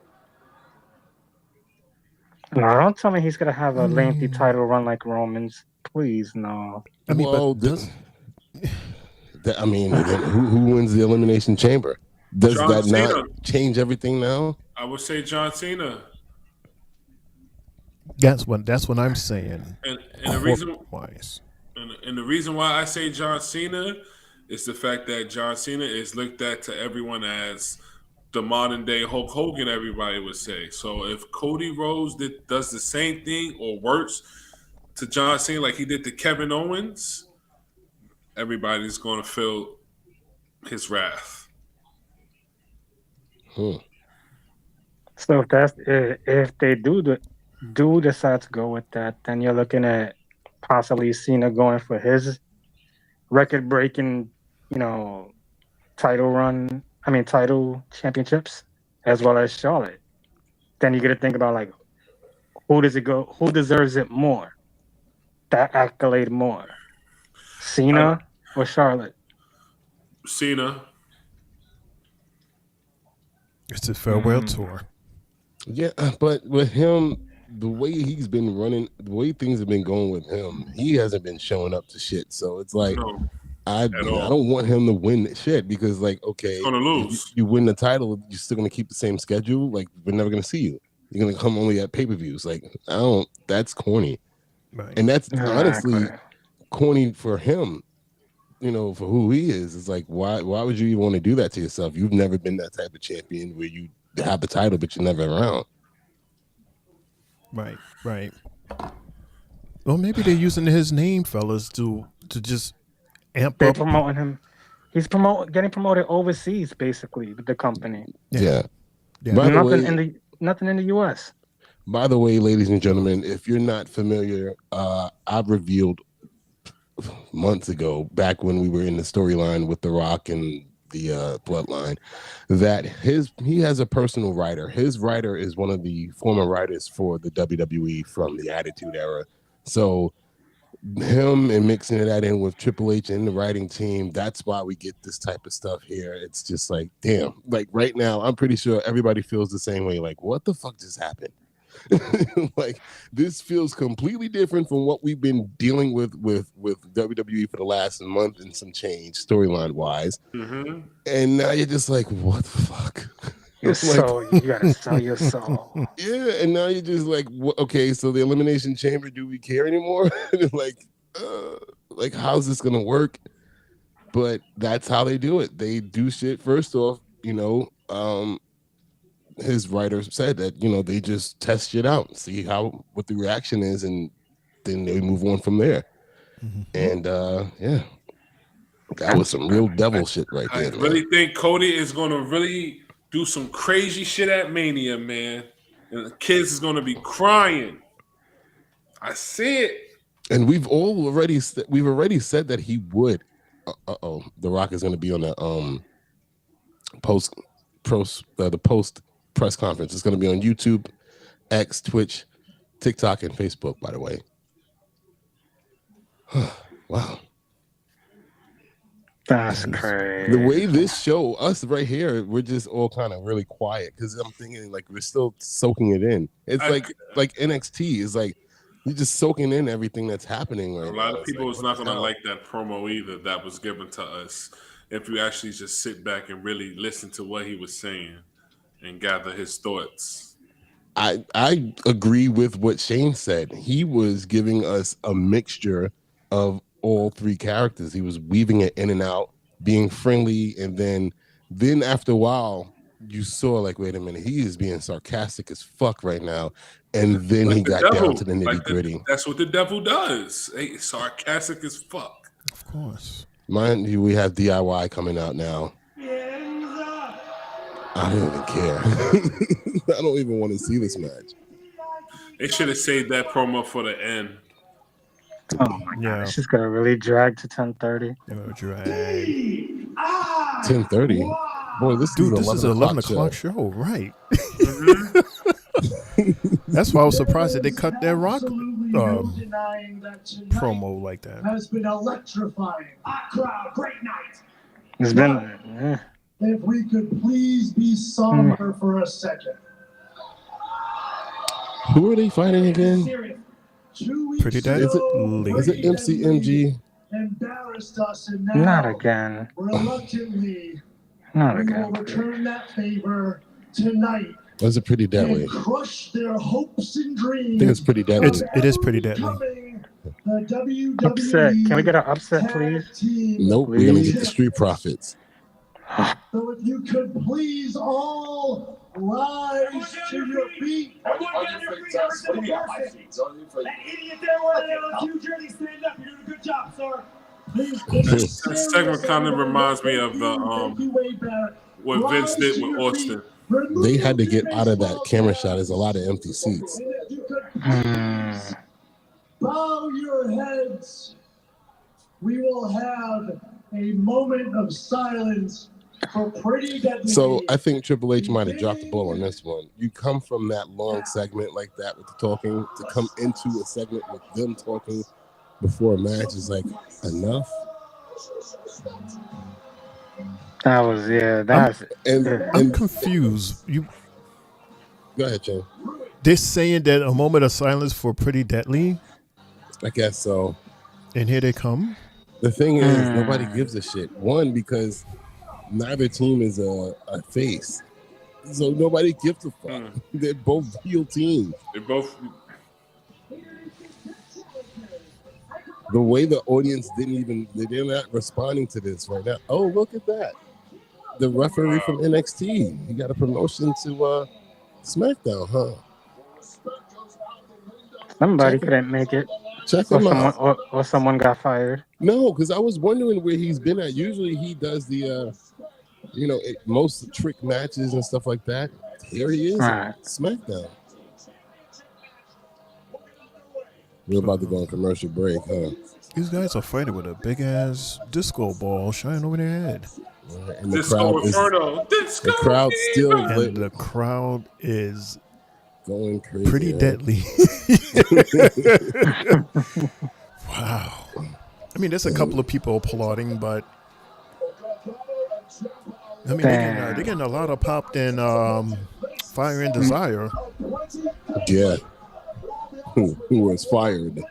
No, don't tell me he's gonna have a lengthy title run like Roman's. Please, no.
I mean,
well, who wins the Elimination Chamber? Does
John
that
Cena.
not change everything now?
I would say John Cena.
That's what I'm saying.
And the reason
wise.
And the reason why I say John Cena is the fact that John Cena is looked at to everyone as the modern day Hulk Hogan, everybody would say. So if Cody Rhodes does the same thing or worse to John Cena like he did to Kevin Owens, everybody's going to feel his wrath.
So if they do decide to go with that, then you're looking at possibly Cena going for his record-breaking, title championships, as well as Charlotte. Then you got to think about who deserves it more, that accolade more, Cena or Charlotte?
Cena.
It's a farewell tour.
Yeah, but with him, the way he's been running, the way things have been going with him, he hasn't been showing up to shit. So it's like, I don't want him to win shit because, okay,
he's gonna lose.
You win the title, you're still gonna keep the same schedule. We're never gonna see you. You're gonna come only at pay-per-views. That's corny,
right.
And that's honestly corny for him. For who he is. It's like, why would you even want to do that to yourself? You've never been that type of champion where you have the title, but you're never around.
Right. Well, maybe they're using his name, fellas, to just amp
They're
up.
promoting him. He's getting promoted overseas, basically, with the company.
Yeah.
Nothing in the U.S.
By the way, ladies and gentlemen, if you're not familiar, I've revealed months ago, back when we were in the storyline with The Rock and the Bloodline, that he has a personal writer. His writer is one of the former writers for the WWE from the Attitude Era. So him and mixing that in with Triple H and the writing team, that's why we get this type of stuff here. It's just like, damn, right now, I'm pretty sure everybody feels the same way. What the fuck just happened? This feels completely different from what we've been dealing with WWE for the last month and some change storyline wise.
Mm-hmm.
And now you're just like, what the fuck?
Your soul, you gotta sell your soul.
Yeah, and now you're just like, okay, so the Elimination Chamber, do we care anymore? How's this gonna work? But that's how they do it. They do shit first off, his writer said that they just test shit out and see what the reaction is, and then they move on from there. And that was some real devil shit right there.
I really think Cody is gonna really do some crazy shit at Mania, man, and the kids is gonna be crying. I see it.
And we've already said that he would. The Rock is going to be on the post press conference. It's going to be on YouTube, X, Twitch, TikTok, and Facebook. By the way, wow.
That's crazy.
The way this show, us right here, we're just all kind of really quiet because I'm thinking like we're still soaking it in. It's like NXT is like you're just soaking in everything that's happening right now.
A lot of people is not going to like that promo either that was given to us. If you actually just sit back and really listen to what he was saying and gather his thoughts.
I agree with what Shane said. He was giving us a mixture of all three characters. He was weaving it in and out, being friendly, and then after a while, you saw like, wait a minute, he is being sarcastic as fuck right now, and then he got down to the nitty gritty.
That's what the devil does. Hey, sarcastic as fuck.
Of course.
Mind you, we have DIY coming out now. I don't even care. I don't even want to see this match.
They should have saved that promo for the end.
Oh my god, it's just gonna really drag to 10:30.
10:30. Boy, this
dude,
is
this is an 11 o'clock show, right? That's why I was surprised that they cut that Rock promo like that.
Has been electrifying. Hot crowd, great night.
It's been.
If we could please be somber for a second.
Who are they fighting again?
Pretty dead.
Is it MCMG?
Embarrassed us, and now
Not again.
reluctantly
Not
we
again.
will return that favor tonight.
Was it Pretty Deadly?
And crush their hopes and dreams.
I think it's Pretty Deadly.
It is Pretty Deadly.
The WWE
Upset. Can we get an upset, please?
Nope, we're gonna get the Street Profits.
So if you could please all rise to your feet.
Everyone get on your feet. That idiot there on the Jersey, stand up. You're doing a good job, sir.
That segment kind of reminds me of the what Vince did with Austin.
They had to get out of that camera shot. There's a lot of empty seats.
Bow your heads. We will have a moment of silence for Pretty Deadly.
So I think Triple H might have dropped the ball on this one. You come from that long segment like that with the talking to come into a segment with them talking before a match is like enough.
That was That's
I'm confused. You
go ahead, Jay.
They're saying that a moment of silence for Pretty Deadly.
I guess so.
And here they come.
The thing is, nobody gives a shit. One, because neither team is a face, so nobody gives a fuck. They're both heel teams.
They're both.
The way the audience they're not responding to this right now. Oh, look at that. The referee from NXT. He got a promotion to Smackdown, huh?
Somebody couldn't make it.
Check him out.
Or someone got fired.
No, because I was wondering where he's been at. Usually he does the, most trick matches and stuff like that. Here he is,
Right.
SmackDown. We're about to go on commercial break, huh?
These guys are fighting with a big ass disco ball shining over their head.
And the crowd still lit.
The crowd is
going crazy.
Pretty deadly. Wow. I mean, there's a couple of people applauding, but I mean, they're getting a lot of pop than Fire and Desire.
Yeah. Who was fired?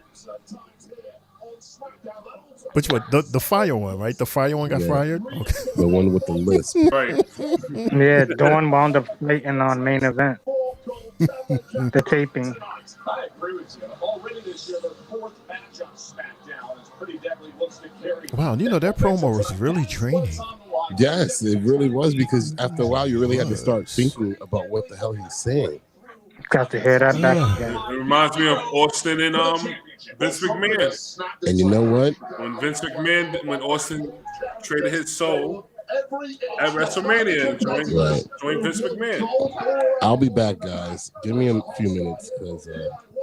Which one? The fire one, right? The fire one got fired? Okay.
The one with the lisp.
Right.
Yeah, Dawn wound up fighting on main event. The taping.
I agree with you. Already this year, the fourth match on SmackDown is Pretty Deadly looks to carry.
Wow, that promo was really draining.
Yes, it really was, because after a while you really had to start thinking about what the hell he's saying.
Got to hear that back again.
It reminds me of Austin and Vince McMahon.
And you know what?
When Austin traded his soul at WrestleMania and joined Vince McMahon.
I'll be back, guys. Give me a few minutes because,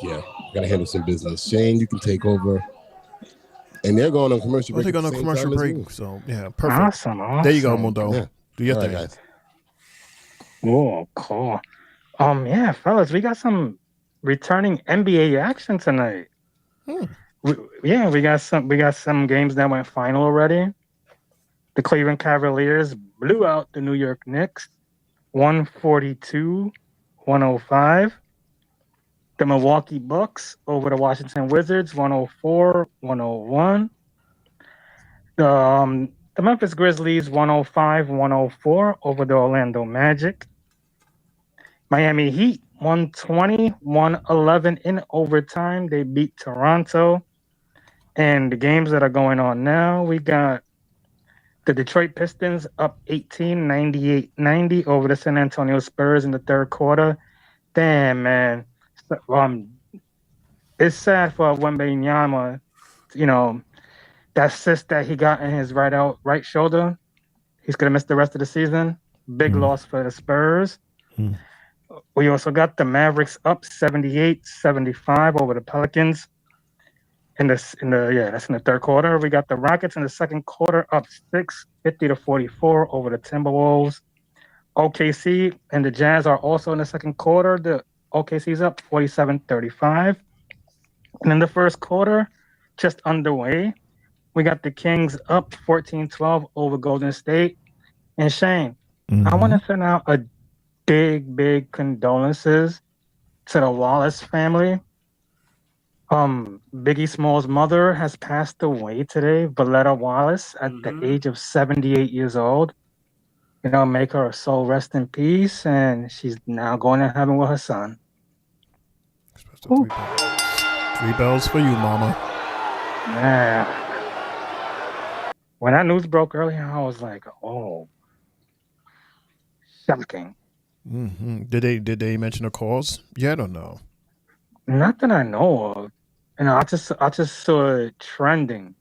I gotta handle some business. Shane, you can take over. And they're going on commercial break.
They're going on commercial break. So, yeah, perfect.
Awesome.
There you go, Mundo.
Yeah.
Do your
All right,
thing.
guys.
Oh, cool. Yeah, fellas, we got some returning NBA action tonight. We got some games that went final already. The Cleveland Cavaliers blew out the New York Knicks 142-105. The Milwaukee Bucks over the Washington Wizards 104-101. The Memphis Grizzlies 105-104 over the Orlando Magic. Miami Heat 120-111 in overtime. They beat Toronto. And the games that are going on now, we got the Detroit Pistons up 18-98-90 over the San Antonio Spurs in the third quarter. Damn, man. It's sad for Wembanyama, that cyst that he got in his right shoulder. He's going to miss the rest of the season. Big loss for the Spurs. We also got the Mavericks up 78-75 over the Pelicans. That's in the third quarter. We got the Rockets in the second quarter up 50-44 over the Timberwolves. OKC and the Jazz are also in the second quarter. The OKC's up 47-35. And in the first quarter, just underway, we got the Kings up 14-12 over Golden State. And Shane, I want to send out a big condolences to the Wallace family. Biggie Small's mother has passed away today, Valletta Wallace, at the age of 78 years old. Make her soul rest in peace, and she's now going to heaven with her son.
Three bells for you, mama.
Yeah. When that news broke earlier, I was like, oh, shocking.
Did they mention the cause yet or no?
Not that I know of. I just saw it trending.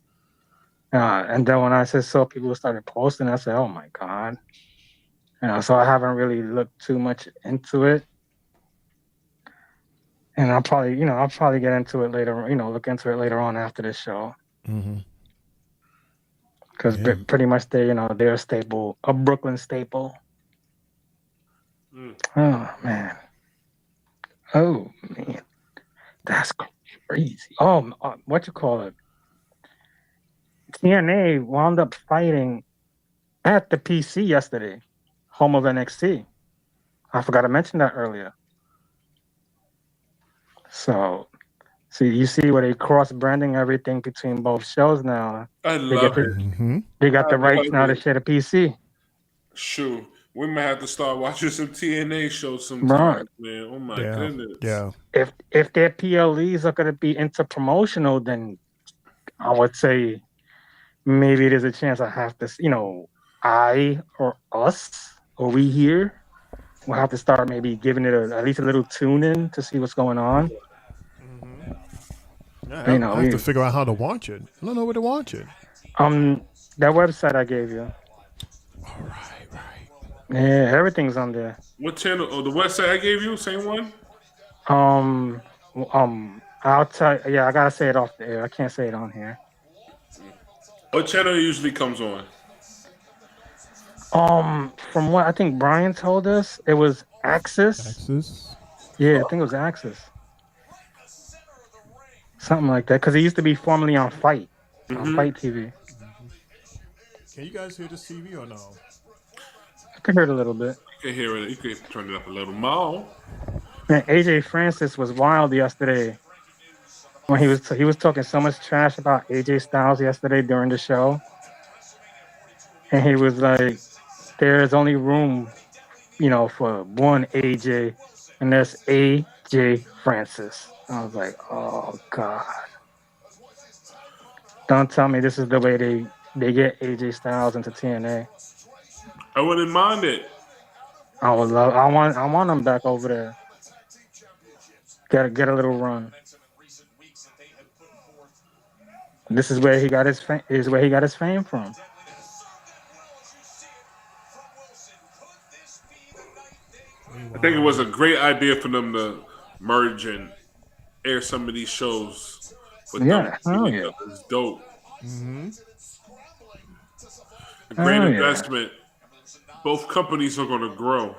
And then when I saw people started posting, I said, oh my God. So I haven't really looked too much into it. And I'll probably get into it later, look into it later on after this show. Because pretty much they're a staple, a Brooklyn staple. Oh man. That's crazy. What you call it? TNA wound up fighting at the PC yesterday, home of NXT. I forgot to mention that earlier. So you see where they cross-branding everything between both shows now.
I love it.
They got the rights now to share the PC.
Sure. We might have to start watching some TNA shows sometimes, man. Oh my goodness.
Yeah.
If their PLEs are going to be inter-promotional, then I would say maybe there's a chance I have to, I or us or we here will have to start maybe giving it at least a little tune in to see what's going on.
Yeah, I have to figure out how to watch it. I don't know where to watch it.
That website I gave you.
All right.
Yeah, everything's on there.
What channel? Oh, the website I gave you, same one?
I'll tell you. Yeah, I gotta say it off the air. I can't say it on here.
What channel it usually comes on?
From what I think Brian told us, it was Axis. Yeah, I think it was Axis. Something like that, because it used to be formerly on Fight, on Fight TV.
Can you guys hear this TV or no?
I can hear it a little bit.
You can hear it. You can turn it up a little more.
Man, AJ Francis was wild yesterday when he was talking so much trash about AJ Styles yesterday during the show, and he was like, "There's only room, for one AJ, and that's AJ Francis." I was like, "Oh God! Don't tell me this is the way they get AJ Styles into TNA."
I wouldn't mind it.
I want him back over there. Get a little run. This is where he got his fame. Is where he got his fame from.
I think it was a great idea for them to merge and air some of these shows.
Yeah,
It's dope. A great investment. Both companies are going to grow.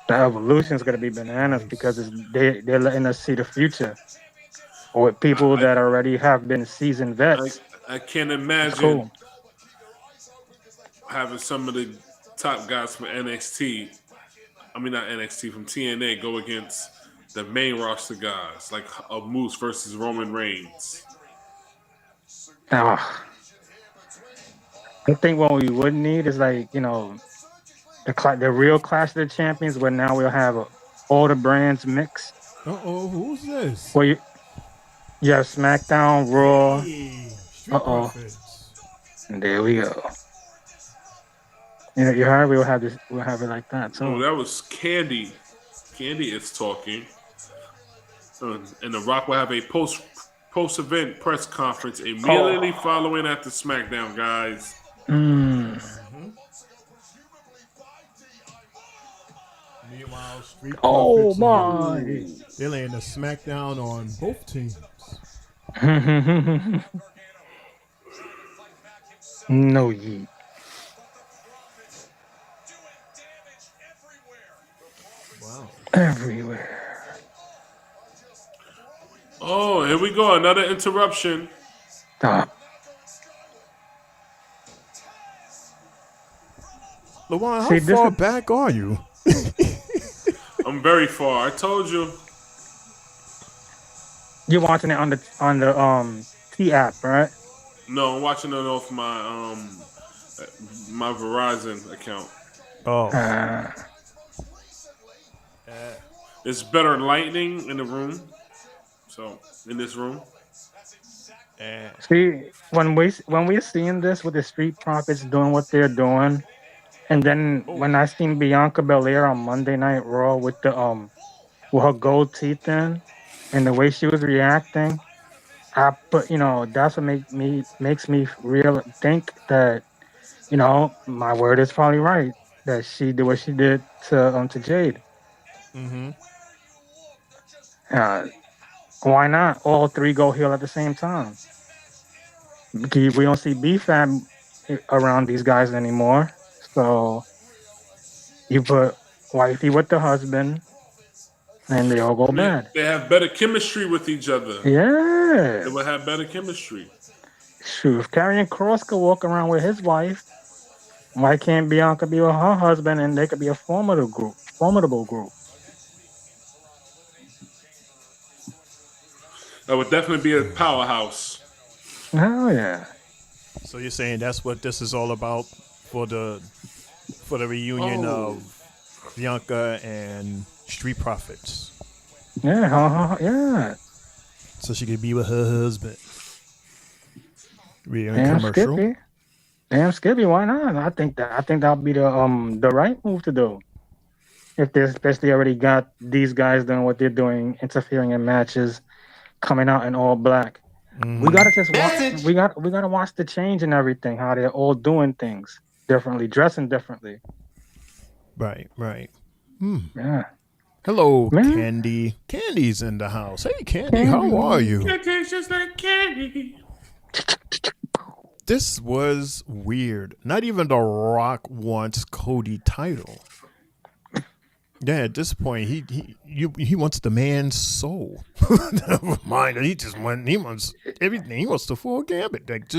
The evolution is going to be bananas because they're letting us see the future with people that already have been seasoned vets.
I can't imagine
cool.
having some of the top guys from NXT, I mean not NXT, from TNA go against the main roster guys, like a Moose versus Roman Reigns.
I think what we would need is like, you know, the real Clash of the Champions, where now we'll have all the brands mixed.
Who's this?
Well, you have SmackDown, Raw. And there we go. You heard we'll have this. We'll have it like that. So
that was Candy. Candy is talking, and The Rock will have a post-event press conference immediately following after SmackDown, guys.
Meanwhile, Street
my!
They're laying a SmackDown on both teams.
No yeet.
Wow.
Everywhere.
Oh, here we go. Another interruption.
Stop.
LeJuan, how far back are you?
I'm very far. I told you.
You're watching it on the T app, right?
No, I'm watching it off my my Verizon account.
Oh.
It's better lighting in the room. So in this room.
See, when we're seeing this with the Street Profits doing what they're doing, and then when I seen Bianca Belair on Monday Night Raw with the with her gold teeth in, and the way she was reacting, that's what makes me think that, you know, my word is probably right, that she did what she did to Jade. Why not all three go heel at the same time? We don't see B-Fab around these guys anymore. So you put wifey with the husband, and they all go bad.
They have better chemistry with each other.
Yeah.
They will have better chemistry.
Shoot, if Karrion Kross could walk around with his wife, why can't Bianca be with her husband and they could be a formidable group?
That would definitely be a powerhouse.
Oh yeah.
So you're saying that's what this is all about for the reunion of Bianca and Street Profits?
Yeah.
So she could be with her husband.
Damn
commercial.
Skippy, why not? I think that'll be the right move to do. If they especially already got these guys doing what they're doing, interfering in matches, coming out in all black. We gotta just watch. We gotta watch the change and everything. How they're all doing things differently, dressing differently.
Right.
Yeah.
Hello, Candy. Candy's in the house. Hey, Candy, how are you?
It's just like candy.
This was weird. Not even The Rock wants Cody title. Yeah, at this point, he wants the man's soul. Never mind. He wants everything. He wants the full gambit. Like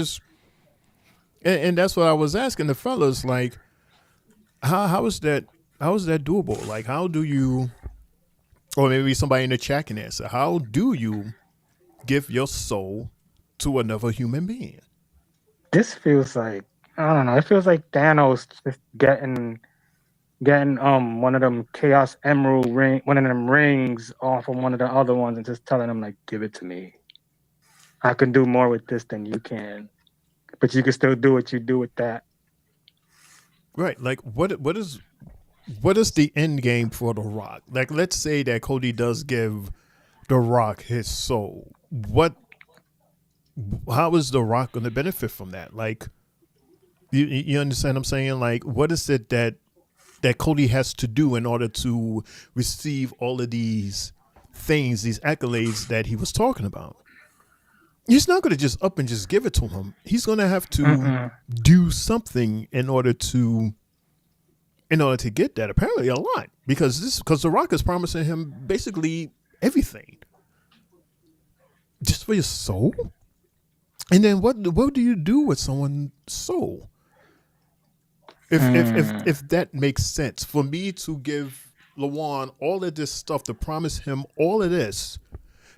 and that's what I was asking the fellas. Like, how is that doable? Like, how do you, or maybe somebody in the chat can answer, how do you give your soul to another human being?
This feels like, I don't know. It feels like Thanos just getting one of them Chaos Emerald one of them rings off of one of the other ones and just telling them, like, give it to me. I can do more with this than you can, but you can still do what you do with that.
Right. Like, what is the end game for The Rock? Like, let's say that Cody does give The Rock his soul. How is The Rock going to benefit from that? Like, you understand what I'm saying? Like, what is it that Cody has to do in order to receive all of these things, these accolades that he was talking about? He's not going to just up and just give it to him. He's going to have to do something in order to get that. Apparently, a lot because The Rock is promising him basically everything, just for your soul. And then what do you do with someone's soul? If that makes sense for me to give Lawan all of this stuff, to promise him all of this,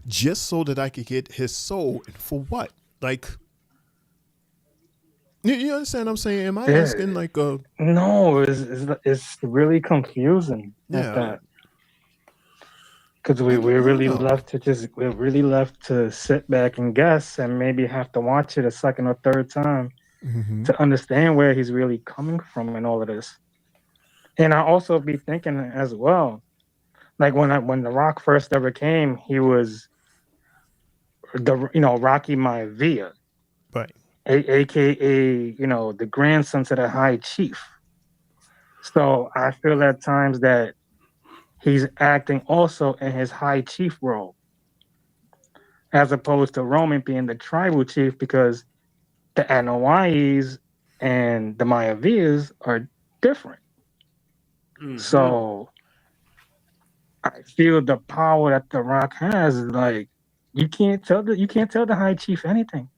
just so that I could get his soul, and for what? Like, you understand what I'm saying? Am I asking like a?
No, it's really confusing.
Yeah.
Because we're really left to sit back and guess, and maybe have to watch it a second or third time to understand where he's really coming from in all of this. And I also be thinking as well, like when The Rock first ever came, he was Rocky Maivia,
right?
AKA the grandson to the High Chief. So I feel at times that he's acting also in his High Chief role, as opposed to Roman being the tribal chief, because the Anoa'is and the Maiavias are different. So I feel the power that The Rock has is like you can't tell the High Chief anything.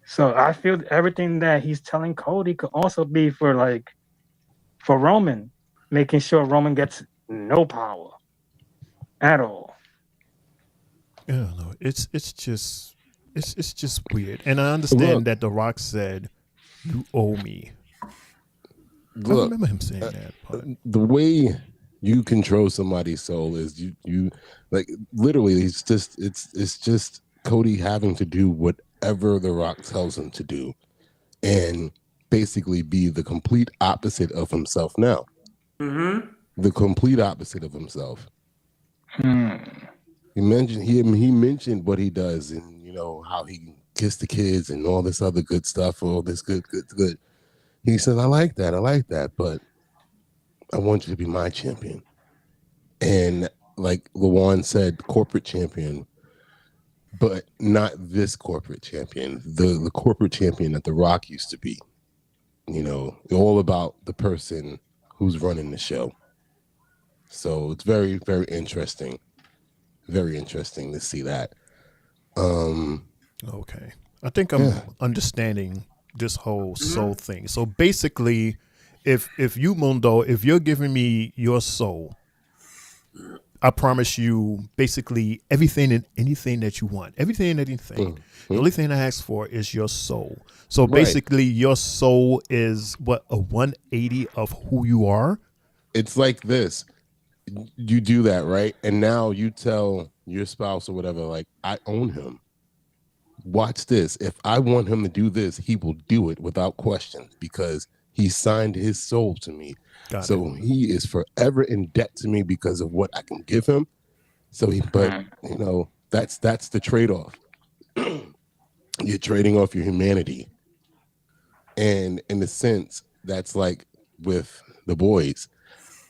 So I feel everything that he's telling Cody could also be for Roman, making sure Roman gets no power at all.
I don't know. It's just weird. And I understand that The Rock said, "You owe me." I remember him saying that. But
The way you control somebody's soul is you like literally. It's just Cody having to do whatever The Rock tells him to do, and basically be the complete opposite of himself now. The complete opposite of himself. He mentioned what he does, and how he kissed the kids and all this other good stuff, all this good. He said, I like that, but I want you to be my champion. And like Lawan said, corporate champion, but not this corporate champion, the corporate champion that The Rock used to be. All about the person who's running the show. So it's very, very interesting. Very interesting to see that.
Okay. I think I'm understanding this whole soul thing. So basically, if you, Mundo, if you're giving me your soul, I promise you basically everything and anything that you want. Everything and anything. The only thing I ask for is your soul. So basically your soul is what, a 180 of who you are?
It's like this. You do that, right? And now you tell your spouse or whatever, like, I own him. Watch this. If I want him to do this, he will do it without question because he signed his soul to me. So he is forever in debt to me because of what I can give him. So that's the trade-off. You're trading off your humanity. And in a sense, that's like with the boys.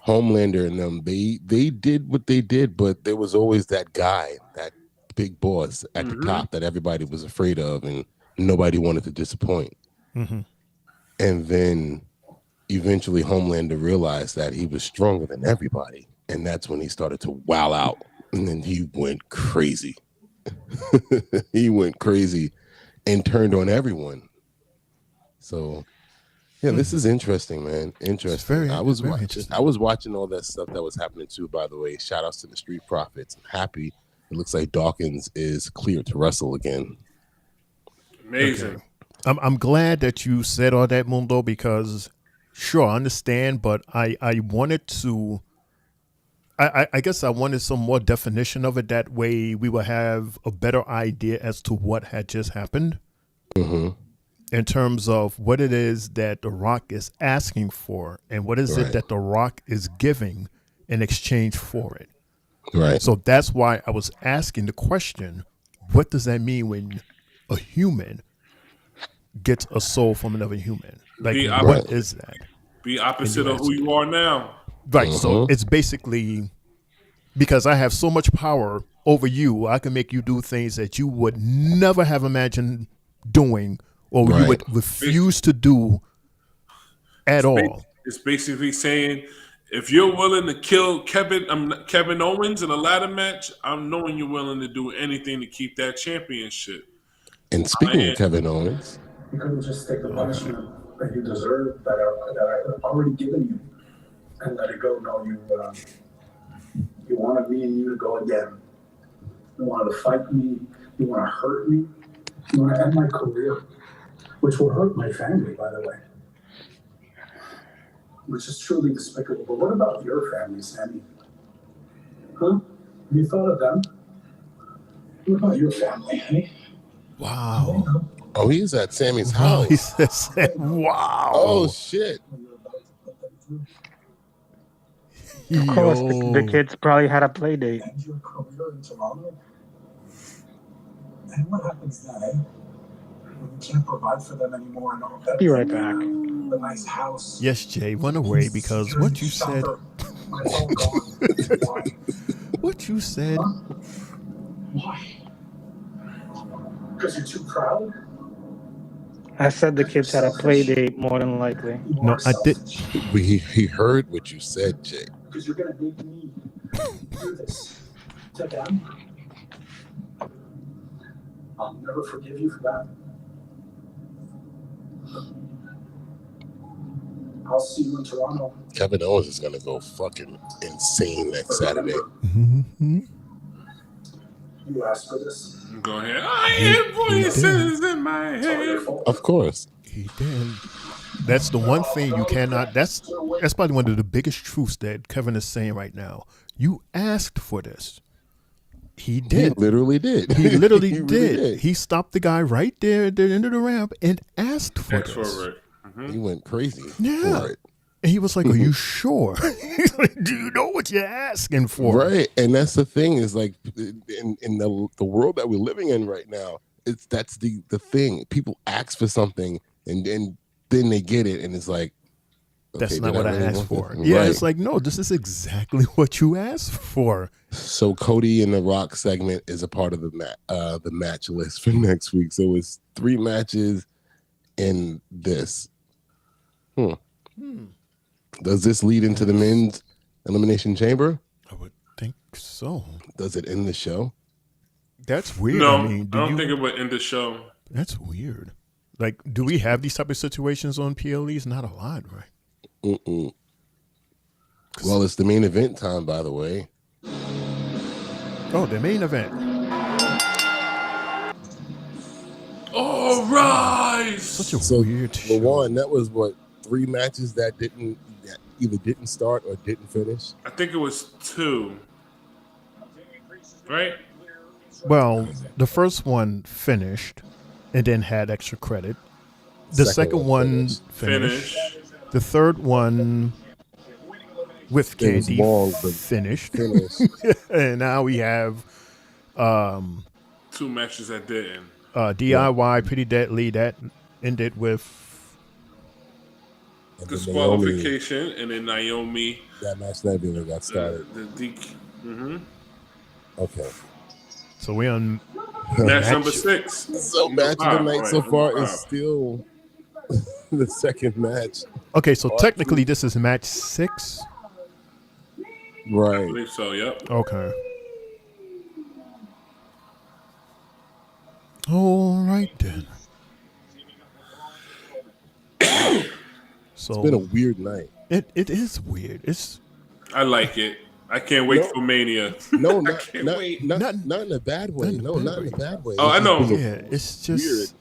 Homelander and them, they did what they did, but there was always that guy, that big boss at the top that everybody was afraid of and nobody wanted to disappoint. And then eventually Homelander realized that he was stronger than everybody, and that's when he started to wow out, and then he went crazy. He went crazy and turned on everyone. So yeah, this is interesting, man. Interesting. I was watching all that stuff that was happening too, by the way. Shout outs to the Street Profits. I'm happy. It looks like Dawkins is cleared to wrestle again.
Amazing.
Okay. I'm glad that you said all that, Mundo, because sure, I understand, but I wanted to I guess I wanted some more definition of it. That way we will have a better idea as to what had just happened. In terms of what it is that The Rock is asking for and what is it that The Rock is giving in exchange for it.
Right.
So that's why I was asking the question, what does that mean when a human gets a soul from another human? Like, what is that?
Be opposite of who you are now.
Right. So it's basically because I have so much power over you. I can make you do things that you would never have imagined doing, or you would refuse to do at all.
It's basically saying, if you're willing to kill Kevin Owens in a ladder match, I'm knowing you're willing to do anything to keep that championship.
And speaking of Kevin Owens,
you couldn't just take the punishment that you deserve, that I already given you, and let it go. No, you wanted me and you to go again. You wanted to fight me. You want to hurt me. You want to end my career, which will hurt my family, by the way. Which is truly despicable. But what about your family, Sammy? Huh? Have you thought of them? What about your family, hey?
Wow.
Oh, he's at Sammy's house.
He says, wow.
Oh, shit.
Of course, the kids probably had a play date.
And your career in Toronto? And what happens then, eh? When you can't provide for them anymore and all that.
Be right back.
The nice house.
Yes, Jay, run away because what you said. What you said.
Why? Because you're too proud?
I said the kids had a play date, more than likely.
No, I did.
He heard what you said, Jay.
Because you're going to make me do this to them. I'll never forgive you for that. I'll see you in Toronto.
Kevin Owens is going to go fucking insane next Saturday.
Mm-hmm.
You asked for this.
Go ahead. I hear voices in my head.
Of course.
He did. That's the one thing you cannot. That's probably one of the biggest truths that Kevin is saying right now. You asked for this. He did.
He literally did.
He literally
He
did.
really did.
He stopped the guy right there at the end of the ramp and asked for this.
Mm-hmm.
He went crazy
Yeah.
for it.
And he was like, are you sure? He's like, do you know what you're asking for?
Right. And that's the thing is like in the world that we're living in right now, that's the thing. People ask for something and then they get it and it's like,
That's
okay,
not
did
what I
really
asked
want
for.
this?
Yeah,
Right.
it's like, no, this is exactly what you asked for.
So Cody and the Rock segment is a part of the match list for next week. So it's 3 matches in this. Does this lead into the men's elimination chamber?
I would think so.
Does it end the show?
That's weird.
No,
I mean,
I don't think it would end the show.
That's weird. Like, do we have these type of situations on PLEs? Not a lot, right?
Mm-mm. Well, it's the main event time, by the way.
Oh, the main event.
All right.
Such a weird show.
LaJuan, that was what, 3 matches that either didn't start or didn't finish?
I think it was 2. Right?
Well, the first one finished and then had extra credit. The second one finished. The third one with Candy finished. And now we have
2 matches that didn't.
DIY Pretty Deadly that ended with
disqualification, and then Naomi.
That match never even got started. Okay.
So we're on
match number 6.
So match of the night so far is still the second match.
Okay, so technically this is match 6.
Right.
I believe so, yep.
Okay. All right then. So
it's been a weird night.
It is weird.
I like it. I can't wait for Mania.
No,
not in
a bad way. Not in a bad way.
Oh, I know.
Yeah, it's just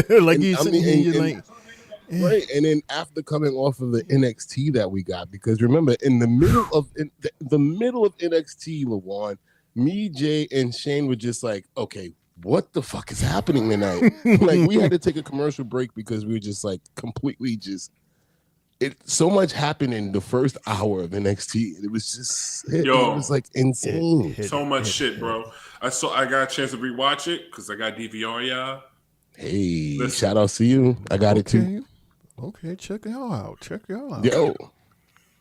like you said,
right. And then after coming off of the NXT that we got, because remember, in the middle of NXT, LaJuan, me, Jay, and Shane were just like, okay, what the fuck is happening tonight? Like, we had to take a commercial break because we were just like completely so much happened in the first hour of NXT. It was just, it was like insane.
So much shit, bro. I got a chance to rewatch it because I got DVR, y'all.
Hey, shout out to you. I got it too.
Okay, check y'all out.
Yo,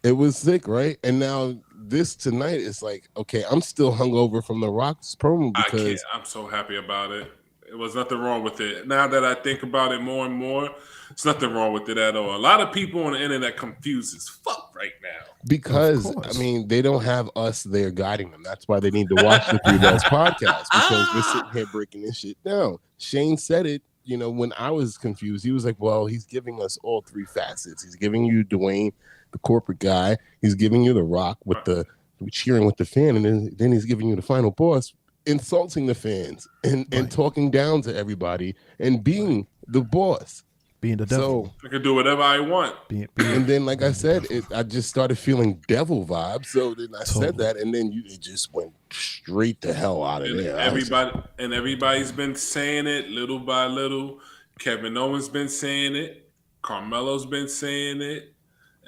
it was sick, right? And now this tonight is like, okay, I'm still hungover from the Rock's promo because
I'm so happy about it. It was nothing wrong with it. Now that I think about it more and more, there's nothing wrong with it at all. A lot of people on the internet confused as fuck right now.
Because I mean, they don't have us there guiding them. That's why they need to watch the Three Bells podcast, because we're sitting here breaking this shit down. Shane said it, you know, when I was confused, he was like, well, he's giving us all three facets. He's giving you Dwayne, the corporate guy. He's giving you The Rock with the cheering with the fan, and then he's giving you the final boss, insulting the fans and talking down to everybody and being the boss.
Being the devil.
So I can do whatever I want.
And then, like I said, I just started feeling devil vibes. So then I said that, and then it just went straight to hell out of there.
Everybody's been saying it little by little. Kevin Owens been saying it. Carmelo's been saying it.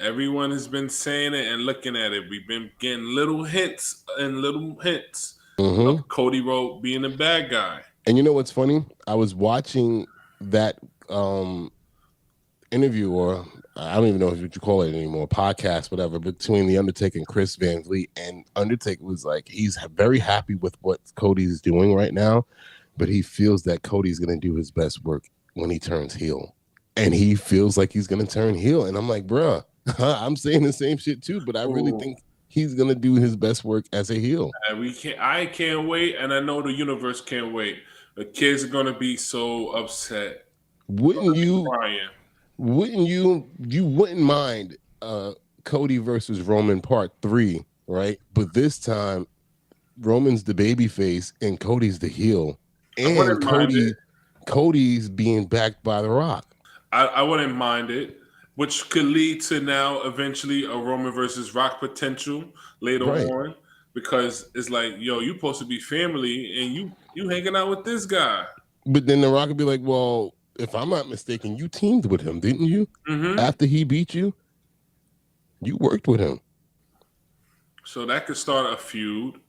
Everyone has been saying it and looking at it. We've been getting little hints of Cody Rhodes being a bad guy.
And you know what's funny? I was watching that interview, or I don't even know what you call it anymore, podcast, whatever, between The Undertaker and Chris Van Vliet. And Undertaker was like, he's very happy with what Cody's doing right now, but he feels that Cody's going to do his best work when he turns heel. And he feels like he's going to turn heel. And I'm like, bruh, I'm saying the same shit too, but I really think he's going to do his best work as a heel.
I can't wait, and I know the universe can't wait. The kids are going to be so upset.
Wouldn't you wouldn't mind Cody versus Roman part 3, right? But this time Roman's the baby face and Cody's the heel, and Cody's being backed by The Rock.
I wouldn't mind it, which could lead to now eventually a Roman versus Rock potential later on, because it's like, yo, you supposed to be family and you hanging out with this guy.
But then The Rock would be like, well, if I'm not mistaken, you teamed with him, didn't you? After he beat you, you worked with him.
So that could start a feud.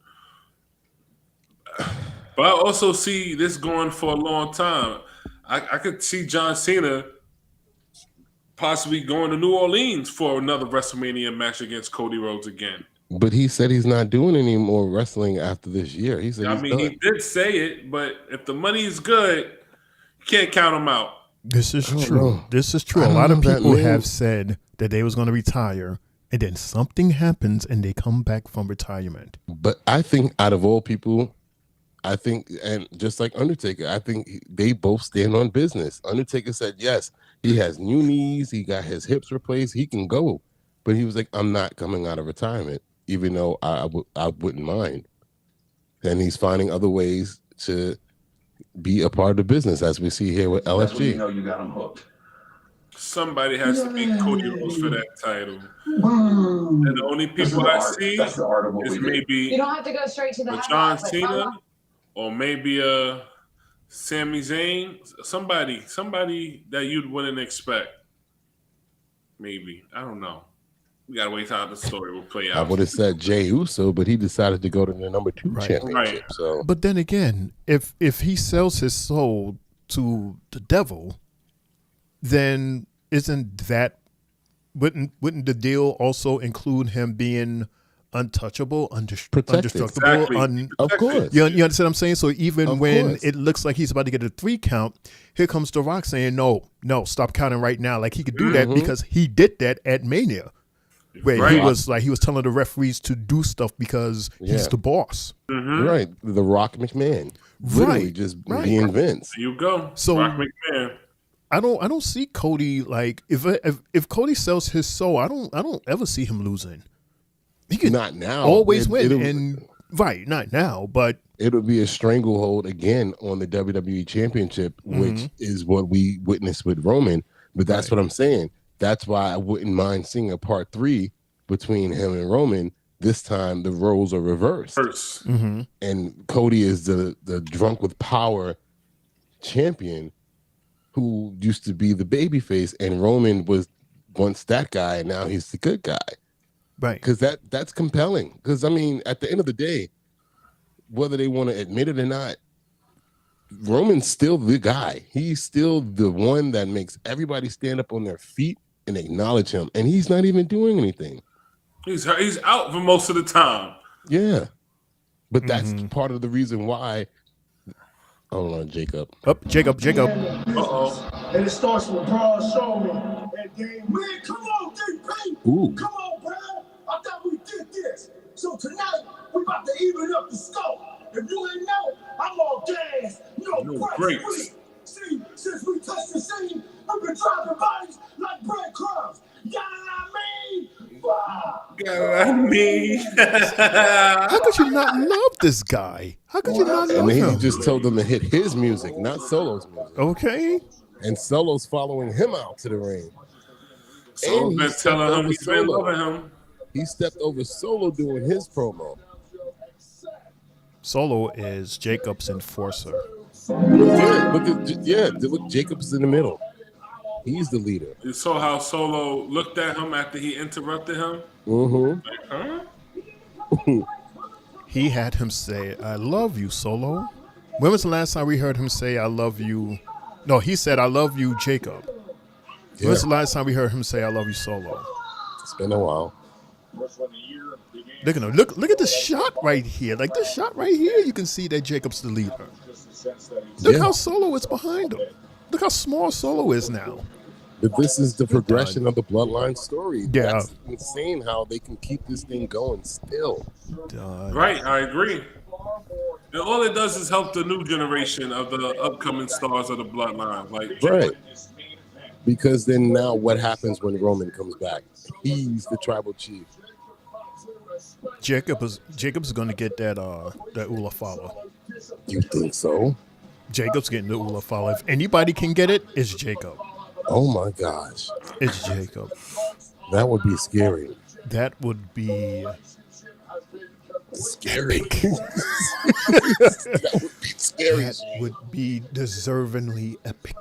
But I also see this going for a long time. I could see John Cena possibly going to New Orleans for another WrestleMania match against Cody Rhodes again.
But he said he's not doing any more wrestling after this year. He said
he did say it, but if the money is good, you can't count him out.
This is true. This is true. A lot of people have said that they was going to retire, and then something happens and they come back from retirement.
But I think out of all people, I think, and just like Undertaker, I think they both stand on business. Undertaker said, yes, he has new knees. He got his hips replaced. He can go. But he was like, I'm not coming out of retirement, even though I wouldn't mind. And he's finding other ways to be a part of the business, as we see here with LFG.
You know you got him hooked.
Somebody has to beat Cody Rhodes for that title. And the only people I see is maybe
you don't have to go straight to the
John Cena or maybe Sami Zayn. Somebody that you wouldn't expect. Maybe. I don't know. We gotta wait till how the story will play out.
I would have said Jey Uso, but he decided to go to the number 2 championship. So,
but then again, if he sells his soul to the devil, then wouldn't the deal also include him being untouchable, indestructible?
Exactly. Of course.
You understand what I'm saying? So even when it looks like he's about to get a 3 count, here comes The Rock saying, no, stop counting right now. Like he could do that because he did that at Mania. Where he was telling the referees to do stuff because he's the boss.
Right. The Rock McMahon. Literally just being Vince.
There you go.
So
Rock McMahon.
I don't see Cody, like if Cody sells his soul, I don't ever see him losing. He could
not now.
Always win. Not now, but
it'll be a stranglehold again on the WWE Championship, which is what we witnessed with Roman. But that's what I'm saying. That's why I wouldn't mind seeing a part 3 between him and Roman. This time the roles are reversed. And Cody is the drunk with power champion who used to be the babyface, and Roman was once that guy, and now he's the good guy.
Right.
Because that's compelling. Because, I mean, at the end of the day, whether they want to admit it or not, Roman's still the guy. He's still the one that makes everybody stand up on their feet and acknowledge him. And he's not even doing anything.
He's out for most of the time.
Yeah. But that's part of the reason why. Hold on, Jacob.
Jacob.
Uh-oh.
And it starts with Braun, Strowman, and Damian. Man, come on, DP.
Ooh.
Come on, Braun. I thought we did this. So tonight, we about to even up the scope. If you ain't know, I'm on gas. No brakes. See, since we touched the scene, we've been dropping bodies like breadcrumbs. You know what I mean?
How could you not love this guy? How could you not love
And
him?
he just told them to hit his music, not Solo's music.
Okay.
And Solo's following him out to the ring.
Solo's been telling him he's been loving him.
He stepped over Solo doing his promo.
Solo is Jacob's enforcer.
Look, Jacob's in the middle. He's the leader.
You saw how Solo looked at him after he interrupted him?
Mm-hmm.
Huh?
He had him say, I love you, Solo. When was the last time we heard him say, I love you? No, he said, I love you, Jacob. When was the last time we heard him say, I love you, Solo?
It's been a while.
Look at him. Look at the shot right here. Like this shot right here, you can see that Jacob's the leader. Look how Solo is behind him. Look how small Solo is now.
But this is the progression of the Bloodline story.
Yeah.
That's insane how they can keep this thing going still.
Right, I agree. And all it does is help the new generation of the upcoming stars of the Bloodline.
Right. Because then now what happens when Roman comes back? He's the tribal chief.
Jacob's going to get that Ulafala.
You think so?
Jacob's getting the Ulafala. If anybody can get it, it's Jacob.
Oh my gosh.
It's Jacob.
That would be scary.
That would be
scary.
That would be scary. That would be deservingly epic.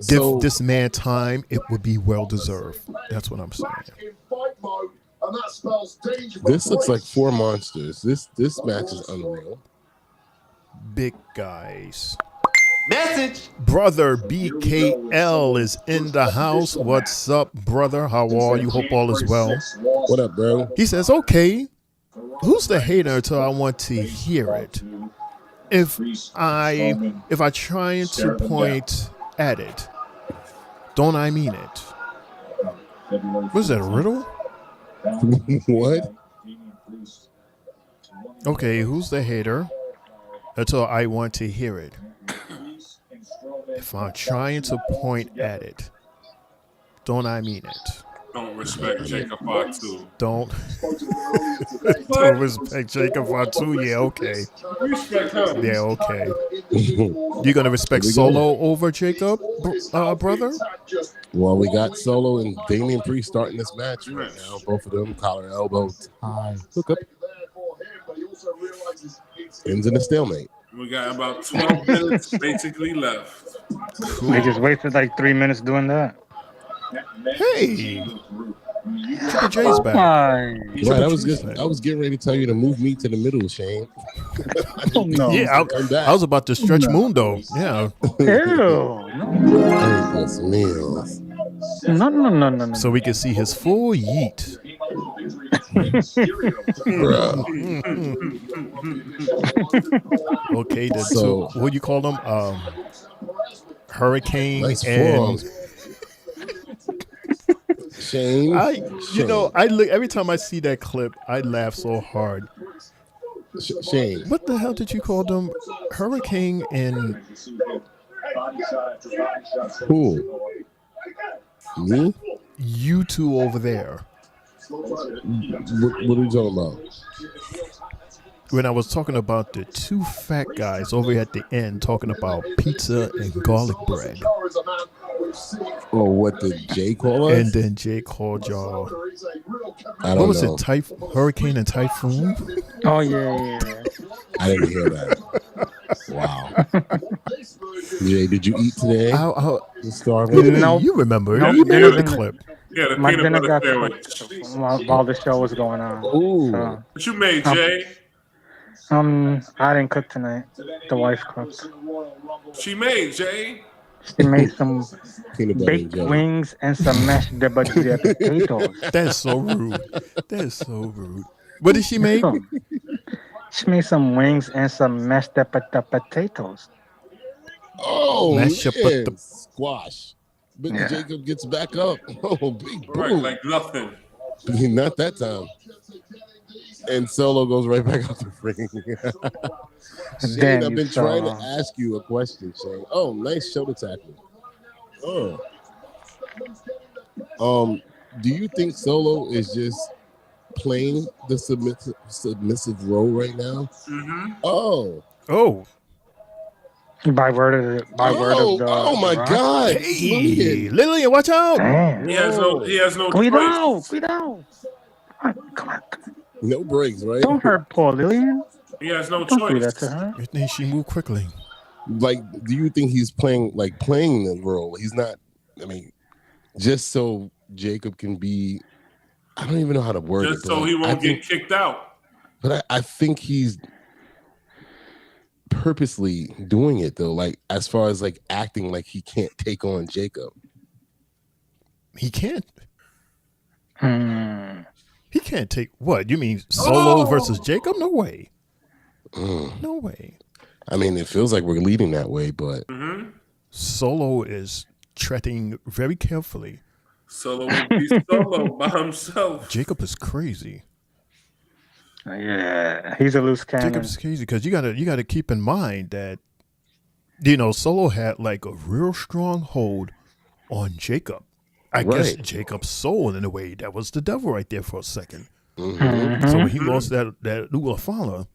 Give this man time, it would be well deserved. That's what I'm saying.
This looks like four monsters. This match is unreal.
Big guys. Message. Brother BKL is in the house. What's up, brother? How are you? Hope all is well.
What up, bro?
He says, okay, who's the hater until I want to hear it? If I try to point at it, don't I mean it? Was that a riddle?
What?
Okay, who's the hater until I want to hear it? If I'm trying to point at it, don't I mean it?
Don't respect Jacob Fatu.
Don't respect Jacob Fatu. Yeah, okay.
Respect him.
Yeah, okay. You gonna respect Solo over Jacob, brother?
Well, we got Solo and Damian Priest starting this match right now. Both of them collar, elbow, tie, hook up. Ends in a stalemate.
We got about 12 minutes basically left.
They just wasted like 3 minutes doing that.
Hey, Triple J's back.
Right, I was getting ready to tell you to move me to the middle, Shane.
No.
Yeah, I was about to stretch Mundo. Yeah.
Ew. No.
So we can see his full yeet. Okay, then, so what do you call them? Hurricane
nice
and
Shane.
I look every time I see that clip, I laugh so hard.
Shane,
what the hell did you call them? Hurricane and
who? Me?
You two over there.
What are you talking about?
When I was talking about the two fat guys over at the end talking about pizza and garlic bread.
Oh, what did Jay call us?
And then Jay called y'all.
What
was it? Hurricane and Typhoon?
Oh, yeah.
I didn't hear that. Wow. Jay, did you eat today?
No,
you remember.
No,
you heard the clip.
Yeah,
my dinner got cooked while the show was going on.
Ooh.
So,
what you made, Jay?
I didn't cook tonight. The wife cooked.
She made, Jay.
She made some
Peanut butter and
baked
jelly.
wings and some mashed potatoes.
That's so rude. That's so rude. What did she make?
She made some wings and some mashed potatoes.
Oh,
Mashed
man. Squash. But Jacob gets back up. Oh, big boom.
Right, like nothing.
Not that time. And Solo goes right back out the ring. Shane, I've been trying to ask you a question, Shane. Oh, nice shoulder tackle. Oh. Do you think Solo is just playing the submissive role right now?
Mm-hmm.
Oh.
By word of the
Oh my God!
Hey, Lillian, watch out!
Damn.
He has no
Guido.
Come on. No breaks, right?
Don't hurt poor Lillian.
He has no
Don't
choice.
do that to her.
I think she moved quickly.
Like, do you think he's playing the role? He's not. I mean, just so Jacob can be. I don't even know how to word it.
Just so he won't get kicked out.
But I think he's purposely doing it though, like as far as like acting like he can't take on Jacob.
He can't. He can't take what? You mean Solo versus Jacob? No way. No way.
I mean, it feels like we're leading that way, but
Solo is treading very carefully.
Solo would be Solo by himself.
Jacob is crazy.
Yeah, he's a loose cannon.
Jacob's crazy because you gotta keep in mind that Solo had like a real strong hold on Jacob. I guess Jacob's soul in a way that was the devil right there for a second.
Mm-hmm.
So when he lost that Uwafala,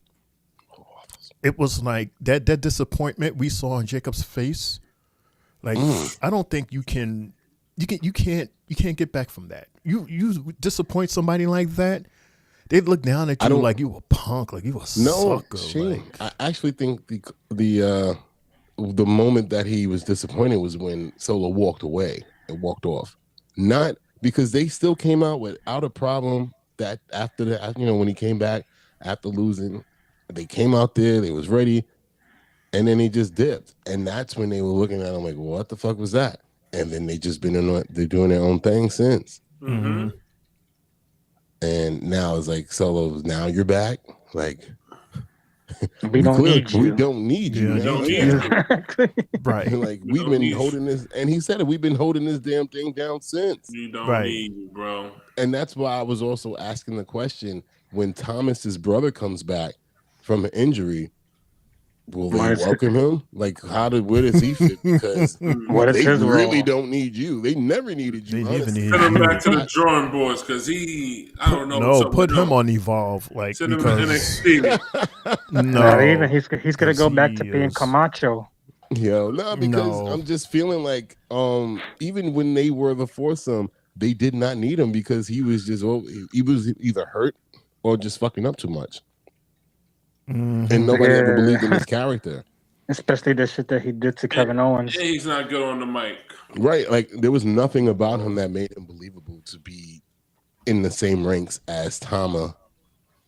it was like that disappointment we saw on Jacob's face. Like I don't think you can't get back from that. You disappoint somebody like that. They'd look down at you like you a punk, like you a sucker.
Shane, I actually think the moment that he was disappointed was when Solo walked away and walked off. Not because they still came out without a problem that after that, when he came back after losing, they came out there, they was ready, and then he just dipped. And that's when they were looking at him like, what the fuck was that? And then they just they're doing their own thing since.
Mm-hmm.
And now it's like Solo, now you're back. Like
we don't need you.
We don't need you.
We don't need you.
Right.
Like we've been holding this, and he said it. We've been holding this damn thing down since.
You don't need you, bro.
And that's why I was also asking the question when Thomas's brother comes back from an injury. Will they welcome him? Like, where does he fit? Because they really don't need you. They never needed you.
They never needed
Send him
you.
back to the drawing boards because I don't know.
No, put him on Evolve. Like,
send him to NXT.
Not even. He's gonna go back to being Camacho.
Because I'm just feeling like even when they were the foursome, they did not need him because he was either hurt or just fucking up too much.
Mm-hmm.
And nobody ever believed in his character.
Especially the shit that he did to Kevin Owens.
Yeah, he's not good on the mic.
Right. Like, there was nothing about him that made him believable to be in the same ranks as Tama,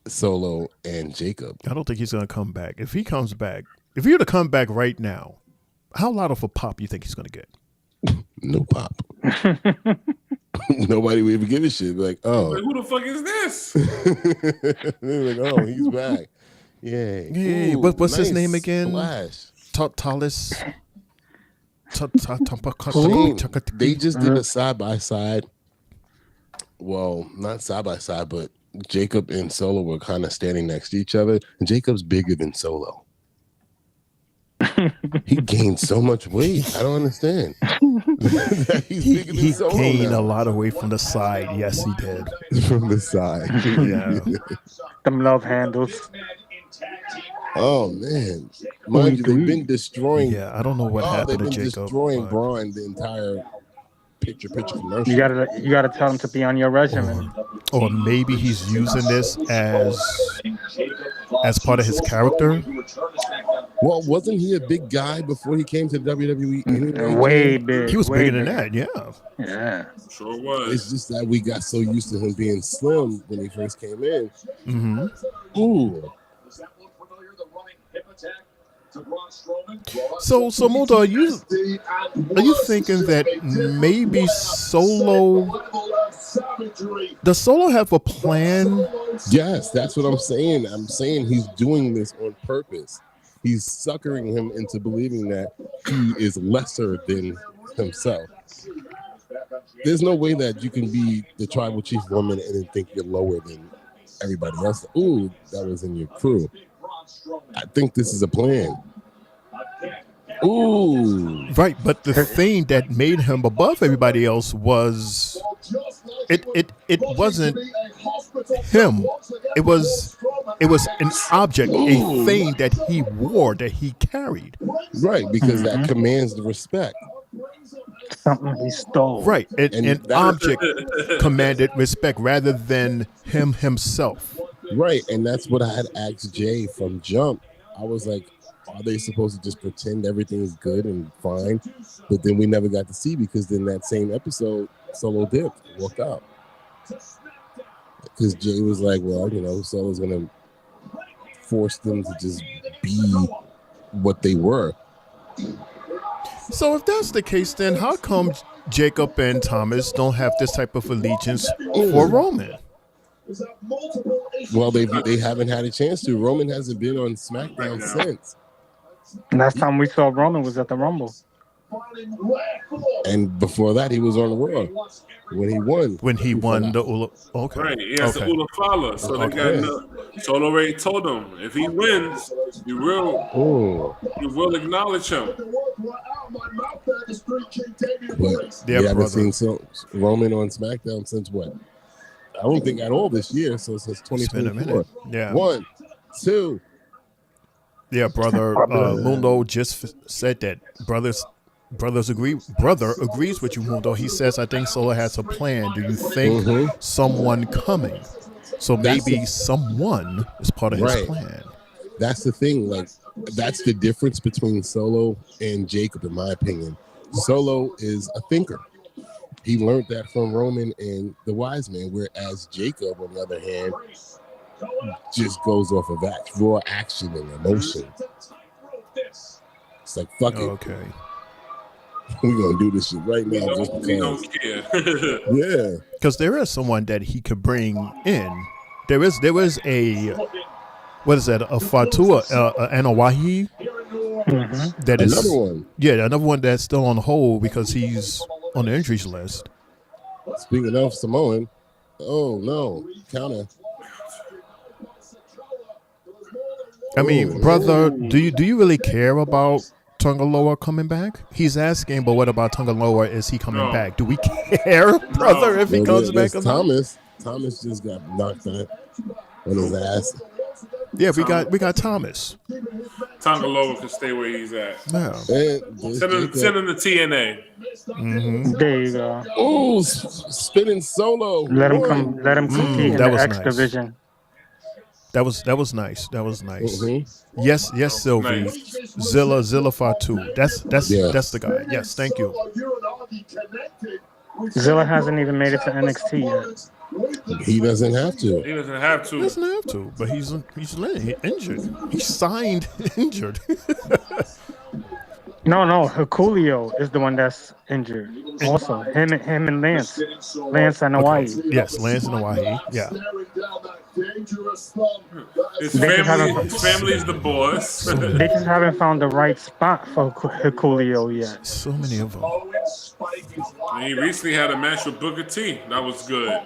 Solo, and Jacob.
I don't think he's going to come back. If he comes back, if he were to come back right now, how loud of a pop you think he's going to get?
No pop. Nobody would even give a shit. Like, oh.
Like, who the fuck is this?
They're like, oh, he's back. Yeah.
Ooh, what's his name again?
Flash.
Talis.
They just did a side by side. Well, not side by side, but Jacob and Solo were kind of standing next to each other. And Jacob's bigger than Solo. He gained so much weight. I don't understand. He's bigger than Solo.
He gained a lot of weight from the side. Yes, he did.
From the side.
Yeah.
Them love handles.
Oh man, mind you, they've been destroying.
Yeah, I don't know what happened to Jacob.
They've been destroying Braun the entire picture commercial.
You gotta tell him to be on your regimen.
Or maybe he's using this as part of his character.
Well, wasn't he a big guy before he came to WWE? Anyway?
Way big.
He was bigger than that.
Yeah.
Sure was.
It's just that we got so used to him being slim when he first came in.
Mm-hmm.
Ooh.
So Mundo, are you thinking that maybe Solo? Does Solo have a plan?
Yes, that's what I'm saying. I'm saying he's doing this on purpose. He's suckering him into believing that he is lesser than himself. There's no way that you can be the tribal chief woman and then think you're lower than everybody else. Ooh, that was in your crew. I think this is a plan. Ooh.
Right, but the thing that made him above everybody else was it wasn't him. It was an object, a thing that he wore, that he carried.
Right, because that commands the respect.
Something he stole.
Right, an object commanded respect rather than him himself.
Right, and that's what I had asked Jay from Jump. I was like, are they supposed to just pretend everything's good and fine? But then we never got to see, because in that same episode, Solo dipped, walked out. Because Jay was like, well, Solo's going to force them to just be what they were.
So if that's the case, then how come Jacob and Thomas don't have this type of allegiance for Roman?
Well, they haven't had a chance to. Roman hasn't been on SmackDown since.
Last time we saw Roman was at the Rumble.
And before that, he was on Raw when he won.
When he won the Ula. Okay.
Right, he has the Ula Fala. So they got Solo already told him if he wins, you will acknowledge him.
But we haven't seen Roman on SmackDown since what? I don't think at all this year. So since 2024.
Yeah.
1, 2.
Yeah, brother. Mundo just said that brother agrees with you, Mundo. He says, I think Solo has a plan. Do you think someone coming? So maybe someone is part of his plan.
That's the thing. Like, that's the difference between Solo and Jacob, in my opinion. Solo is a thinker. He learned that from Roman and the Wise Man, whereas Jacob, on the other hand, just goes off of raw action and emotion. It's like, fuck it.
Okay.
We're going to do this shit right now just because.
We don't care.
Yeah.
Because there is someone that he could bring in. There is a, what is that, a Fatu, an Awahi? That is
another one.
Yeah, another one that's still on hold because he's on the injuries list.
Speaking of Samoan, oh no, counter.
I mean, brother, do you really care about Tungaloa coming back? He's asking, but what about Tungaloa? Is he coming back? Do we care, brother, if he comes back?
Thomas just got knocked out on his ass.
Yeah, we got Thomas.
Tungaloa can stay where he's at.
Yeah.
Send him to TNA.
There you go.
Oh, spinning Solo.
Let him compete in the X division.
That was nice. That was nice. Yes, Sylvie. Zilla Fatu. That's the guy. Yes, thank you.
Zilla hasn't even made it to NXT yet.
He doesn't have to.
He doesn't have to.
But he's injured. He's signed injured.
No. Julio is the one that's injured. Also, him and Lance and Hawaii.
Okay. Yes, Lance and Hawaii. Yeah.
His family is the boss.
They just haven't found the right spot for Julio yet.
So many of them.
And he recently had a match with Booker T. That was good.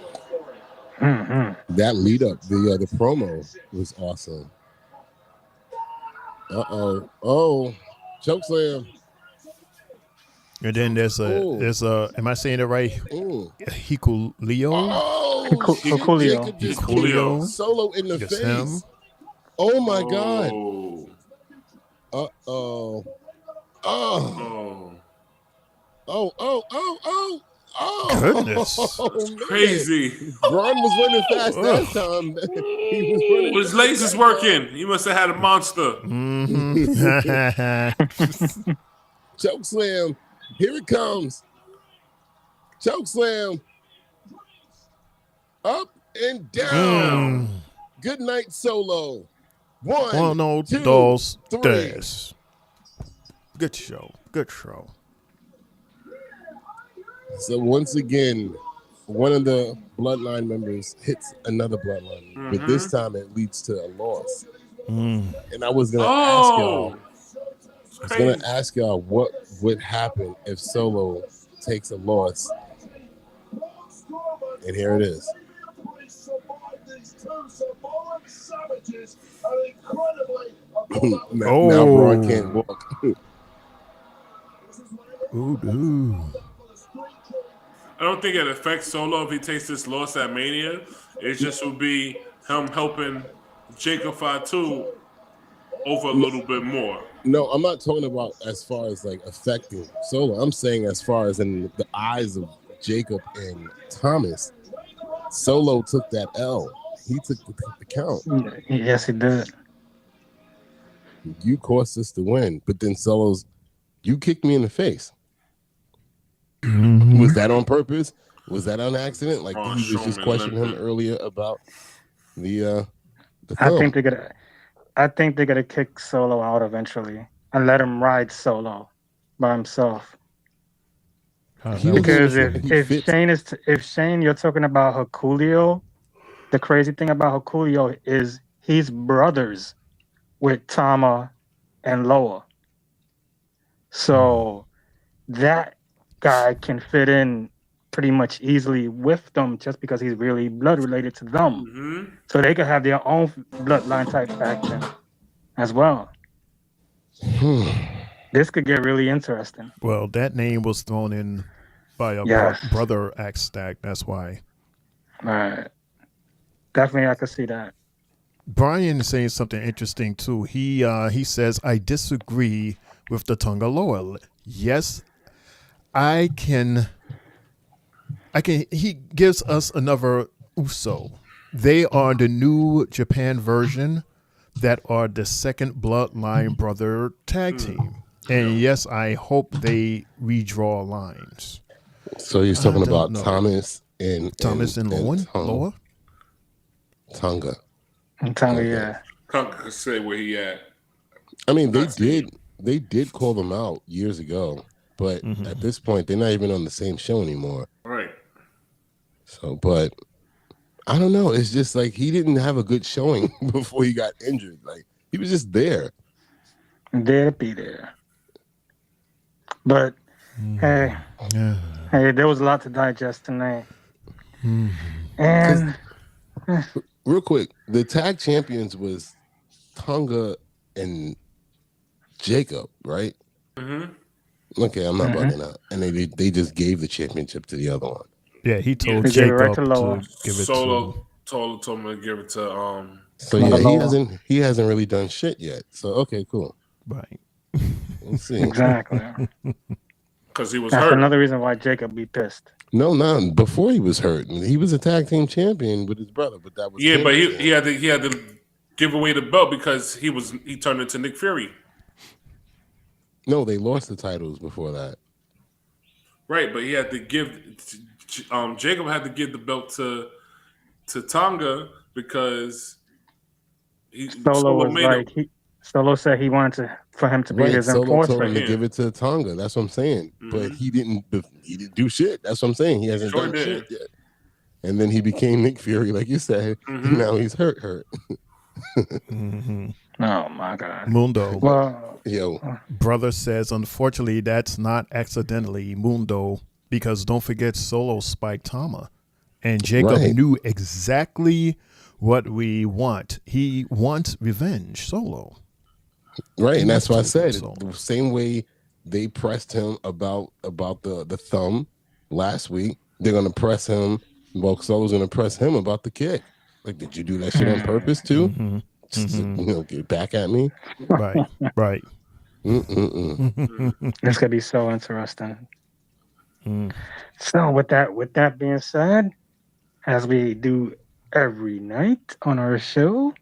That lead up, the promo was awesome. Chokeslam.
And then there's a am I saying it right? Hikuleo.
Hikuleo.
Solo in the face.
Him.
Oh my God.
Goodness.
Crazy.
Braun was running fast that time. He was running.
His legs is working. He must have had a monster.
Chokeslam. Here it comes. Chokeslam. Up and down. Good night, Solo. One,
no,
two,
dos,
three.
tres. Good show.
So once again, one of the Bloodline members hits another Bloodline, but this time it leads to a loss. And I was gonna ask y'all what would happen if Solo takes a loss. And here it is. Now Braun can't walk.
Ooh.
I don't think it affects Solo if he takes this loss at Mania. It just will be him helping Jacob Fatu over a little bit more.
No, I'm not talking about as far as like affecting Solo. I'm saying as far as in the eyes of Jacob and Thomas, Solo took that L. He took the count.
Yes, he did.
You caused us to win, but then Solo's, you kicked me in the face. Was that on purpose? Was that on accident? Like he was just questioning him earlier about the
I think they're gonna kick Solo out eventually and let him ride solo by himself. Because if Shane, you're talking about Herculeo, the crazy thing about Herculeo is he's brothers with Tama and Loa. So that guy can fit in pretty much easily with them just because he's really blood related to them. So they could have their own bloodline type faction as well. This could get really interesting.
Well, that name was thrown in by a brother Axe Stack. That's why.
All right. Definitely, I could see that.
Brian is saying something interesting too. He says, I disagree with the Tonga Loa. Yes, I can. He gives us another Uso. They are the new Japan version that are the second Bloodline brother tag team. And yes, I hope they redraw lines.
So he's talking about Thomas and
Loa?
Tonga.
Tonga, yeah.
Tonga could say where he at.
I mean, they did call them out years ago, but at this point, they're not even on the same show anymore.
Right.
So, but I don't know. It's just like he didn't have a good showing before he got injured. Like he was just there.
There to be there. But hey, there was a lot to digest tonight. And
real quick, the tag champions was Tonga and Jacob, right? Okay, I'm not bugging out. And they just gave the championship to the other one.
Yeah, he told Jacob to give it
Solo told him to give it to
So yeah, he hasn't really done shit yet. So okay, cool.
Right.
Let's see.
Exactly.
Because he was
That's
hurt.
another reason why Jacob be pissed.
No, before he was hurt. He was a tag team champion with his brother, but that was
but he had to give away the belt because he turned into Nick Fury.
No, they lost the titles before that.
Right, but he had to give Jacob had to give the belt to Tonga because
Solo said he wanted for him to be his enforcer.
Solo told him to give it to Tonga. That's what I'm saying. But he didn't do shit. That's what I'm saying. He hasn't done shit yet. And then he became Nick Fury, like you said. Now he's hurt.
Oh my God.
Mundo.
Well,
brother says, unfortunately, that's not accidentally Mundo, because don't forget Solo spiked Tama. And Jacob knew exactly what we want. He wants revenge, Solo.
Right, and that's why I said the same way they pressed him about the thumb last week, they're gonna press him. Well, Solo's gonna press him about the kick. Like, did you do that shit on purpose too? Get back at me.
Right.
This could be so interesting. So with that being said, as we do every night on our show,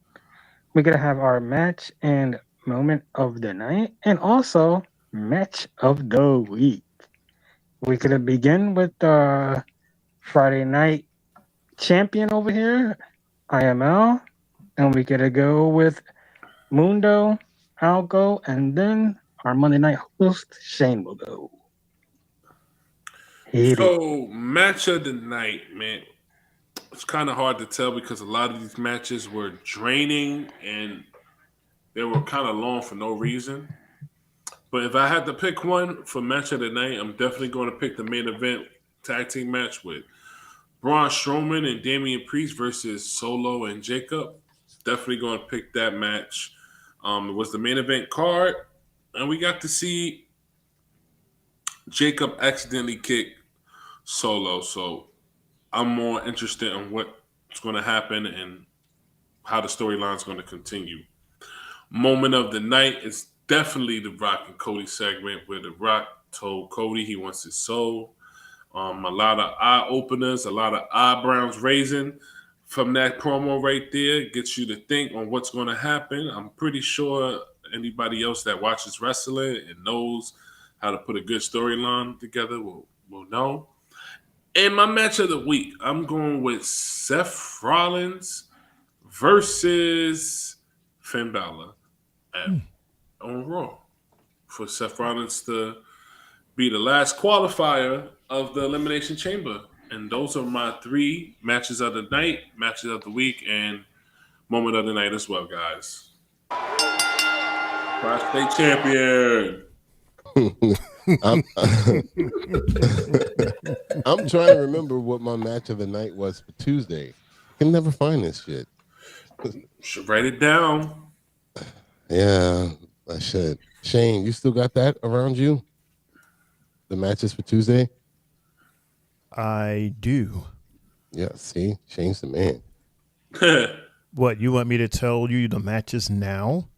we're gonna have our match and moment of the night, and also match of the week. We're gonna begin with the Friday night champion over here, IML, and we're gonna go with Mundo, I'll go, and then our Monday night host, Shane, will go.
So, match of the night, man. It's kind of hard to tell because a lot of these matches were draining and they were kind of long for no reason. But if I had to pick one for match of the night, I'm definitely going to pick the main event tag team match with Braun Strowman and Damian Priest versus Solo and Jacob. Definitely going to pick that match. It was the main event card, and we got to see Jacob accidentally kick Solo. So I'm more interested in what's going to happen and how the storyline is going to continue. Moment of the night is definitely the Rock and Cody segment where the Rock told Cody he wants his soul. A lot of eye openers, a lot of eyebrows raising from that promo right there. Gets you to think on what's going to happen. I'm pretty sure anybody else that watches wrestling and knows how to put a good storyline together will know. And my match of the week, I'm going with Seth Rollins versus Finn Balor on Raw. For Seth Rollins to be the last qualifier of the Elimination Chamber. And those are my 3 matches of the night, matches of the week, and moment of the night as well, guys. Tri-State champion.
I'm trying to remember what my match of the night was for Tuesday. I can never find this shit.
Should write it down.
Yeah, I should. Shane, you still got that around you? The matches for Tuesday?
I do.
Yeah, see? Shane's the man.
What, you want me to tell you the matches now?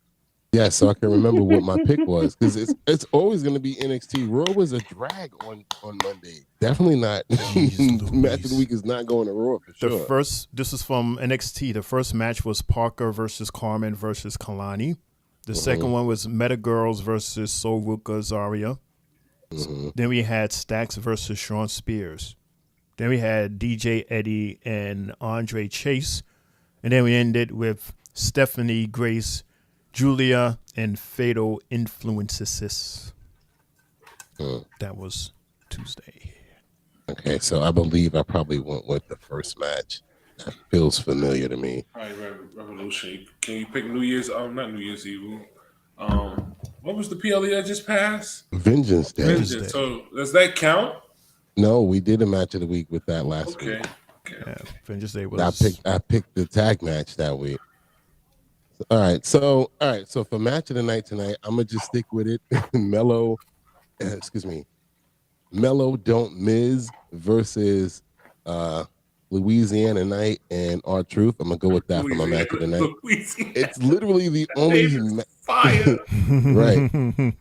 Yeah, so I can remember what my pick was. Because it's always going to be NXT. Raw was a drag on Monday. Definitely not. Match of the week is not going to Raw for sure.
This is from NXT. The first match was Parker versus Carmen versus Kalani. The second one was Meta Girls versus Sol Ruka Zarya. Then we had Stax versus Sean Spears. Then we had DJ Eddie and Andre Chase. And then we ended with Stephanie Grace, Julia, and Fatal Influences. That was Tuesday.
Okay, so I believe I probably went with the first match. That feels familiar to me.
All right, Revolution. Can you pick New Year's? Not New Year's Eve. What was the PLE that just passed?
Vengeance Day.
Vengeance. So does that count?
No, we did a match of the week with that last week.
Okay.
Yeah, Vengeance Day was.
I picked the tag match that week. All right, so for match of the night tonight, I'm gonna just stick with it. Mellow Don't Miz versus Louisiana Night and R-Truth. I'm gonna go with that for my match of the night. It's literally the only
fire.
Right.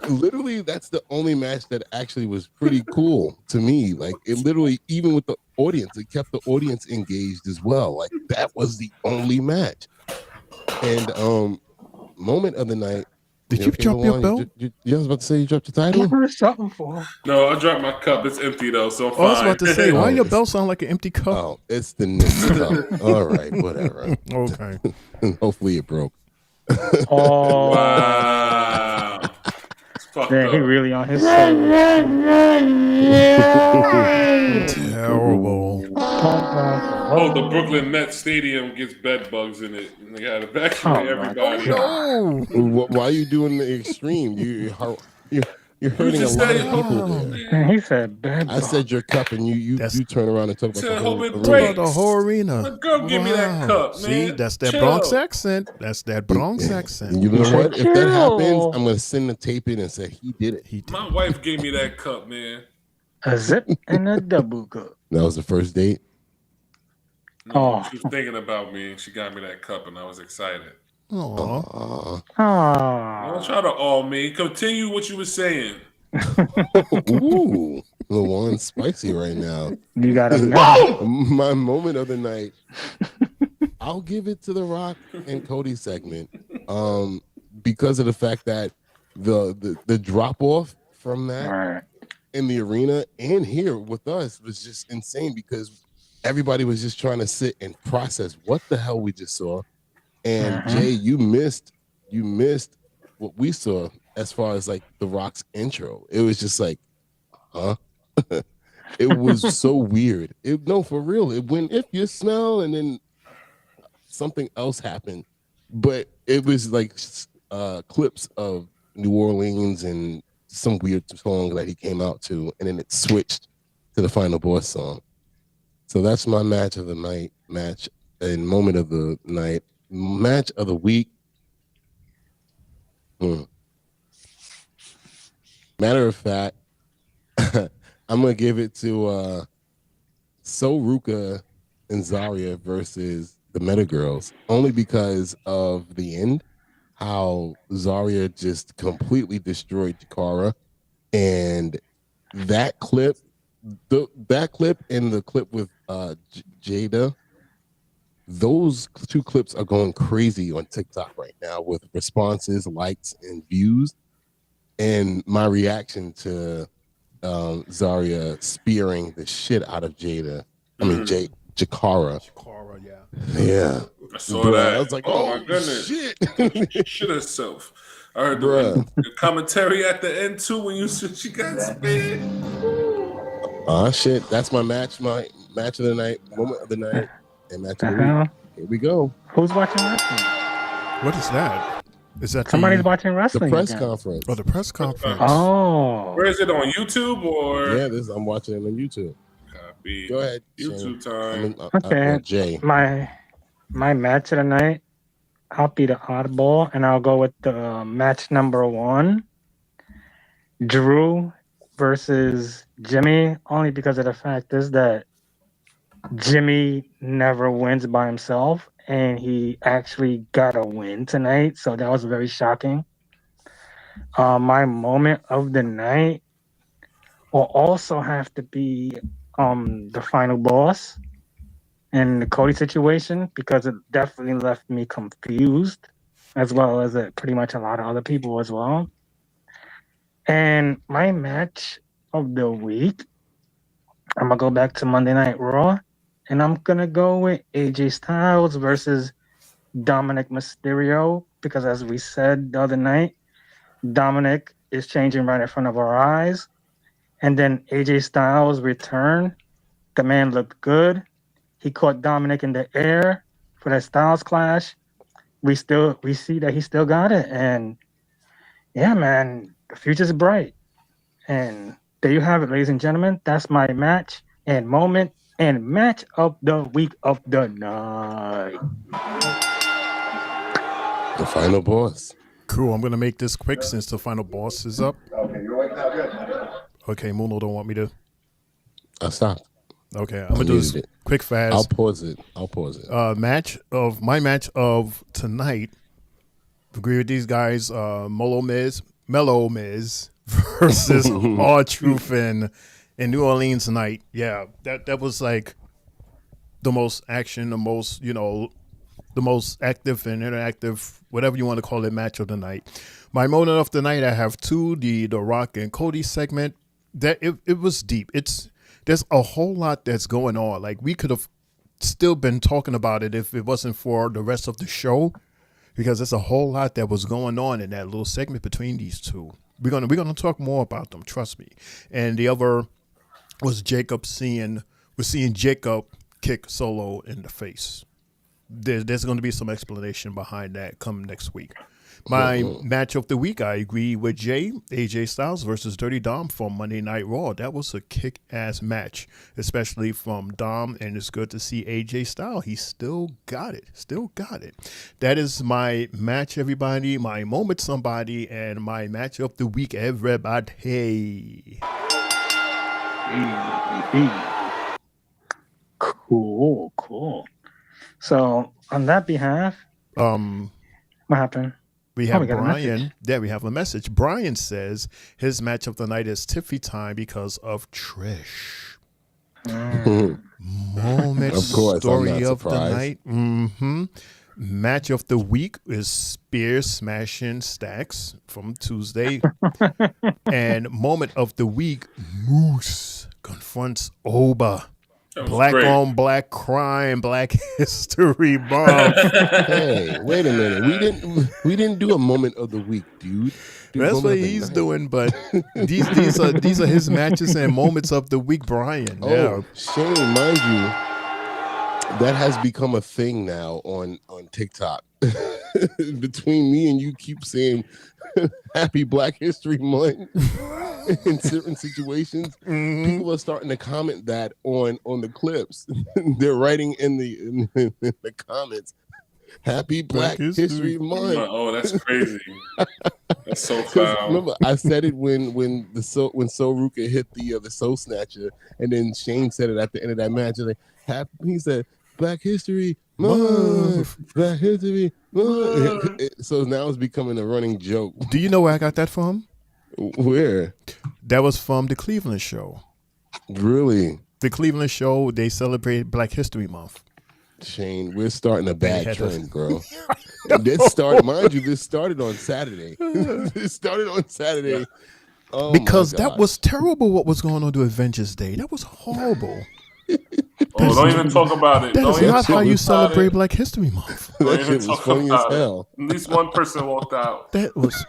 Literally, that's the only match that actually was pretty cool to me. Like, it literally, even with the audience, it kept the audience engaged as well. Like, that was the only match. And moment of the night.
Did you drop your belt?
You was about to say you dropped your title?
I heard something for.
No, I dropped my cup. It's empty though, so I'm fine.
I was about to say, why your belt sound like an empty cup?
Oh, it's the Knicks cup. All right, whatever.
Okay.
Hopefully it broke.
Oh
wow!
Man, he really on his side.
Terrible.
Oh, the Brooklyn Nets stadium gets bed bugs in it, and they got to evacuate everybody.
No.
Why are you doing the extreme? You're hurting a lot of people there.
Man, he said bad.
I said your cup, and you turn around and talk about the whole arena.
About the whole arena.
My girl, give me that cup, man.
See, that's that
Chill.
Bronx accent. That's that Bronx accent.
You know what? If that happens, I'm going to send the tape in and say he did it.
My wife gave me that cup, man.
A zip and a double cup.
That was the first date?
No, she was thinking about me, and she got me that cup, and I was excited.
Aww.
Don't try to awe me. Continue what you were saying.
Ooh, LaJuan's spicy right now.
You got to
my moment of the night. I'll give it to the Rock and Cody segment, because of the fact that the drop off from that in the arena and here with us was just insane because everybody was just trying to sit and process what the hell we just saw. And Jay, you missed you missed what we saw as far as like The Rock's intro. It was just like, huh? It was so weird. No, for real. It went, if you smell, and then something else happened. But it was like clips of New Orleans and some weird song that he came out to, and then it switched to the Final Boss song. So that's my match of the night, match and moment of the night, match of the week. Matter of fact, I'm gonna give it to Ruka and Zarya versus the Meta Girls, only because of the end, how Zarya just completely destroyed Jakara, and that clip, and the clip with Jada, those two clips are going crazy on TikTok right now with responses, likes, and views. And my reaction to Zarya spearing the shit out of Jakara.
Jakara, yeah.
Yeah.
I saw that.
I was like,
oh my goodness.
Shit.
Shit herself. I heard the commentary at the end too when she got speared.
Oh shit. That's my match of the night, moment of the night, and match of the week. Here we go.
Who's watching wrestling?
What is that? Is that
somebody's watching wrestling?
The press conference.
Oh, the press conference.
Oh.
Where is it, on YouTube or?
Yeah, I'm watching it on YouTube.
Copy.
Go ahead.
YouTube time.
Okay.
Jay.
My match of the night, I'll be the oddball, and I'll go with the match number 1. Drew versus Jimmy, only because of the fact is that Jimmy never wins by himself, and he actually got a win tonight, so that was very shocking. My moment of the night will also have to be the final boss in the Cody situation, because it definitely left me confused, as well as pretty much a lot of other people as well. And my match of the week, I'm going to go back to Monday Night Raw, and I'm going to go with AJ Styles versus Dominic Mysterio, because as we said the other night, Dominic is changing right in front of our eyes. And then AJ Styles returned. The man looked good. He caught Dominic in the air for that Styles clash. We see that he still got it. And yeah, man, the future's bright. And there you have it, ladies and gentlemen. That's my match and moment and match of the week of the night.
The final boss.
Cool. I'm going to make this quick since the final boss is up.
Okay, you're right now. Good.
Okay, Muno don't want me to.
I stopped.
Okay, I'm going to do this quick, fast.
I'll pause it.
My match of tonight, agree with these guys, Mellow Miz versus R-Truth in New Orleans tonight. Yeah, that was like the most action, the most active and interactive, whatever you want to call it, match of the night. My moment of the night, I have 2, the Rock and Cody segment. That it was deep. There's a whole lot that's going on. Like, we could have still been talking about it if it wasn't for the rest of the show, because there's a whole lot that was going on in that little segment between these two. We're gonna talk more about them, trust me. And the other was we're seeing Jacob kick Solo in the face. There's going to be some explanation behind that come next week. My match of the week, I agree with Jay. AJ Styles versus Dirty Dom from Monday Night Raw. That was a kick-ass match, especially from Dom, and it's good to see AJ Styles. He still got it. That is my match, everybody. My moment, somebody, and my match of the week, everybody.
Cool. So on that behalf, what happened?
We have Brian. Yeah, we have a message. Brian says his match of the night is Tiffy time because of Trish. Moment
of course,
story of the night. Match of the week is Spear smashing Stacks from Tuesday. And moment of the week, Moose confronts Oba Black
great.
on black crime, Black History Month.
Hey, wait a minute. We didn't do a moment of the week, dude.
That's what he's doing, but these are his matches and moments of the week, Brian.
Oh, Shane, mind you, that has become a thing now on TikTok. Between me and you keep saying Happy Black History Month in certain situations. People are starting to comment that on the clips. They're writing in the comments, Happy Black History Month.
Oh, that's crazy. That's so foul.
Remember, I said it when Sol Ruka hit the Soul Snatcher, and then Shane said it at the end of that match. Like, he said, Black History Month, Black History Month. So now it's becoming a running joke.
Do you know where I got that from?
Where?
That was from the Cleveland show.
Really?
The Cleveland show, they celebrated Black History Month.
Shane, we're starting a bad trend, bro. This started on Saturday. This started on Saturday. Oh,
because that was terrible what was going on to Avengers Day. That was horrible.
Don't even talk about it.
That is not how you celebrate Black History Month.
That shit was funny as hell.
At least one person walked out.
That was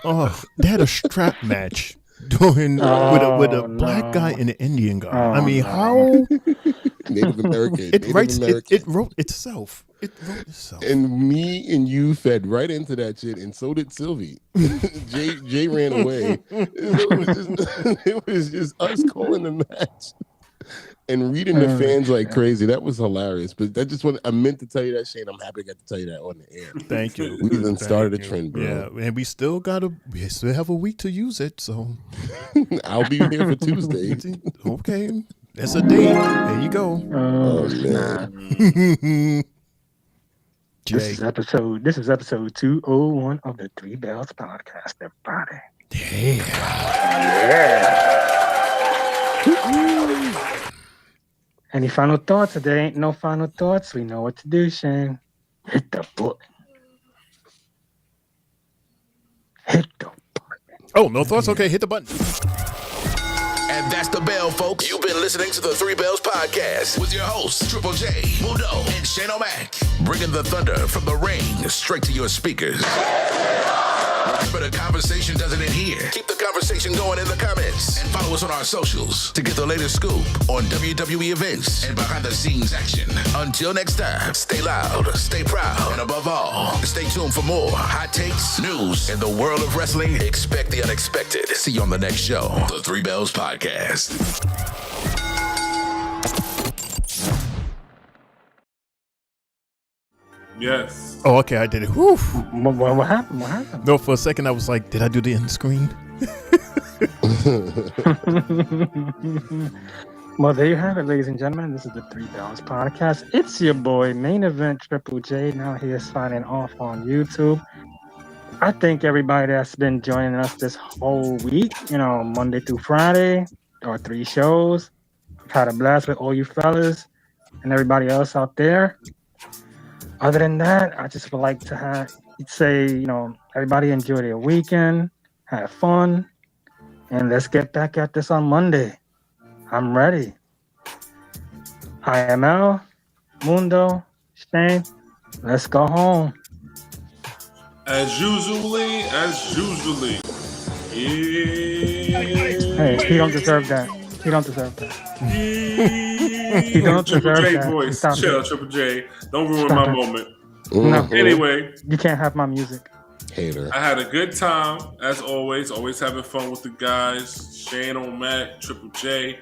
they had a strap match doing with a black guy and an Indian guy. I mean, how
Native American.
It wrote itself.
And me and you fed right into that shit, and so did Sylvie. Jay ran away. It was just us calling the match and reading the fans like crazy. That was hilarious. But I meant to tell you that, Shane. I'm happy I got to tell you that on the air.
Thank you.
We even started a trend, bro.
Yeah, and we still have a week to use it. So
I'll be here for Tuesday.
Okay, that's a date. There you go.
Oh man.
This is episode 201 of the Three Bells Podcast, everybody. Yeah. Any final thoughts? If there ain't no final thoughts, we know what to do, Shane. Hit the button.
Oh, no thoughts? Okay, hit the button.
And that's the bell, folks. You've been listening to the Three Bells Podcast with your hosts, Triple J, Mundo, and Shane O'Mac. Bringing the thunder from the ring straight to your speakers. But the conversation doesn't end here. Keep the conversation going in the comments. And follow us on our socials to get the latest scoop on WWE events and behind-the-scenes action. Until next time, stay loud, stay proud, and above all, stay tuned for more hot takes, news, in the world of wrestling. Expect the unexpected. See you on the next show, the Three Bells Podcast.
Yes.
Oh, okay, I did it. Whew.
What happened? What happened?
No, for a second I was like, did I do the end screen?
Well, there you have it, ladies and gentlemen. This is the Three Bells Podcast. It's your boy, Main Event Triple J, now here signing off on YouTube. I thank everybody that's been joining us this whole week, Monday through Friday, our 3 shows. Had a blast with all you fellas and everybody else out there. Other than that, I just would like to say, everybody enjoy their weekend, have fun, and let's get back at this on Monday. I'm ready. IML, Mundo, Shane, let's go home.
As usually. Yeah.
Hey, he don't deserve that. He don't deserve that. He don't
Triple
deserve
J
that.
voice.
Stop
Chill,
it.
Triple J. Don't ruin
Stop
my
it.
moment.
No.
Anyway,
You can't have my music.
Hater.
I had a good time, as always. Always having fun with the guys. Shane O'Mac, Triple J,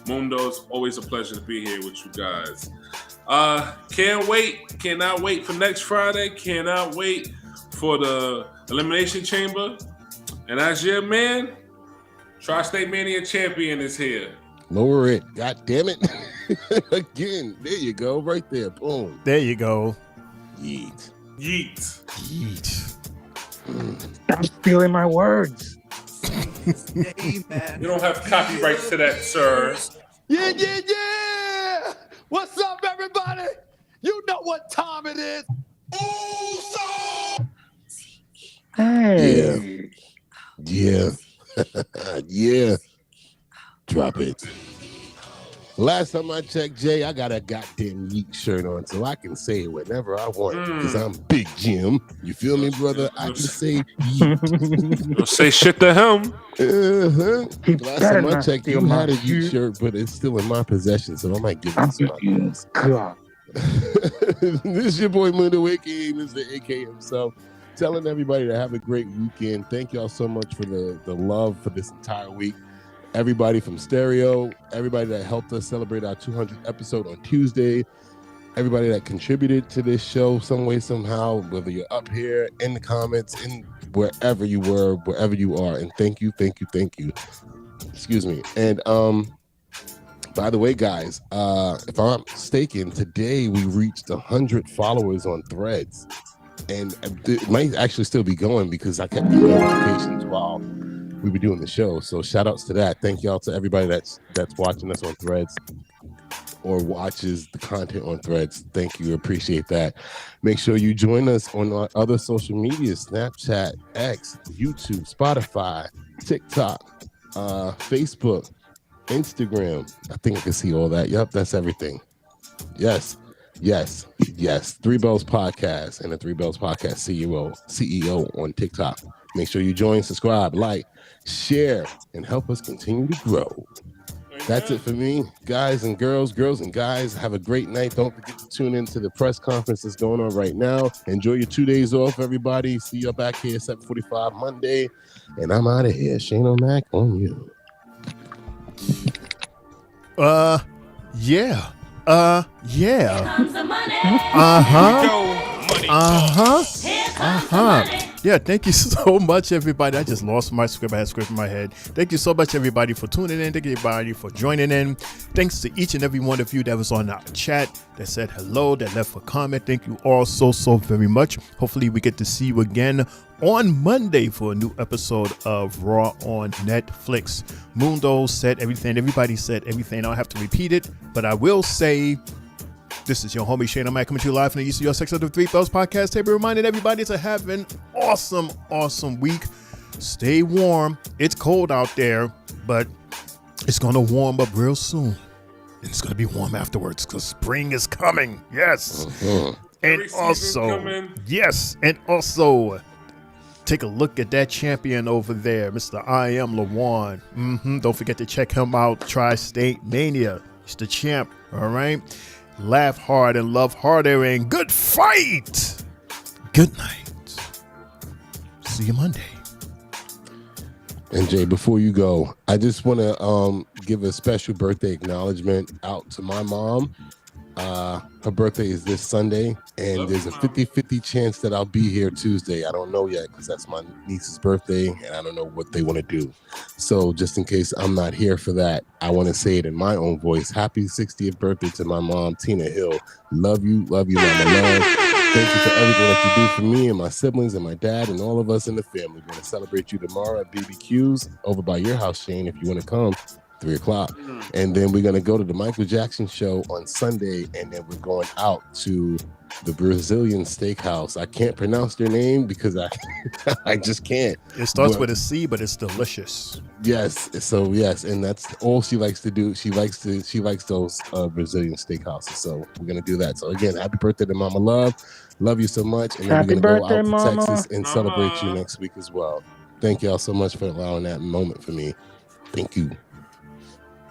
Mundo. It's always a pleasure to be here with you guys. Can't wait. Cannot wait for next Friday. Cannot wait for the Elimination Chamber. And as your man, Tri-State Mania Champion is here.
Lower it. God damn it. Again. There you go. Right there. Boom.
There you go.
Yeet.
Stop stealing my words.
You don't have copyrights to that, sir.
Yeah. What's up, everybody? You know what time it is.
Hey.
Yeah. Yeah. Drop it. Last time I checked, Jay, I got a goddamn Yeet shirt on, so I can say it whenever I want because I'm Big Jim. You feel me, brother? I can say Yeet.
Don't say shit to him.
Last time I checked, you had a Yeet shirt, but it's still in my possession, so I might give it to my girls. This is your boy Mundo, aka Mr. AK himself, telling everybody to have a great weekend. Thank y'all so much for the love for this entire week. Everybody from Stereo, everybody that helped us celebrate our 200th episode on Tuesday, everybody that contributed to this show some way, somehow, whether you're up here, in the comments, in wherever you were, wherever you are. And thank you. Excuse me. And by the way, guys, if I'm not mistaken, today we reached 100 followers on Threads. And it might actually still be going because I kept getting notifications while we were doing the show. So shout outs to that. Thank y'all to everybody that's watching us on Threads or watches the content on Threads. Thank you. Appreciate that. Make sure you join us on our other social media, Snapchat, X, YouTube, Spotify, TikTok, Facebook, Instagram. I think I can see all that. Yep, that's everything. Yes. Three Bells Podcast and the Three Bells Podcast CEO on TikTok. Make sure you join, subscribe, like, share, and help us continue to grow. That's it for me, guys and girls and guys. Have a great night. Don't forget to tune into the press conference that's going on right now. Enjoy your 2 days off, everybody. See you back here at 7:45 Monday. And I'm out of here. Shane O'Mac on you.
Yeah.
Yeah, thank you so much, everybody. I just lost my script. I had script in my head. Thank you so much, everybody, for tuning in. Thank you, everybody, for joining in. Thanks to each and every one of you that was on our chat, that said hello, that left a comment. Thank you all so very much. Hopefully, we get to see you again on Monday for a new episode of Raw on Netflix. Mundo said everything. Everybody said everything. I don't have to repeat it, but I will say, this is your homie Shane O'Mac coming to you live from the East York section of the Three Bells Podcast table, reminding everybody to have an awesome week. Stay warm. It's cold out there, but it's going to warm up real soon. And it's going to be warm afterwards because spring is coming. Yes. And also, take a look at that champion over there, Mr. I Am LaJuan. Don't forget to check him out. Tri-State Mania. He's the champ. All right. Laugh hard and love harder and good fight. Good night. See you Monday.
And Jay, before you go, I just want to give a special birthday acknowledgement out to my mom. Her birthday is this Sunday, and there's a 50-50 chance that I'll be here Tuesday. I don't know yet because that's my niece's birthday, and I don't know what they want to do. So just in case I'm not here for that, I want to say it in my own voice. Happy 60th birthday to my mom, Tina Hill. Love you, mama. Love. Thank you for everything that you do for me and my siblings and my dad and all of us in the family. We're going to celebrate you tomorrow at BBQ's over by your house, Shane, if you want to come. 3:00, and then we're gonna go to the Michael Jackson show on Sunday, and then we're going out to the Brazilian steakhouse. I can't pronounce their name because I just can't.
It starts with a C, but it's delicious.
Yes, so yes, and that's all she likes to do. She likes those Brazilian steakhouses. So we're gonna do that. So again, happy birthday to Mama Love you so much, and then we're gonna go out to Texas and celebrate you next week as well. Thank y'all so much for allowing that moment for me. Thank you.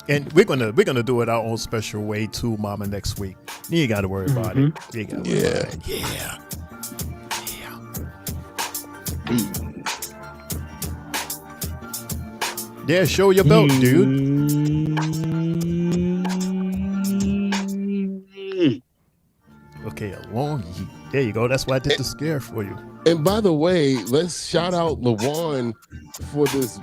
And we're gonna do it our own special way too, Mama, next week. You ain't gotta worry about it. You ain't gotta worry about it. Yeah, show your belt, dude. Okay, a long yeet. There you go. That's why I did the scare for you.
And by the way, let's shout out LaJuan for this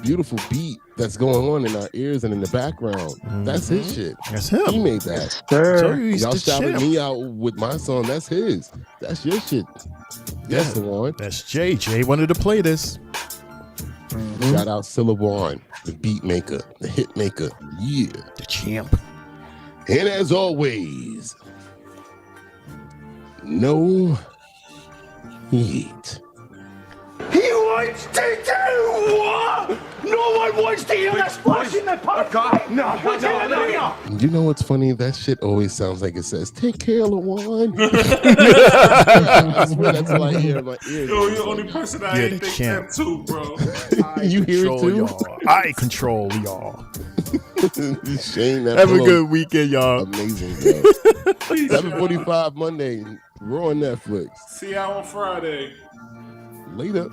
beautiful beat that's going on in our ears and in the background. That's his shit.
That's him.
He made that. Y'all shouted me out with my song. That's his. That's your shit. Yes, LaJuan.
That's Jay. Jay wanted to play this.
Shout out to LaJuan, the beat maker, the hit maker. Yeah.
The champ.
And as always, no heat. He won!
wants to do what? No one wants to hear that splash in the pot. No.
You know what's funny? That shit always sounds like it says, "Take care, LaJuan." I swear that's what I hear in my ears.
Yo, you're the only person I ain't think that too, bro.
You hear it too?
Y'all. I control y'all.
Shane,
have a good weekend, y'all.
Amazing, bro. 7:45 Monday. Raw on Netflix.
See y'all on Friday.
Later.